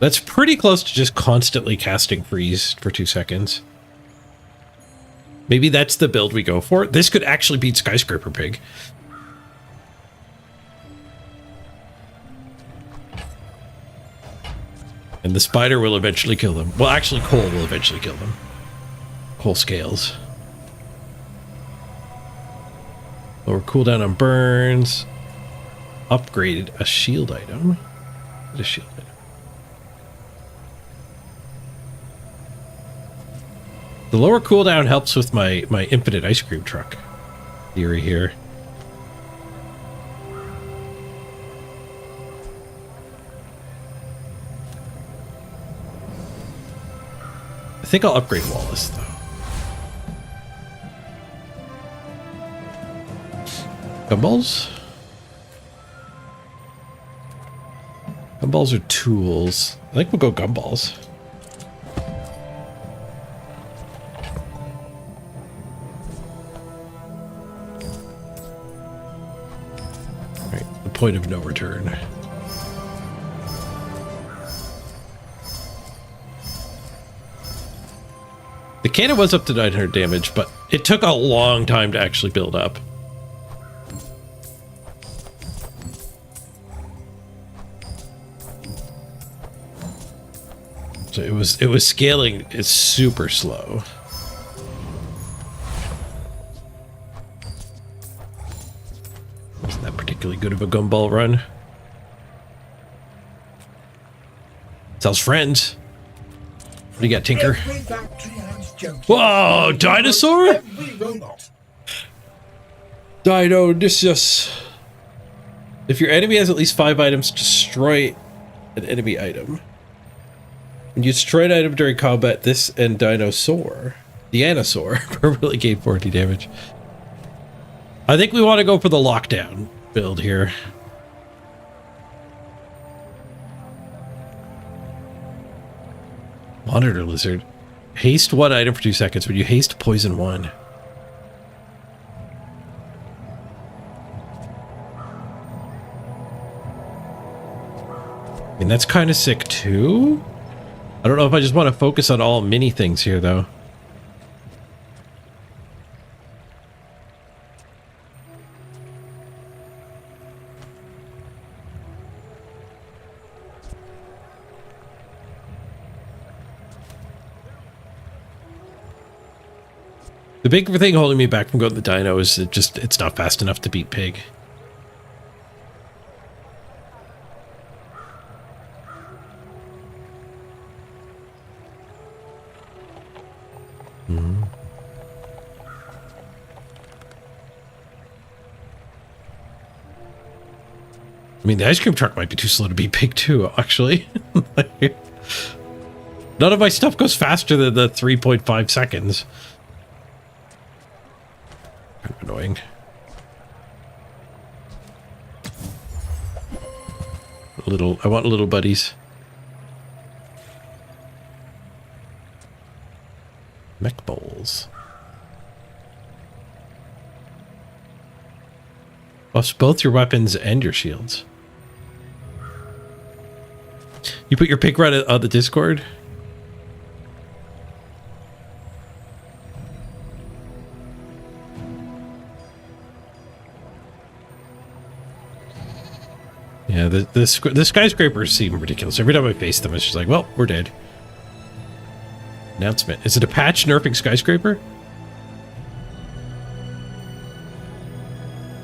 That's pretty close to just constantly casting freeze for 2 seconds. Maybe that's the build we go for. This could actually beat Skyscraper Pig. And the spider will eventually kill them. Well, actually, Cole will eventually kill them. Cole scales. Lower cooldown on burns. Upgraded a shield item. A shield item. The lower cooldown helps with my infinite ice cream truck theory here. I think I'll upgrade Wallace though. Gumballs? Gumballs are tools. I think we'll go gumballs. Point of no return. The cannon was up to 900 damage, but it took a long time to actually build up. So it was scaling. It's super slow. Particularly good of a gumball run. Sells friends. What do you got, Tinker? Whoa, dinosaur? Dino, just. If your enemy has at least 5 items, destroy an enemy item. When you destroy an item during combat, this and Dinosaur, permanently gain 40 damage. I think we want to go for the lockdown build here. Monitor lizard. Haste 1 item for 2 seconds. When you haste, poison 1. And that's kind of sick too. I don't know if I just want to focus on all mini things here though. The big thing holding me back from going to the dino is it's not fast enough to beat Pig. I mean, the ice cream truck might be too slow to beat Pig too, actually. None of my stuff goes faster than the 3.5 seconds. Kind of annoying. I want little buddies. Mech bowls. Buffs both your weapons and your shields. You put your pick right on the Discord? Yeah, the skyscrapers seem ridiculous. Every time I face them, it's just like, well, we're dead. Announcement. Is it a patch nerfing skyscraper?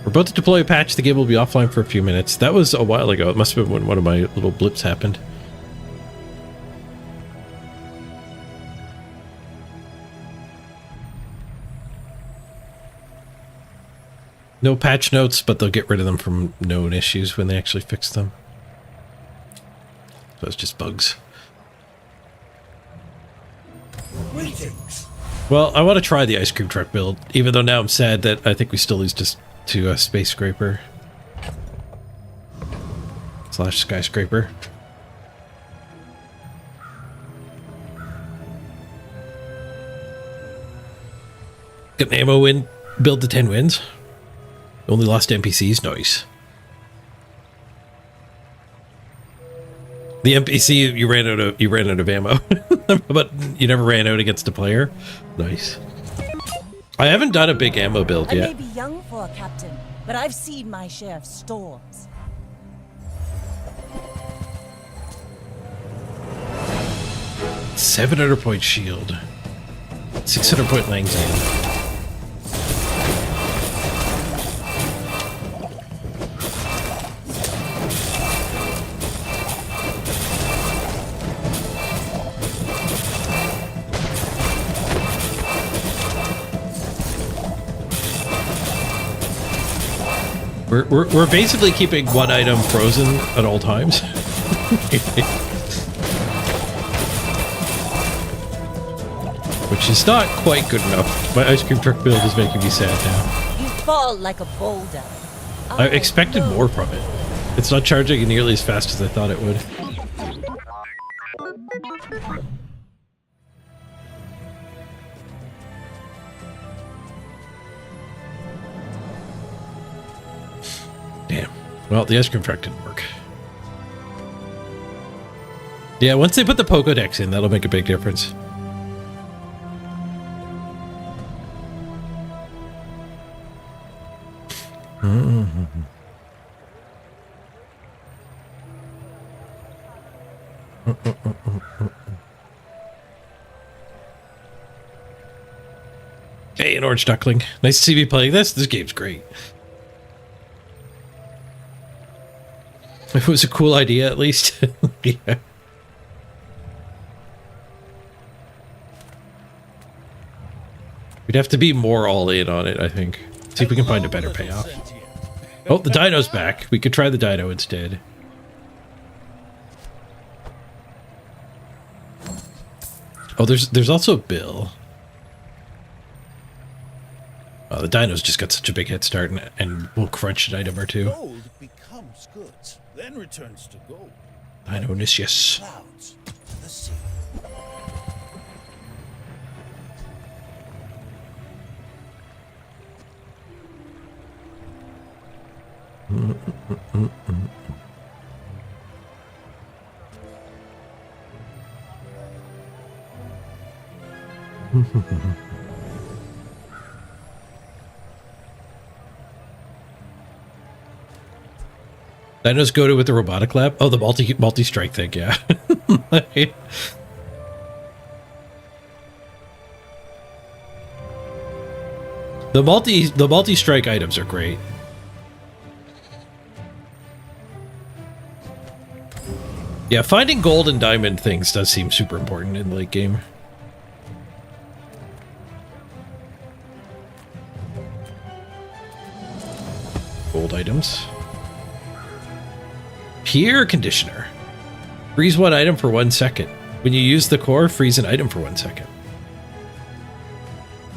We're about to deploy a patch. The game will be offline for a few minutes. That was a while ago. It must have been when one of my little blips happened. No patch notes, but they'll get rid of them from known issues when they actually fix them. So it's just bugs. Greetings. Well, I want to try the ice cream truck build, even though now I'm sad that I think we still lose to a space scraper. / skyscraper. Get an ammo win, build to 10 wins. Only lost NPCs, nice. The NPC you ran out of ammo, but you never ran out against a player. Nice. I haven't done a big ammo build yet. I may be young for a captain, but I've seen my share of storms. $700-point shield, 600-point Lang's. We're basically keeping one item frozen at all times. Which is not quite good enough. My ice cream truck build is making me sad now. You fall like a boulder. I expected more from it. It's not charging nearly as fast as I thought it would. Damn. Well, the ice cream truck didn't work. Yeah, once they put the Pokédex in, that'll make a big difference. Hey, an orange duckling. Nice to see me playing this. This game's great. It was a cool idea, at least. Yeah. We'd have to be more all in on it, I think. See if we can find a better payoff. Oh, the dino's back. We could try the dino instead. Oh, there's also Bill. Oh, the dino's just got such a big head start, and we'll crunch an item or two. Gold becomes goods, then returns to gold. Dino-nicious. Clouds to the sea. Dinos go to with the robotic lab. Oh, the multi-strike thing, yeah. The multi-strike items are great. Yeah, finding gold and diamond things does seem super important in late game. Gold items. Air conditioner. Freeze one item for 1 second. When you use the core, freeze an item for 1 second.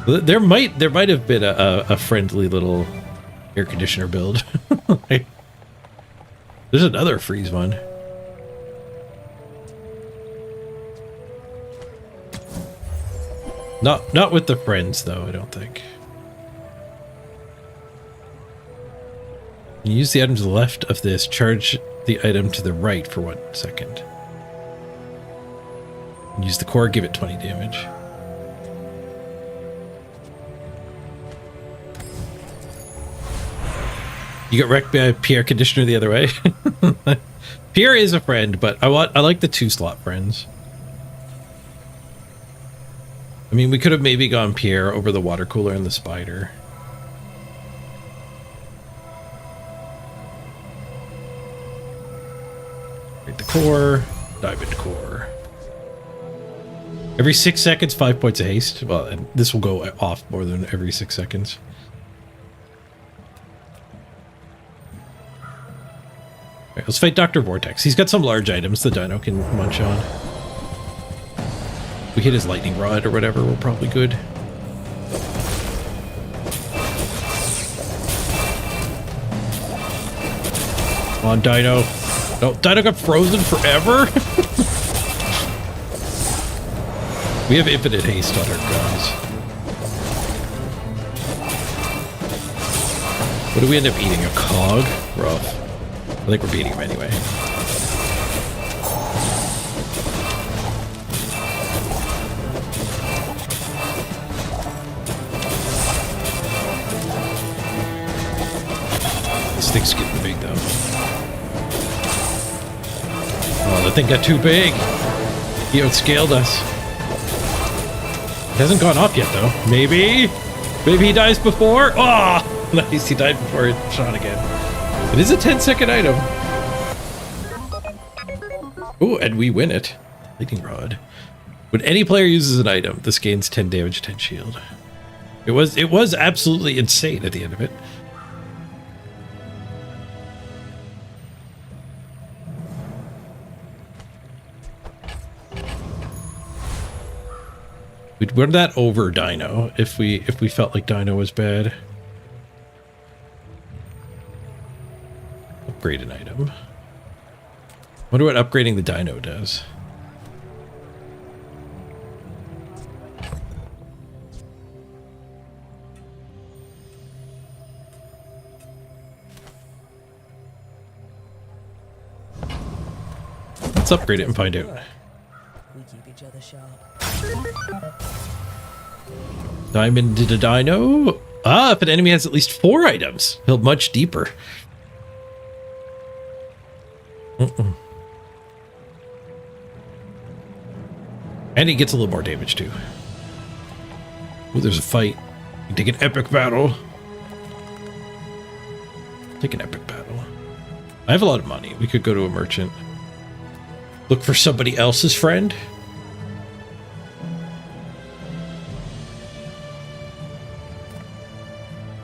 There might have been a friendly little air conditioner build. There's another freeze one. Not with the friends though, I don't think. You use the item to the left of this, charge the item to the right for 1 second. Use the core, give it 20 damage. You got wrecked by Pierre conditioner the other way. Pierre is a friend, but I like the 2-slot friends. I mean, we could have maybe gone Pierre over the water cooler and the spider. Right, the core, diamond core. Every 6 seconds, 5 points of haste. Well, and this will go off more than every 6 seconds. Alright, let's fight Dr. Vortex. He's got some large items the dino can munch on. If we hit his lightning rod or whatever, we're probably good. Come on, Dino. No, Dino got frozen forever? We have infinite haste on our guns. What do we end up eating? A cog? Rough. I think we're beating him anyway. This thing's getting big though. Oh, that thing got too big. He outscaled us. It hasn't gone off yet though. Maybe? Maybe he dies before? Oh, nice. He died before it shot again. It is a 10-second item. Oh, and we win it. Lightning rod. When any player uses an item, this gains 10 damage, 10 shield. It was absolutely insane at the end of it. We'd run that over Dino if we felt like Dino was bad. Upgrade an item. Wonder what upgrading the Dino does. Let's upgrade it and find out. We keep each other sharp. Diamond to the Dino. Ah, if an enemy has at least 4 items, he'll much deeper. And he gets a little more damage too. Oh, there's a fight. You take an epic battle. Take an epic battle. I have a lot of money. We could go to a merchant. Look for somebody else's friend.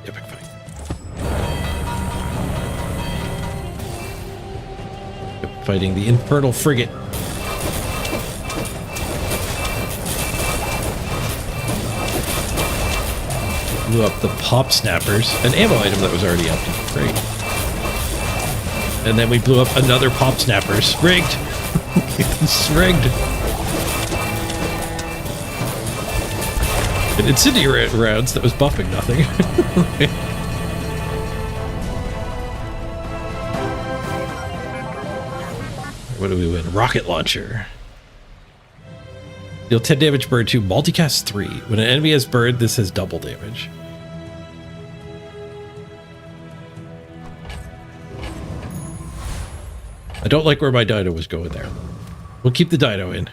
Epic fight. Fighting the Infernal Frigate. Blew up the Pop Snappers, an ammo item that was already empty. Great. And then we blew up another Pop Snappers. Rigged. It's rigged. An incendiary rounds that was buffing nothing. What do we win? Rocket launcher. Deal 10 damage bird 2, multicast 3. When an enemy has bird, this has double damage. I don't like where my dino was going there. We'll keep the dino in.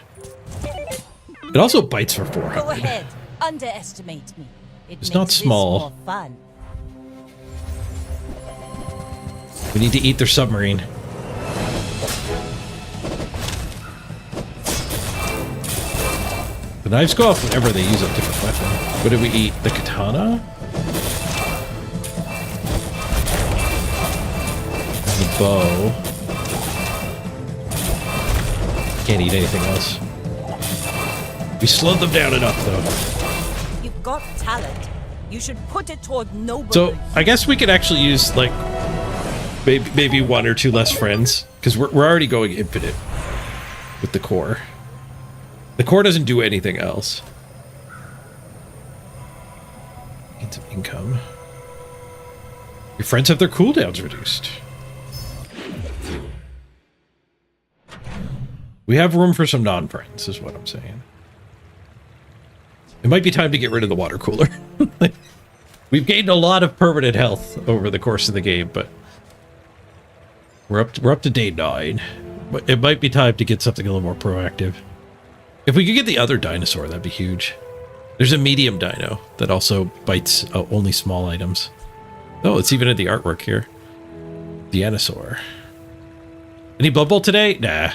It also bites for 400. Go ahead. Underestimate me. It's not small. More fun. We need to eat their submarine. The knives go off whenever they use a different weapon. What did we eat? The katana? The bow. Can't eat anything else. We slowed them down enough, though. You've got talent. You should put it toward noble. So I guess we could actually use like maybe 1 or 2 less friends because we're already going infinite with the core. The core doesn't do anything else. Get some income. Your friends have their cooldowns reduced. We have room for some non-friends, is what I'm saying. It might be time to get rid of the water cooler. We've gained a lot of permanent health over the course of the game, but we're up to day 9. But it might be time to get something a little more proactive. If we could get the other dinosaur, that'd be huge. There's a medium dino that also bites only small items. Oh, it's even in the artwork here. Dinosaur. Any Blood Bowl today? Nah.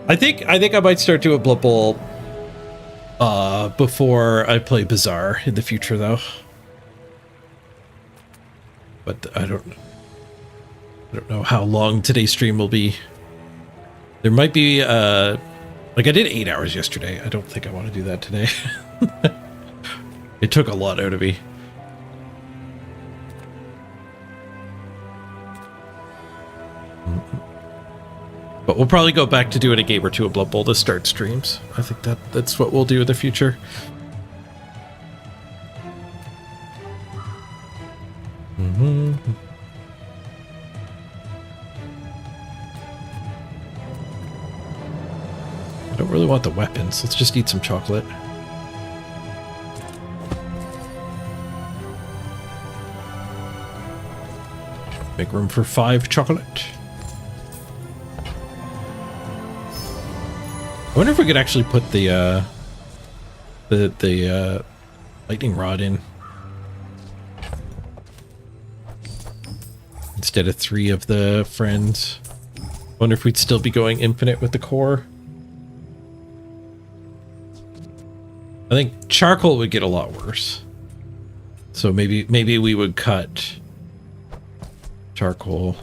I think I might start doing Blood Bowl before I play BAZAAR in the future, though. But I don't know how long today's stream will be. There might be like I did 8 hours yesterday. I don't think I want to do that today. It took a lot out of me. But we'll probably go back to doing a game or 2 of Blood Bowl to start streams. I think that's what we'll do in the future. I don't really want the weapons. Let's just eat some chocolate. Make room for 5 chocolate. I wonder if we could actually put the lightning rod in instead of 3 of the friends. I wonder if we'd still be going infinite with the core. I think charcoal would get a lot worse. So maybe we would cut charcoal.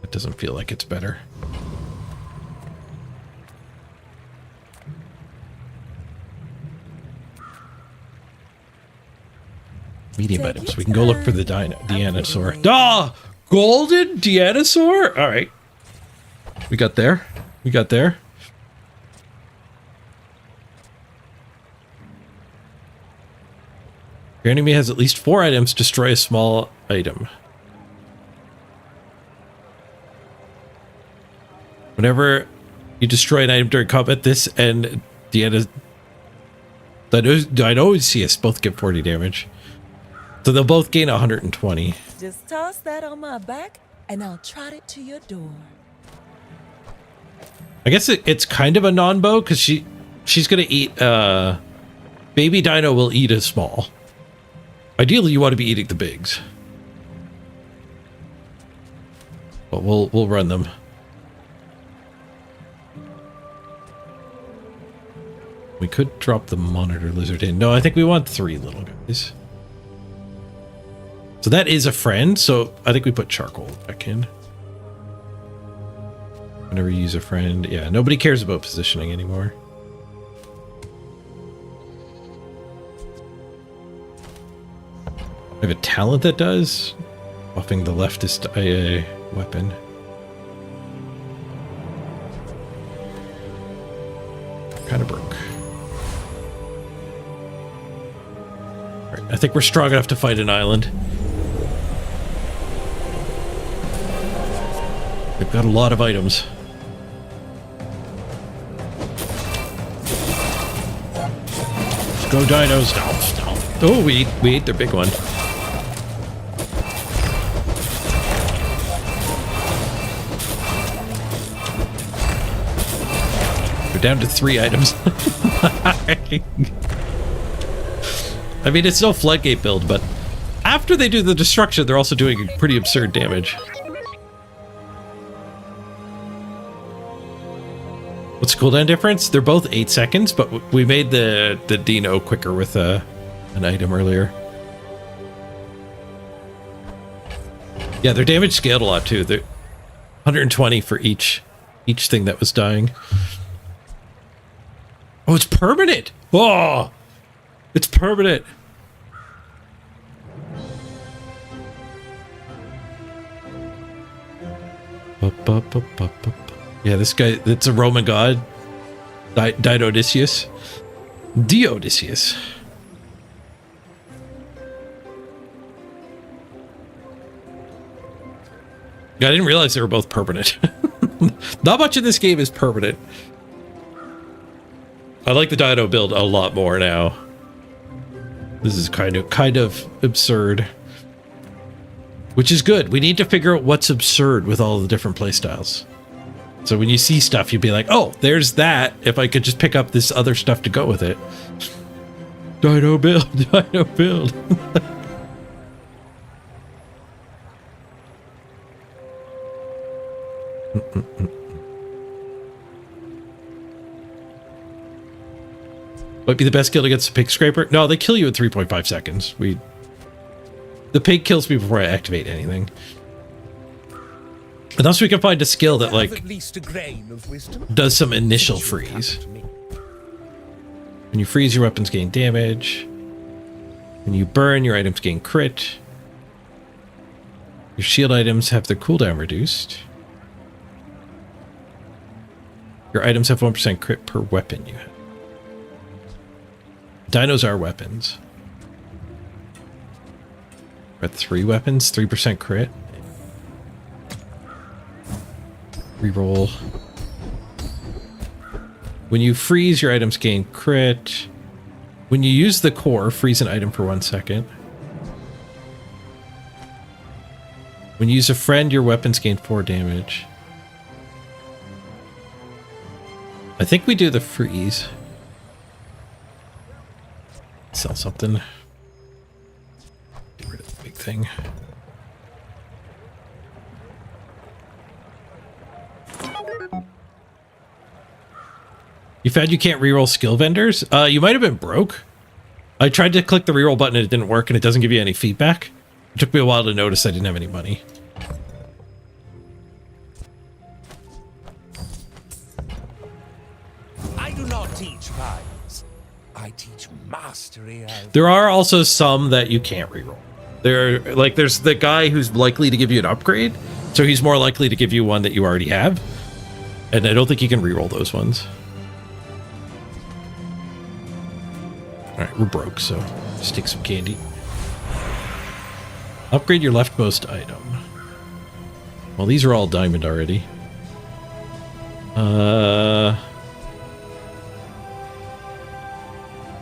It doesn't feel like it's better. Medium items. We can go look for the dinosaur. Ah! Golden dinosaur? All right. We got there. We got there. Your enemy has at least 4 items. Destroy a small item. Whenever you destroy an item during combat, this and Dinosaurus both get 40 damage. So they'll both gain 120. Just toss that on my back and I'll trot it to your door. I guess it's kind of a non-bow because she's gonna eat baby dino will eat a small. Ideally you want to be eating the bigs. But we'll run them. We could drop the monitor lizard in. No, I think we want 3 little guys. So that is a friend, so I think we put charcoal back in. Whenever you use a friend. Yeah, nobody cares about positioning anymore. I have a talent that does. Buffing the leftist weapon. Kind of broke. Alright, I think we're strong enough to fight an island. They've got a lot of items. Let's go dinos. Stomp, stomp. Oh, we ate their big one. We're down to 3 items. I mean, it's no floodgate build, but after they do the destruction, they're also doing pretty absurd damage. What's the cooldown difference? They're both 8 seconds, but we made the Dino quicker with an item earlier. Yeah, their damage scaled a lot too. They're 120 for each thing that was dying. Oh, it's permanent! Oh! It's permanent! Yeah, this guy, it's a Roman god. Diodicius. Diodicius. I didn't realize they were both permanent. Not much in this game is permanent. I like the Dido build a lot more now. This is kind of absurd. Which is good. We need to figure out what's absurd with all the different playstyles. So when you see stuff, you'd be like, oh, there's that. If I could just pick up this other stuff to go with it. Dino build, Dino build. Might be the best kill against a pig scraper. No, they kill you in 3.5 seconds. The pig kills me before I activate anything. Unless we can find a skill that, like, at least a grain of wisdom. Does some initial freeze. When you freeze, your weapons gain damage. When you burn, your items gain crit. Your shield items have their cooldown reduced. Your items have 1% crit per weapon you have. Dinos are weapons. We're at 3 weapons, 3% crit. Reroll. When you freeze, your items gain crit. When you use the core, freeze an item for 1 second. When you use a friend, your weapons gain 4 damage. I think we do the freeze. Sell something. Get rid of the big thing. You found you can't reroll skill vendors? You might have been broke. I tried to click the reroll button and it didn't work and it doesn't give you any feedback. It took me a while to notice I didn't have any money. I do not teach violence. I teach mastery of... There are also some that you can't reroll. There's the guy who's likely to give you an upgrade, so he's more likely to give you one that you already have. And I don't think you can reroll those ones. Alright, we're broke, so just take some candy. Upgrade your leftmost item. Well, these are all diamond already.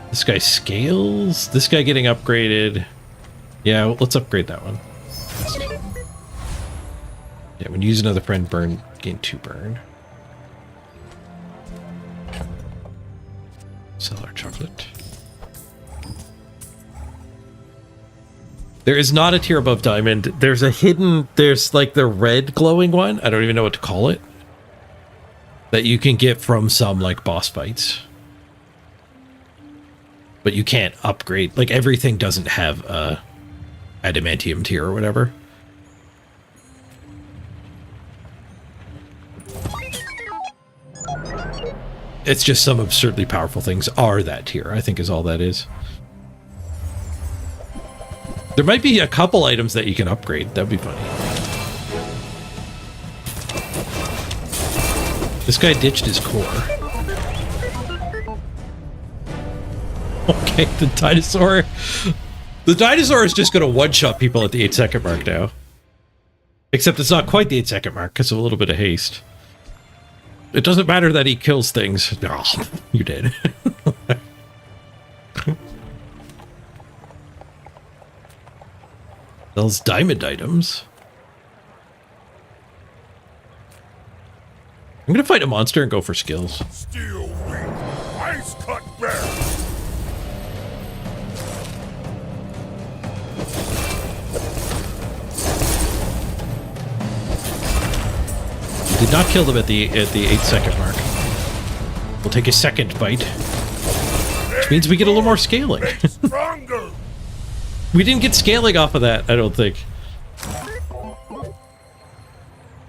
This guy scales. This guy getting upgraded. Yeah, well, let's upgrade that one. Yeah, when you use another friend, burn, gain 2 burn. Sell our chocolate. There is not a tier above diamond. There's a hidden, there's like the red glowing one. I don't even know what to call it. That you can get from some like boss fights. But you can't upgrade. Like everything doesn't have a adamantium tier or whatever. It's just some absurdly powerful things are that tier, I think is all that is. There might be a couple items that you can upgrade. That'd be funny. This guy ditched his core. Okay, the dinosaur. The dinosaur is just going to one-shot people at the 8-second mark now. Except it's not quite the 8-second mark because of a little bit of haste. It doesn't matter that he kills things. No, you did. Those diamond items. I'm gonna fight a monster and go for skills. Steel wing, ice cut bear. Did not kill them at the 8-second mark. We'll take a second bite, which means we get a little more scaling. Stronger. We didn't get scaling off of that, I don't think.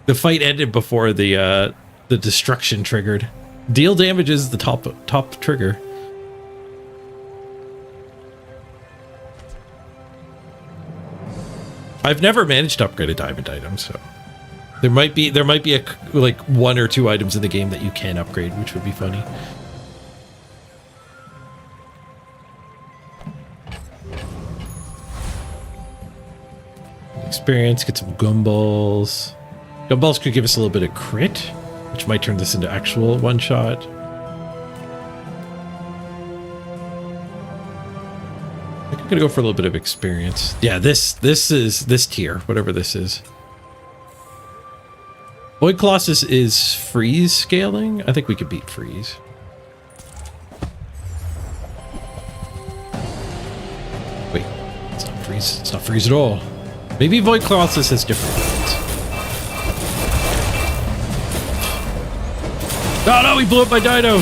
The fight ended before the destruction triggered. Deal damage is the top trigger. I've never managed to upgrade a diamond item, so there might be like 1 or 2 items in the game that you can upgrade, which would be funny. Experience, get some gumballs. Gumballs could give us a little bit of crit, which might turn this into actual one-shot. I think I'm gonna go for a little bit of experience. Yeah, this is this tier, whatever this is. Void Colossus is freeze scaling. I think we could beat freeze. Wait, it's not freeze. It's not freeze at all. Maybe Void Colossus has different ones. Oh no, he blew up my dino!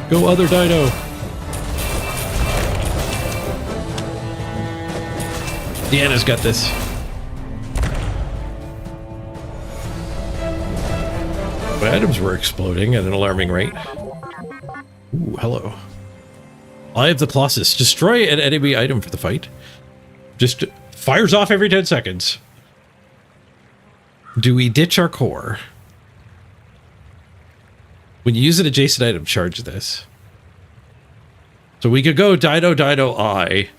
Go other dino! Deanna's got this. My items were exploding at an alarming rate. Ooh, hello. Eye of the Colossus. Destroy an enemy item for the fight. Just fires off every 10 seconds. Do we ditch our core? When you use an adjacent item, charge this. So we could go Dino Dino Eye.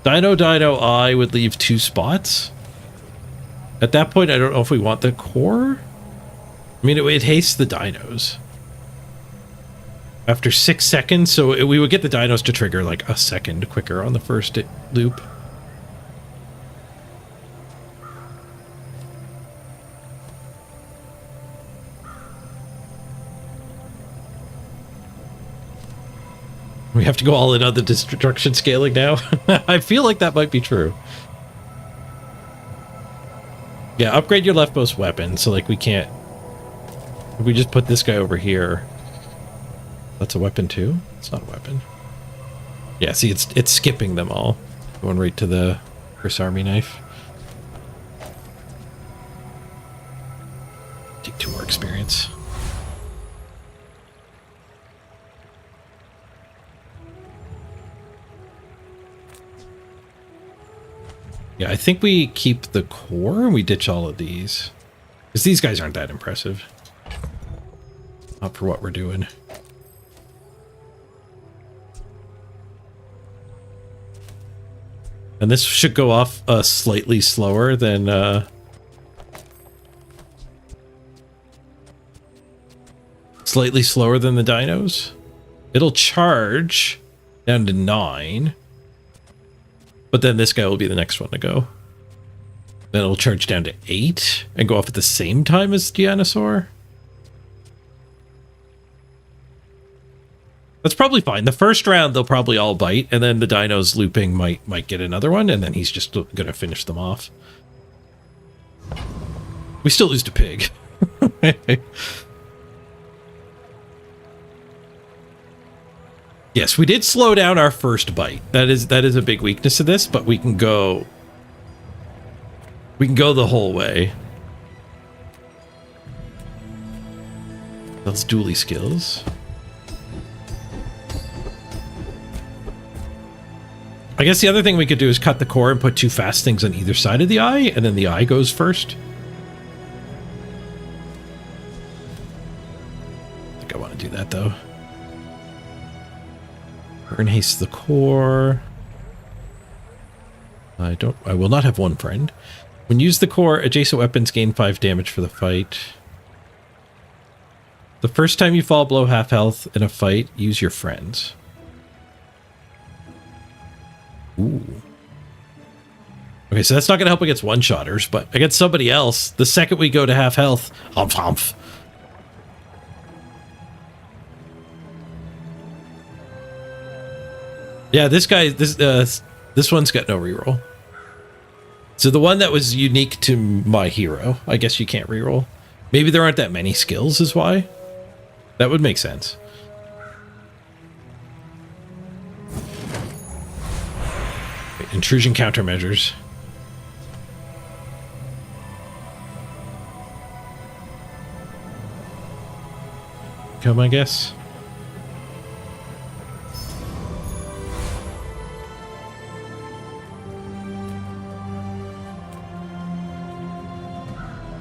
Dino Dino Eye would leave 2 spots. At that point, I don't know if we want the core. I mean, it hastes the dinos. After 6 seconds, so we would get the dinos to trigger like a second quicker on the first loop. We have to go all in on the destruction scaling now. I feel like that might be true. Yeah, upgrade your leftmost weapon, so like we can't... If we just put this guy over here... That's a weapon too? It's not a weapon. Yeah, see, it's skipping them all. Going right to the Chris Army knife. Take 2 more experience. Yeah, I think we keep the core and we ditch all of these. Because these guys aren't that impressive. Not for what we're doing. And this should go off slightly slower than... Slightly slower than the dinos. It'll charge down to 9. But then this guy will be the next one to go. Then it'll charge down to 8 and go off at the same time as Dinosaur. That's probably fine. The first round they'll probably all bite, and then the dinos looping might get another one, and then he's just gonna finish them off. We still lose to pig. Yes, we did slow down our first bite. That is a big weakness of this, but we can go the whole way. Those dually skills. I guess the other thing we could do is cut the core and put 2 fast things on either side of the eye, and then the eye goes first. Burn haste the core. I will not have one friend. When used the core, adjacent weapons gain 5 damage for the fight. The first time you fall below half health in a fight, use your friends. Ooh. Okay, so that's not going to help against one-shotters, but against somebody else, the second we go to half health, humph humph. Yeah, this guy, this one's got no reroll. So the one that was unique to my hero, I guess you can't reroll. Maybe there aren't that many skills is why. That would make sense. Intrusion countermeasures. Come, I guess.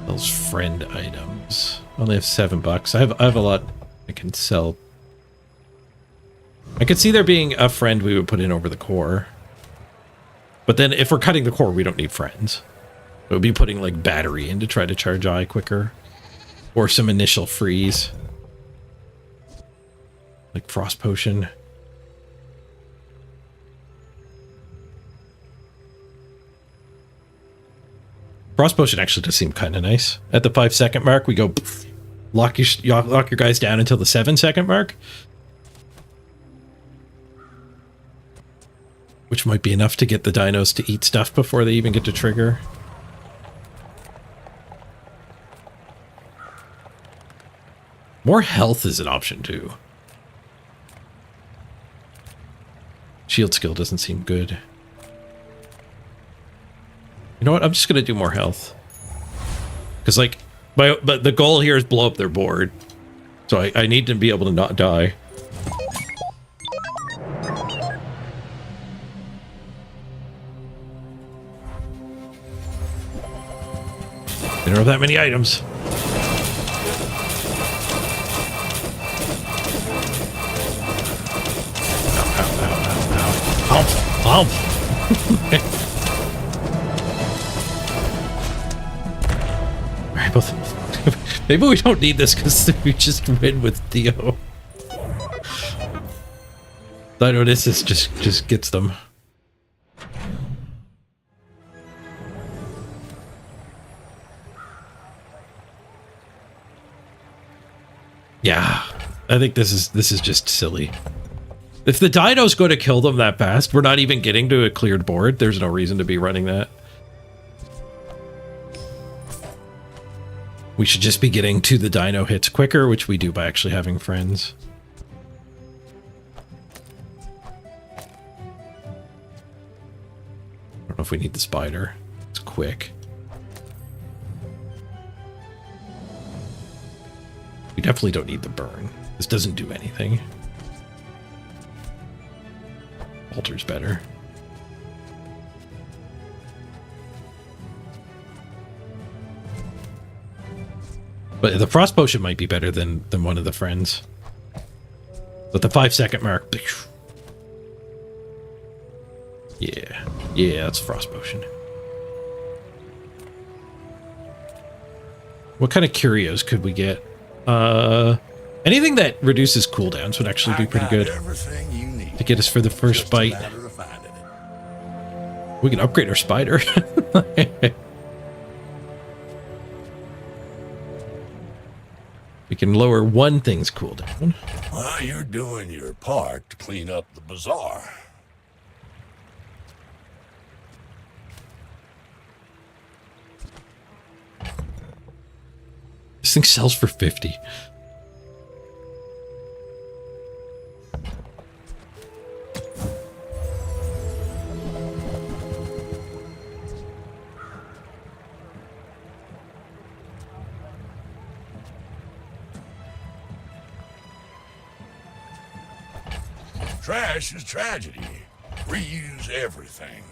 Those friend items. I only have $7. I have a lot I can sell. I could see there being a friend we would put in over the core. But then if we're cutting the core, we don't need friends. It would be putting like battery in to try to charge eye quicker. Or some initial freeze. Like frost potion. Frost potion actually does seem kind of nice. At the 5-second mark, we go poof, lock your guys down until the 7-second mark. Which might be enough to get the dinos to eat stuff before they even get to trigger. More health is an option too. Shield skill doesn't seem good. You know what? I'm just going to do more health. Because, like, but the goal here is blow up their board. So I need to be able to not die. They don't have that many items. Ow. Maybe we don't need this because we just win with Dio. Dino Odysseus just gets them. Yeah, I think this is just silly. If the dinos go to kill them that fast, we're not even getting to a cleared board. There's no reason to be running that. We should just be getting to the dino hits quicker, which we do by actually having friends. I don't know if we need the spider. It's quick. We definitely don't need the burn. This doesn't do anything. Alter's better. But the frost potion might be better than one of the friends. But the 5-second mark. Yeah, that's frost potion. What kind of curios could we get? Anything that reduces cooldowns would actually be pretty good to get us for the first bite. We can upgrade our spider. We can lower one thing's cooldown. Well, you're doing your part to clean up the bazaar. This thing sells for 50. Trash is tragedy. Reuse everything.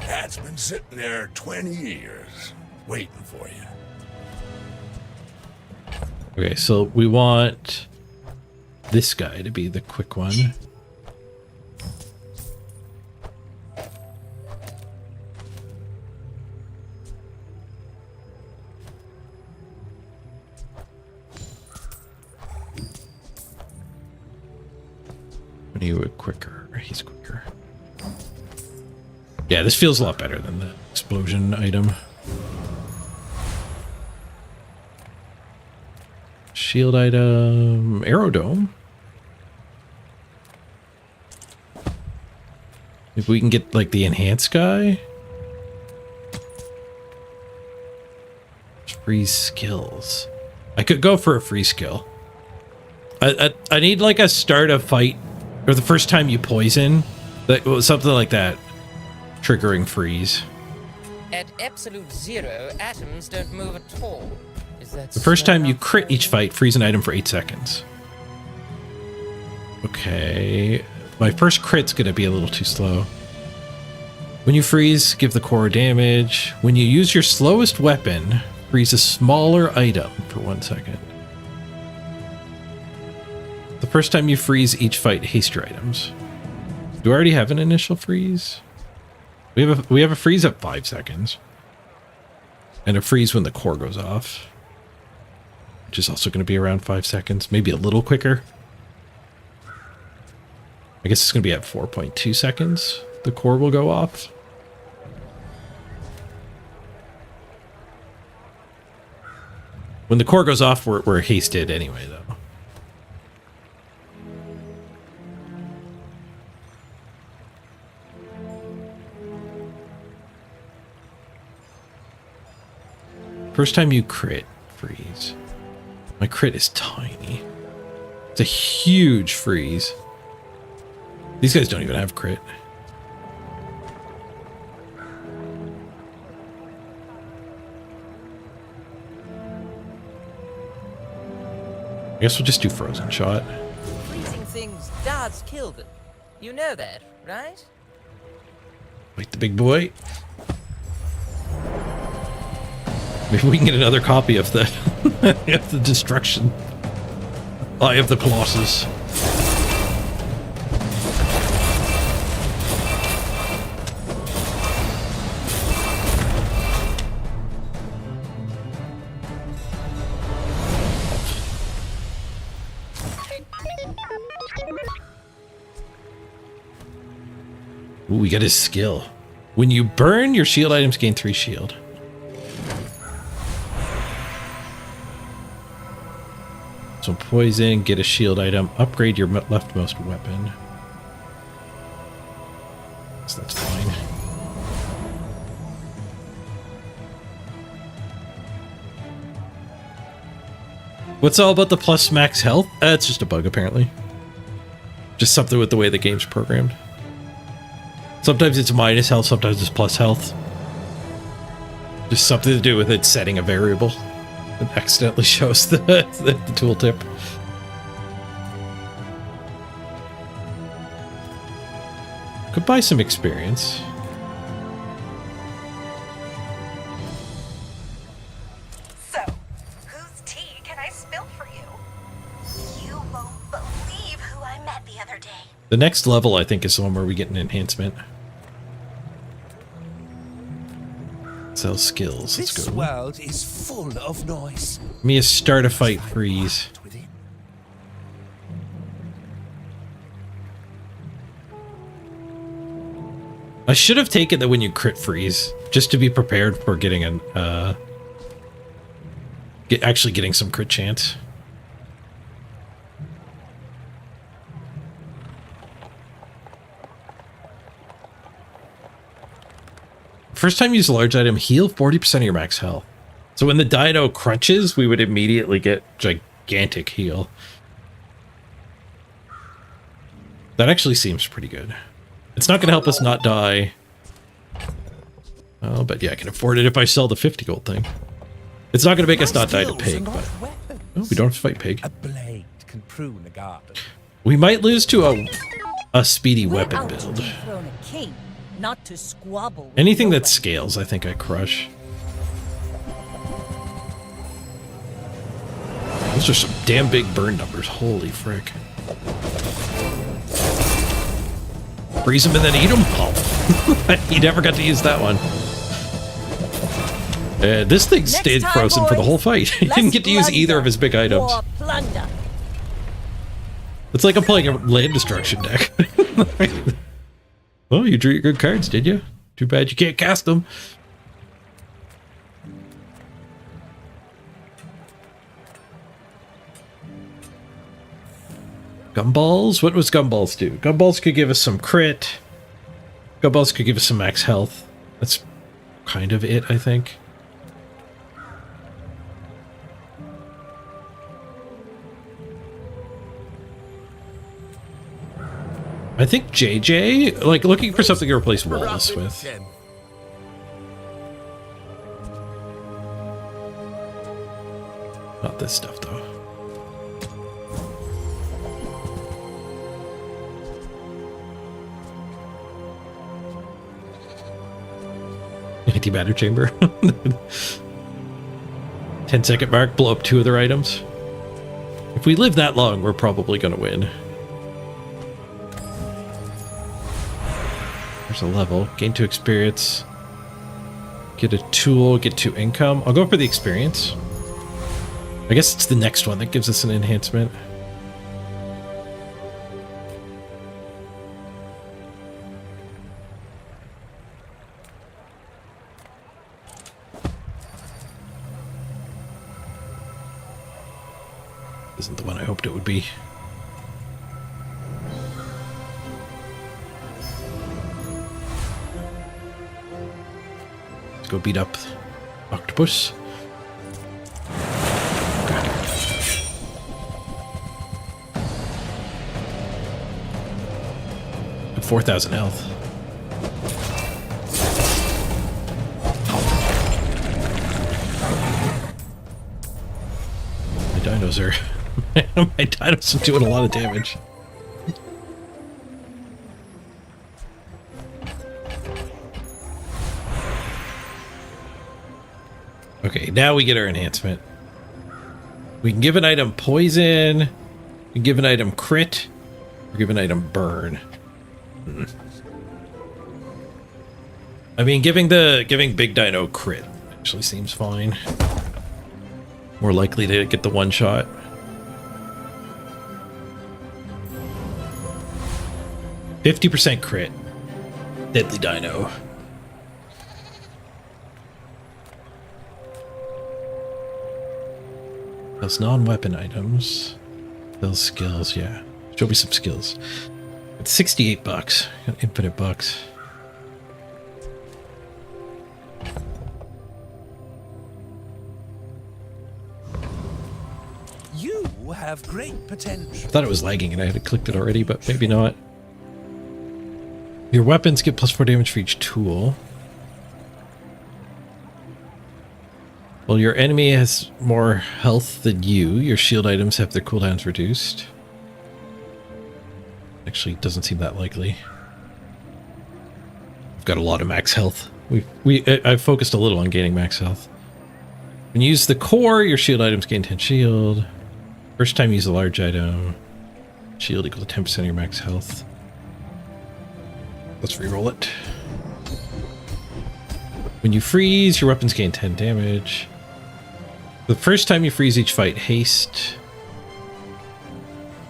That's been sitting there 20 years, waiting for you. Okay, so we want this guy to be the quick one. When are you quicker? He's quicker. Yeah, this feels a lot better than the explosion item. Shield item, Aerodome. If we can get like the enhanced guy. Free skills. I could go for a free skill. I need like a start a fight, or the first time you poison, something like that, triggering freeze. At absolute zero, atoms don't move at all. Is that The first time you crit each fight, freeze an item for 8 seconds. Okay, my first crit's gonna be a little too slow. When you freeze, give the core damage. When you use your slowest weapon, freeze a smaller item for 1 second. The first time you freeze each fight, haste your items. Do I already have an initial freeze? We have a freeze at 5 seconds. And a freeze when the core goes off. Which is also going to be around 5 seconds. Maybe a little quicker. I guess it's going to be at 4.2 seconds. The core will go off. When the core goes off, we're hasted anyway, though. First time you crit, freeze. My crit is tiny. It's a huge freeze. These guys don't even have crit. I guess we'll just do frozen shot. freezing things does kill them? You know that, right? Wait, the big boy. Maybe we can get another copy of the of the destruction. Eye of the Colossus. Ooh, we got his skill. When you burn, your shield items gain 3 shield. So poison, get a shield item, upgrade your leftmost weapon. So that's fine. What's all about the plus max health? It's just a bug, apparently. Just something with the way the game's programmed. Sometimes it's minus health, sometimes it's plus health. Just something to do with it setting a variable. It accidentally shows the tooltip. Could buy some experience. So, whose tea can I spill for you? You won't believe who I met the other day. The next level, I think, is the one where we get an enhancement. Sell skills. Let's go. This world is full of noise. Give me a start a fight freeze. I should have taken that when you crit freeze, just to be prepared for getting an actually getting some crit chance. First time you use a large item, heal 40% of your max health. So when the dino crunches, we would immediately get gigantic heal. That actually seems pretty good. It's not going to help us not die. Oh, but yeah, I can afford it if I sell the 50 gold thing. It's not going to make us not die to pig, but oh, we don't have to fight pig. A blade can prune a garden. We might lose to a speedy weapon build. Dethrone a king, not to squabble with Anything that nobody. scales, I think I crush. Those are some damn big burn numbers. Holy frick. Freeze him and then eat him? Oh. He never got to use that one. This thing stayed frozen for the whole fight. He didn't get to use either of his big items. It's like I'm playing a land destruction deck. Well, you drew your good cards, did you? Too bad you can't cast them. Gumballs? What was Gumballs do? Gumballs could give us some crit. Gumballs could give us some max health. That's kind of it, I think. I think JJ, like looking for something to replace Wallace with. Not this stuff though. Antimatter chamber. 10-second mark, blow up 2 other items. If we live that long, we're probably gonna win. There's a level. Gain 2 experience. Get a tool, get 2 income. I'll go for the experience. I guess it's the next one that gives us an enhancement. Isn't the one I hoped it would be. Let's go beat up Octopus. 4,000 health. My dinos are... my dinos are doing a lot of damage. Okay, now we get our enhancement. We can give an item poison, we can give an item crit, or give an item burn. I mean, giving Big Dino crit actually seems fine. More likely to get the one shot. %50 crit. Deadly Dino. Those non-weapon items. Those skills, yeah. Show me some skills. It's $68. Got infinite bucks. You have great potential. I thought it was lagging and I had clicked it already, but maybe not. Your weapons get +4 damage for each tool. Well, your enemy has more health than you. Your shield items have their cooldowns reduced. Actually, doesn't seem that likely. I've got a lot of max health. I've focused a little on gaining max health. When you use the core, your shield items gain 10 shield. First time you use a large item, shield equal to 10% of your max health. Let's reroll it. When you freeze, your weapons gain 10 damage. The first time you freeze each fight, haste.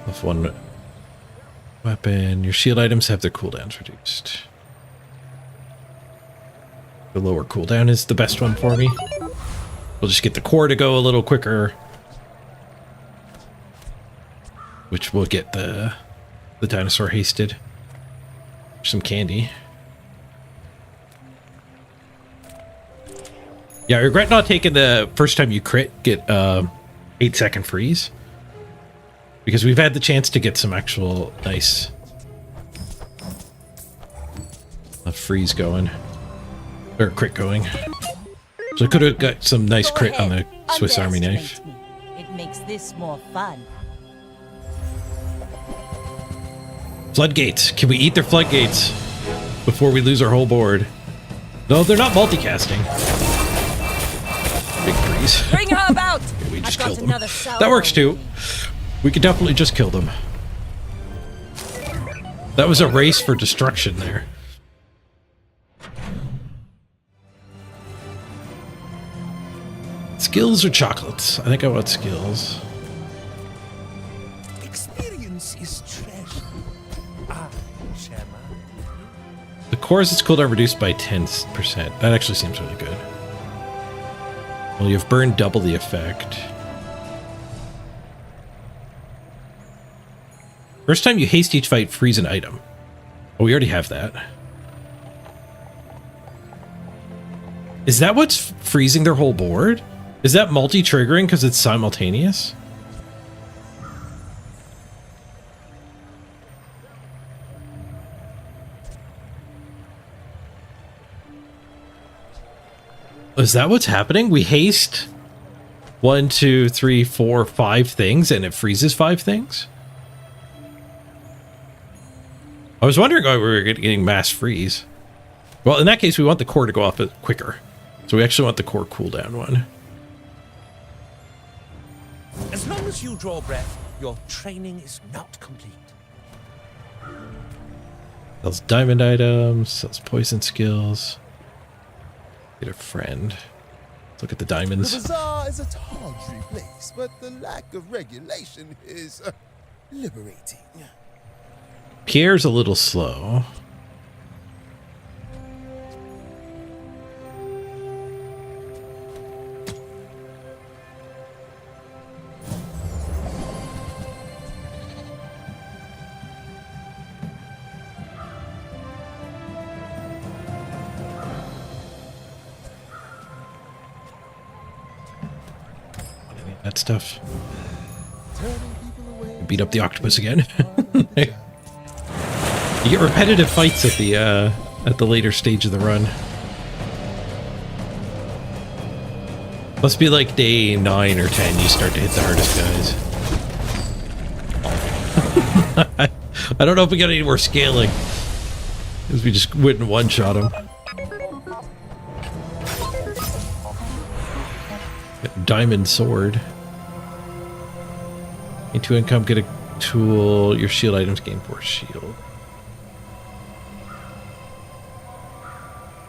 With one weapon. Your shield items have their cooldowns reduced. The lower cooldown is the best one for me. We'll just get the core to go a little quicker. Which will get the dinosaur hasted. Some candy. Yeah, I regret not taking the first time you crit, get 8-second freeze. Because we've had the chance to get some actual nice freeze going. Or crit going. So I could have got some nice crit on the Swiss Army knife. It makes this more fun. Floodgates. Can we eat their floodgates before we lose our whole board? No, they're not multicasting. Big freeze. Bring her about. Okay, we just killed them. That works too. We could definitely just kill them. That was a race for destruction there. Skills or chocolates? I think I want skills. Experience is treasure. Ah, Shema. The core's its cooldown reduced by 10%. That actually seems really good. Well, you've burned double the effect. First time you haste each fight, freeze an item. Oh, we already have that. Is that what's freezing their whole board? Is that multi-triggering because it's simultaneous? Is that what's happening? We haste 1, 2, 3, 4, 5 things and it freezes 5 things? I was wondering why we were getting mass freeze. Well, in that case, we want the core to go off quicker. So we actually want the core cooldown one. As long as you draw breath, your training is not complete. Sells diamond items, sells poison skills. Get a friend. Let's look at the diamonds. The bazaar is a tawdry place, but the lack of regulation is liberating. Pierre's a little slow. That stuff. Beat up the octopus again. You get repetitive fights at the later stage of the run. Must be like day 9 or 10 you start to hit the hardest guys. I don't know if we got any more scaling. Because we just wouldn't one-shot them. Diamond sword. Gain 2 income, get a tool. Your shield items gain 4 shield.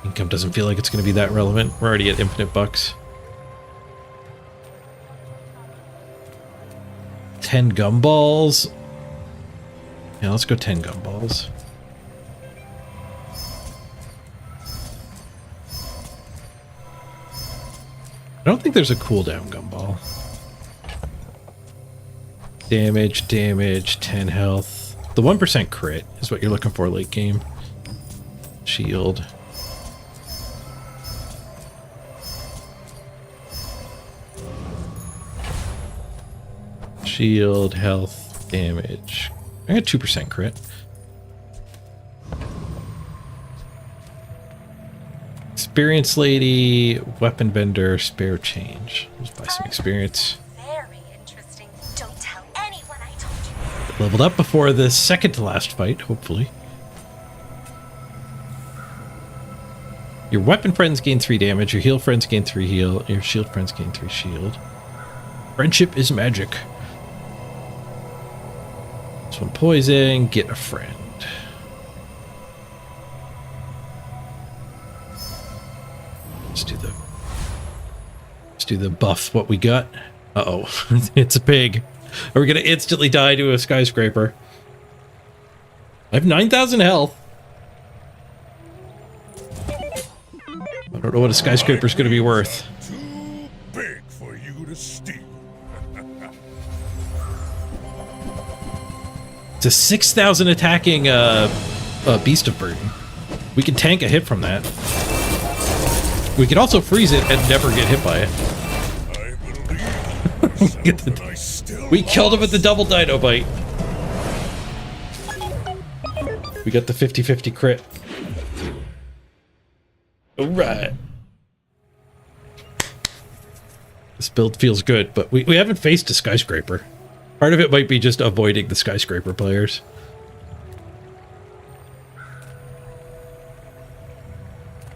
Income doesn't feel like it's going to be that relevant. We're already at infinite bucks. 10 gumballs. Yeah, let's go 10 gumballs. I don't think there's a cooldown gumball. Damage, 10 health. The 1% crit is what you're looking for late game. Shield. Shield, health, damage. I got 2% crit. Experience lady, weapon vendor, spare change. Let's buy some experience. Very interesting. Don't tell anyone I told you. Leveled up before the second to last fight, hopefully. Your weapon friends gain 3 damage, your heal friends gain 3 heal, your shield friends gain 3 shield. Friendship is magic. This one poison, get a friend. Let's do the buff what we got. Uh-oh. It's a pig. Are we gonna instantly die to a skyscraper? I have 9,000 health. I don't know what a skyscraper's gonna be worth. Too big for you to steal. It's a 6,000 attacking beast of burden. We can tank a hit from that. We could also freeze it and never get hit by it. We killed him with the double dino bite. We got the 50-50 crit. Alright. This build feels good, but we haven't faced a skyscraper. Part of it might be just avoiding the skyscraper players.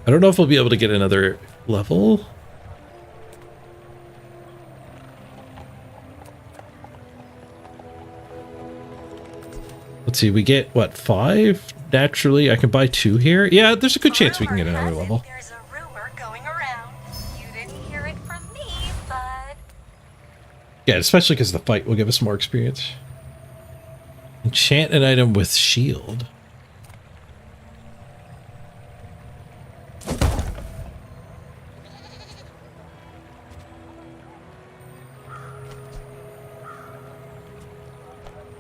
I don't know if we'll be able to get another level. Let's Let's see, we get, what, 5? Naturally, I can buy 2 here. Yeah, there's a good chance we can get another level. There's a rumor going around. You didn't hear it from me, but... Yeah, especially because the fight will give us more experience. Enchant an item with shield.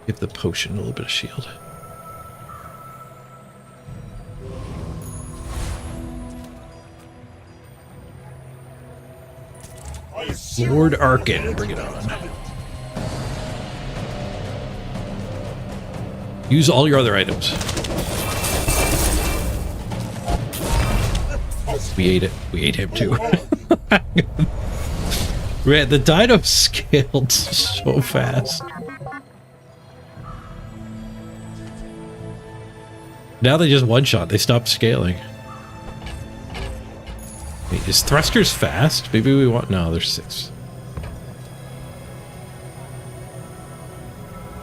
Give the potion a little bit of shield. Lord Arkin, bring it on. Use all your other items. We ate it. We ate him too. Man, the dino scaled so fast. Now they just one-shot. They stopped scaling. Wait, is thrusters fast? Maybe we want... No, there's 6.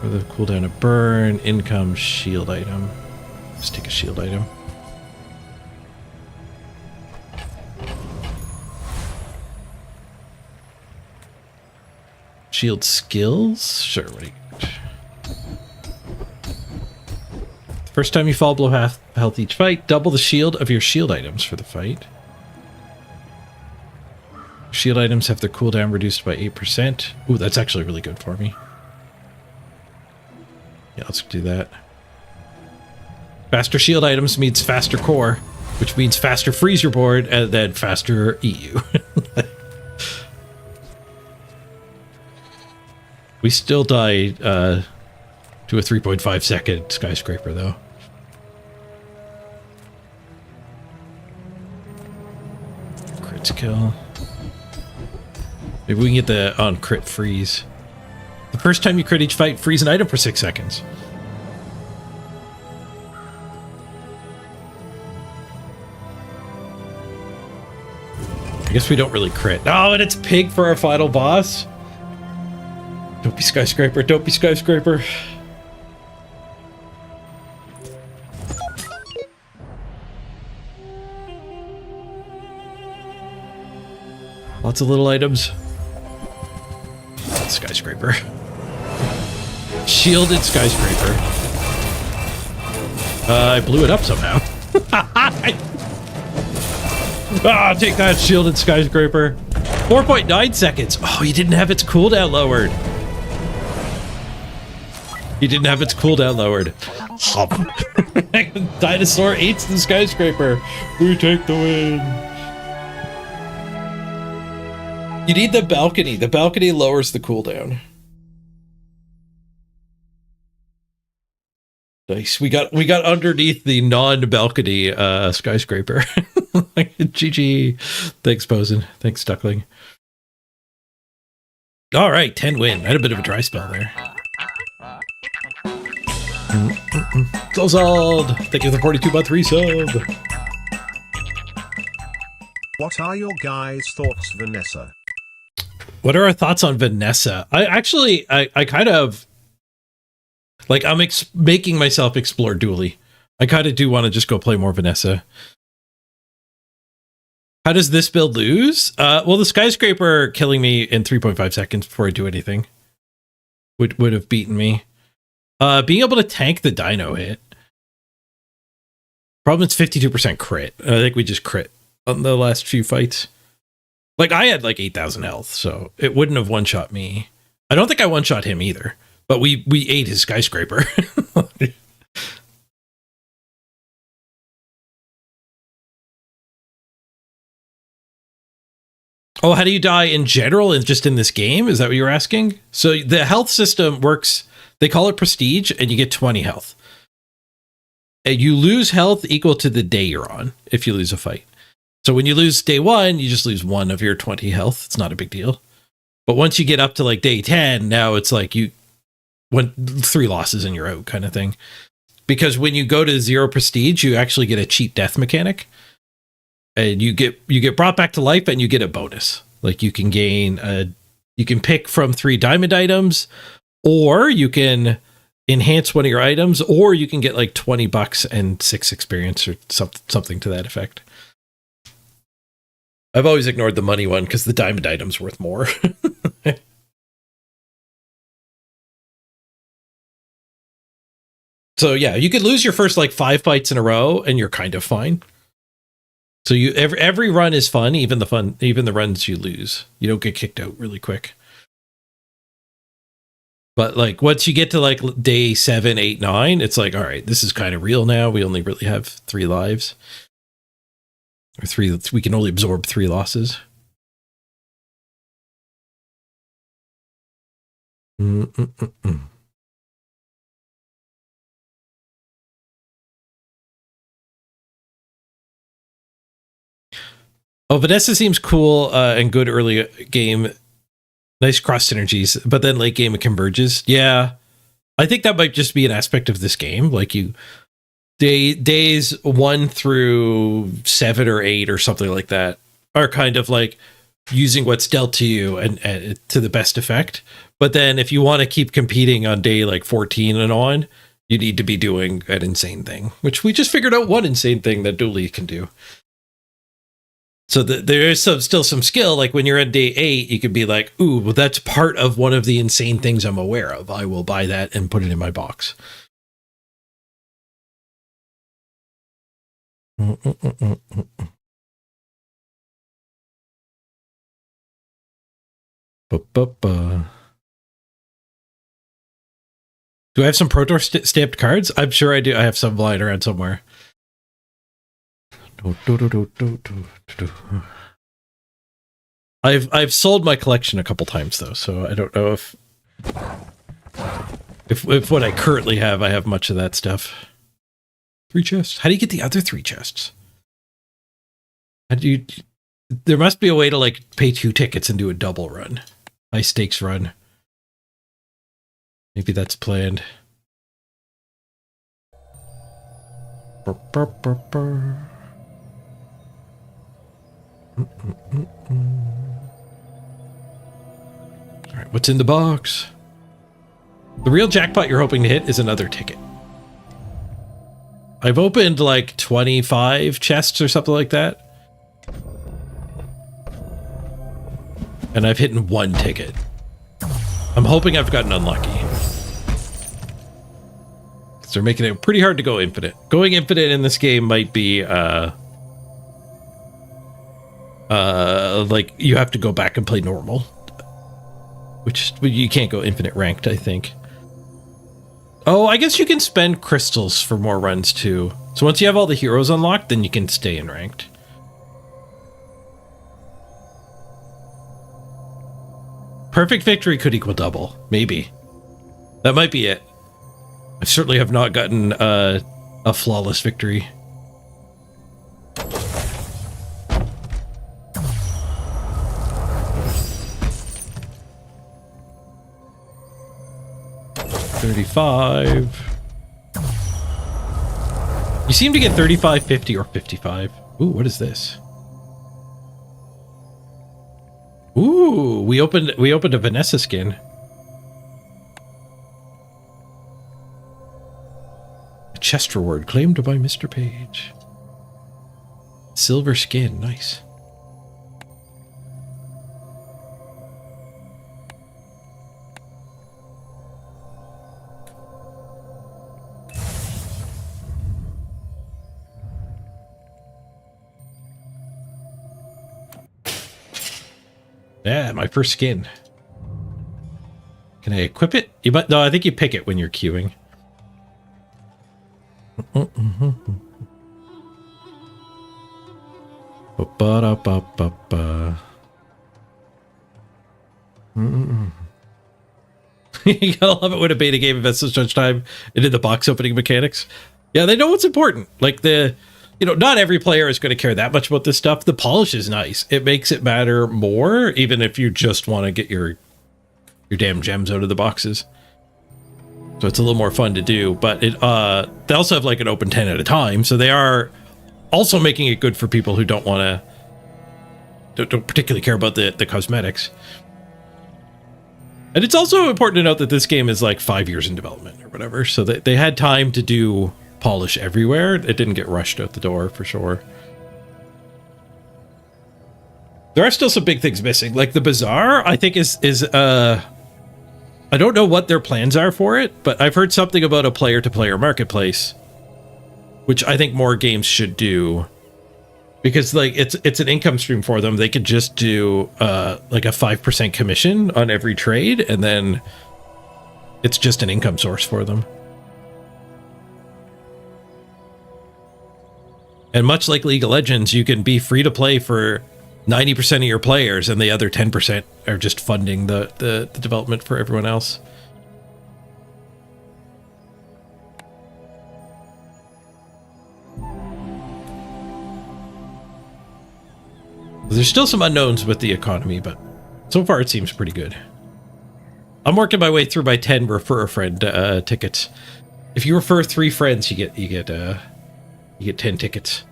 For the cooldown of burn, income, shield item. Let's take a shield item. Shield skills? Sure, what do you got? First time you fall below half health each fight, double the shield of your shield items for the fight. Shield items have their cooldown reduced by 8%. Ooh, that's actually really good for me. Yeah, let's do that. Faster shield items means faster core, which means faster freeze your board and then faster EU. We still die to a 3.5 second skyscraper though. Crits kill. Maybe we can get the on crit freeze. The first time you crit each fight, freeze an item for 6 seconds. I guess we don't really crit. Oh, and it's pig for our final boss. Don't be skyscraper. Don't be skyscraper. Lots of little items. Skyscraper. Shielded skyscraper. I blew it up somehow. Ah, take that, shielded skyscraper. 4.9 seconds. Oh, you didn't have its cooldown lowered. You didn't have its cooldown lowered. Dinosaur eats the skyscraper. We take the win. You need the balcony. The balcony lowers the cooldown. Nice. We got underneath the non-balcony skyscraper. GG. Thanks, Posen. Thanks, Duckling. All right, 10 win. I had a bit of a dry spell there. Zolzald. Thank you for the 42-month resub. What are your guys' thoughts, Vanessa? What are our thoughts on Vanessa? I kind of like, I'm making myself explore dually. I kind of do want to just go play more Vanessa. How does this build lose? Well, the skyscraper killing me in 3.5 seconds before I do anything would have beaten me. Being able to tank the dino hit. Problem is 52% crit. I think we just crit on the last few fights. Like, I had like 8,000 health, so it wouldn't have one-shot me. I don't think I one-shot him either, but we ate his skyscraper. Oh, how do you die in general and just in this game? Is that what you're asking? So the health system works, they call it prestige, and you get 20 health. And you lose health equal to the day you're on if you lose a fight. So when you lose day 1, you just lose 1 of your 20 health. It's not a big deal. But once you get up to like day 10, now it's like you went 3 losses and you're out kind of thing. Because when you go to 0 prestige, you actually get a cheat death mechanic. And you get brought back to life and you get a bonus. Like you can gain you can pick from 3 diamond items, or you can enhance one of your items, or you can get like $20 and 6 experience or something to that effect. I've always ignored the money one because the diamond item's worth more. So yeah, you could lose your first like 5 fights in a row and you're kind of fine. So you every run is fun, even the runs you lose. You don't get kicked out really quick. But like once you get to like day 7, 8, 9, it's like, all right, this is kind of real now. We only really have 3 lives. Or 3, we can only absorb 3 losses. Oh, Vanessa seems cool and good early game. Nice cross synergies, but then late game it converges. Yeah, I think that might just be an aspect of this game. Like days 1 through 7 or 8 or something like that are kind of like using what's dealt to you and to the best effect. But then if you want to keep competing on day like 14 and on, you need to be doing an insane thing, which we just figured out one insane thing that Dooley can do. So there is still some skill. Like when you're at day 8, you could be like, ooh, well, that's part of one of the insane things I'm aware of. I will buy that and put it in my box. Do I have some Pro Tour stamped cards? I'm sure I do. I have some lying around somewhere. I've sold my collection a couple times though, so I don't know if what I currently have, I have much of that stuff. 3 chests. How do you get the other 3 chests? How do you? There must be a way to like pay 2 tickets and do a double run, high stakes run. Maybe that's planned. All right, what's in the box? The real jackpot you're hoping to hit is another ticket. I've opened like 25 chests or something like that. And I've hit 1 ticket. I'm hoping I've gotten unlucky. Because they're making it pretty hard to go infinite. Going infinite in this game might be like you have to go back and play normal. Which you can't go infinite ranked, I think. Oh, I guess you can spend crystals for more runs too. So once you have all the heroes unlocked, then you can stay in ranked. Perfect victory could equal double. Maybe. That might be it. I certainly have not gotten a flawless victory. $35. You seem to get 35, 50, or 55. Ooh, what is this? Ooh, we opened a Vanessa skin. A chest reward claimed by Mr. Page. Silver skin, nice. Yeah, my first skin. Can I equip it? You might, no, I think you pick it when you're queuing. You gotta love it when a beta game invests so much time into the box opening mechanics. Yeah, they know what's important. Like not every player is going to care that much about this stuff. The polish is nice. It makes it matter more, even if you just want to get your damn gems out of the boxes. So it's a little more fun to do, but they also have like an open 10 at a time. So they are also making it good for people who don't particularly care about the cosmetics. And it's also important to note that this game is like 5 years in development or whatever, so they had time to do polish everywhere. It didn't get rushed out the door for sure. There are still some big things missing, like the Bazaar. I think is I don't know what their plans are for it, but I've heard something about a player-to-player marketplace, which I think more games should do, because like it's an income stream for them. They could just do like a 5% commission on every trade, and then it's just an income source for them. And much like League of Legends, you can be free to play for 90% of your players, and the other 10% are just funding the development for everyone else. There's still some unknowns with the economy, but so far it seems pretty good. I'm working my way through my 10 refer a friend tickets. If you refer 3 friends, you get 10 tickets.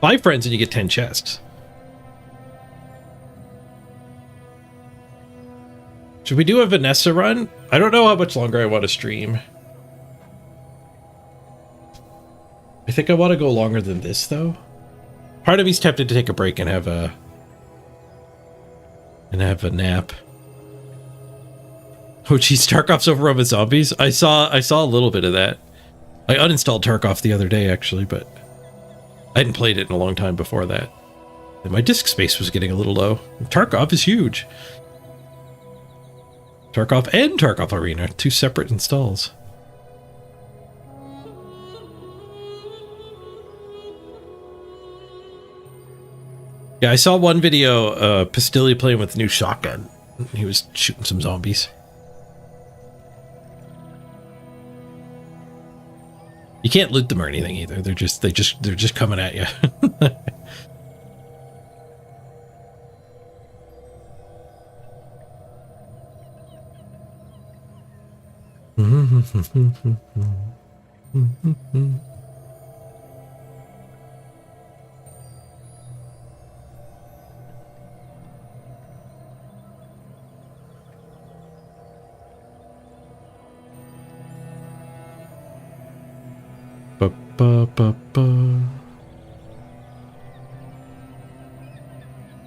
5 friends and you get 10 chests. Should we do a Vanessa run? I don't know how much longer I want to stream. I think I want to go longer than this, though. Part of me's tempted to take a break and have a nap. Oh geez, Tarkov's overrun with zombies. I saw a little bit of that. I uninstalled Tarkov the other day actually, but I hadn't played it in a long time before that. And my disk space was getting a little low. Tarkov is huge. Tarkov and Tarkov Arena, 2 separate installs. Yeah, I saw one video, Pastilli playing with the new shotgun. He was shooting some zombies. You can't loot them or anything either. They're just coming at you.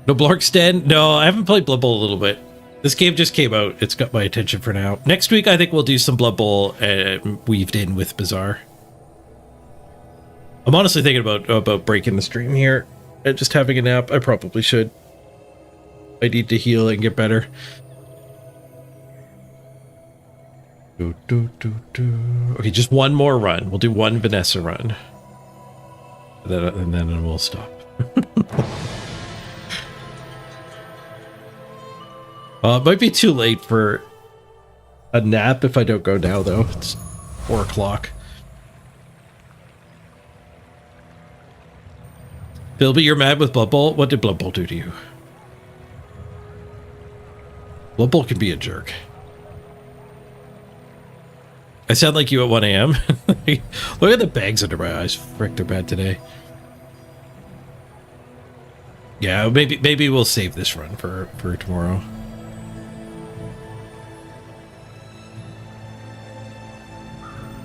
No Blarkstead? No, I haven't played Blood Bowl a little bit. This game just came out. It's got my attention for now. Next week, I think we'll do some Blood Bowl weaved in with BAZAAR. I'm honestly thinking about breaking the stream here and just having a nap. I probably should. I need to heal and get better. Okay, just one more run. We'll do one Vanessa run. And then we'll stop. It might be too late for a nap if I don't go now, though. It's 4 o'clock. Philby, you're mad with Blood Bowl? What did Blood Bowl do to you? Blood Bowl can be a jerk. I sound like you at 1 a.m. Look at the bags under my eyes. Frick, they're bad today. Yeah, maybe we'll save this run for tomorrow.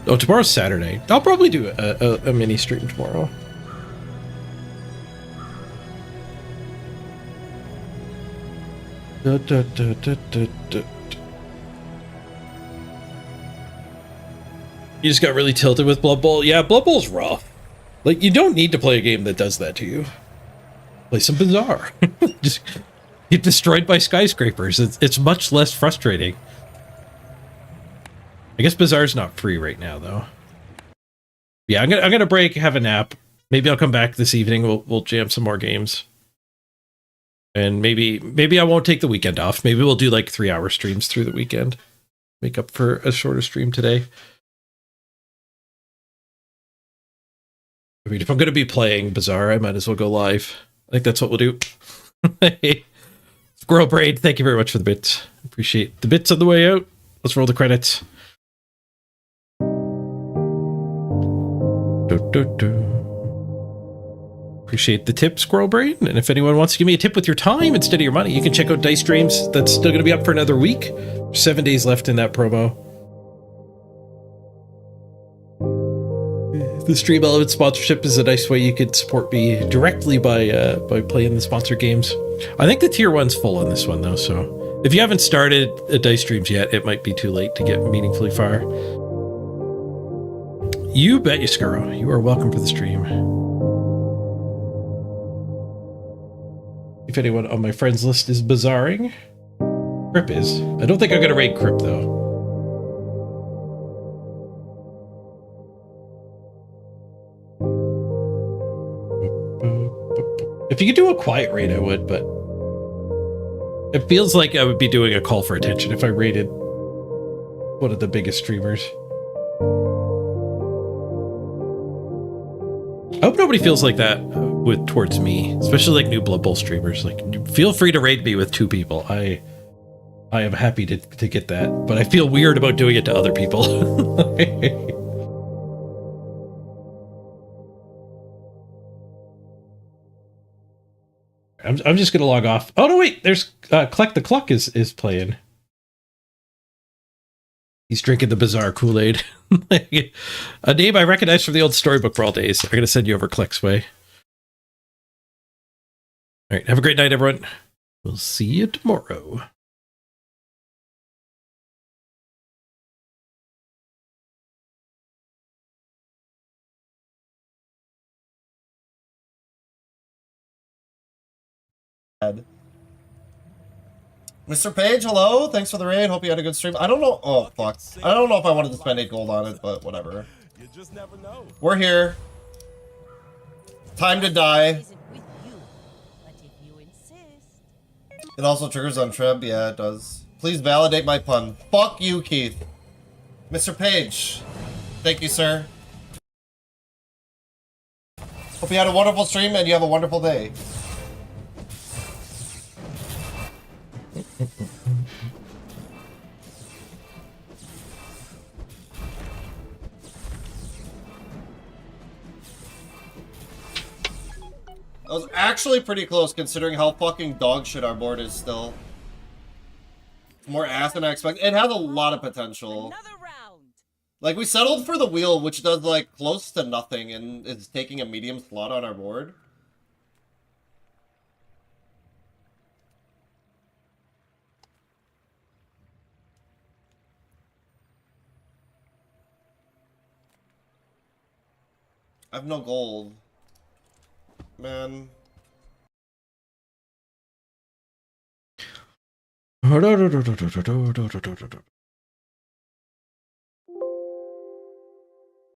Oh, tomorrow's Saturday. I'll probably do a mini stream tomorrow. You just got really tilted with Blood Bowl? Yeah, Blood Bowl's rough. Like, you don't need to play a game that does that to you. Play some BAZAAR. Just get destroyed by skyscrapers. It's much less frustrating. I guess BAZAAR's not free right now, though. Yeah, I'm gonna break, have a nap. Maybe I'll come back this evening. We'll jam some more games. And maybe I won't take the weekend off. Maybe we'll do like 3-hour streams through the weekend. Make up for a shorter stream today. I mean, if I'm going to be playing BAZAAR, I might as well go live. I think that's what we'll do. Hey, Squirrel Braid, thank you very much for the bits. Appreciate the bits on the way out. Let's roll the credits. Appreciate the tip, Squirrel Braid. And if anyone wants to give me a tip with your time instead of your money, you can check out Dice Streams. That's still going to be up for another week. 7 days left in that promo. The Stream Element sponsorship is a nice way you could support me directly by playing the sponsored games. I think the tier 1's full on this one though, so if you haven't started Dice Streams yet, it might be too late to get meaningfully far. You bet you, Skuro. You are welcome for the stream. If anyone on my friends list is bazaaring, Crip is. I don't think I'm gonna raid Crip though. If you could do a quiet raid, I would, but it feels like I would be doing a call for attention if I raided one of the biggest streamers. I hope nobody feels like that towards me, especially like new Blood Bowl streamers. Like, feel free to raid me with 2 people. I am happy to get that, but I feel weird about doing it to other people. I'm just gonna log off. Oh no, wait, there's Collect the Cluck is playing. He's drinking the BAZAAR Kool-Aid. A name I recognize from the old Storybook Brawl days. I'm gonna send you over Click's way. All right, have a great night, everyone. We'll see you tomorrow. Mr. Page, hello. Thanks for the raid. Hope you had a good stream. I don't know. Oh, fuck. I don't know if I wanted to spend 8 gold on it, but whatever. You just never know. We're here. Time to die. It also triggers on Treb. Yeah, it does. Please validate my pun. Fuck you, Keith. Mr. Page. Thank you, sir. Hope you had a wonderful stream and you have a wonderful day. That was actually pretty close considering how fucking dog shit our board is still. More ass than I expected. It has a lot of potential. Like, we settled for the wheel, which does, like, close to nothing and is taking a medium slot on our board. I have no gold. Man.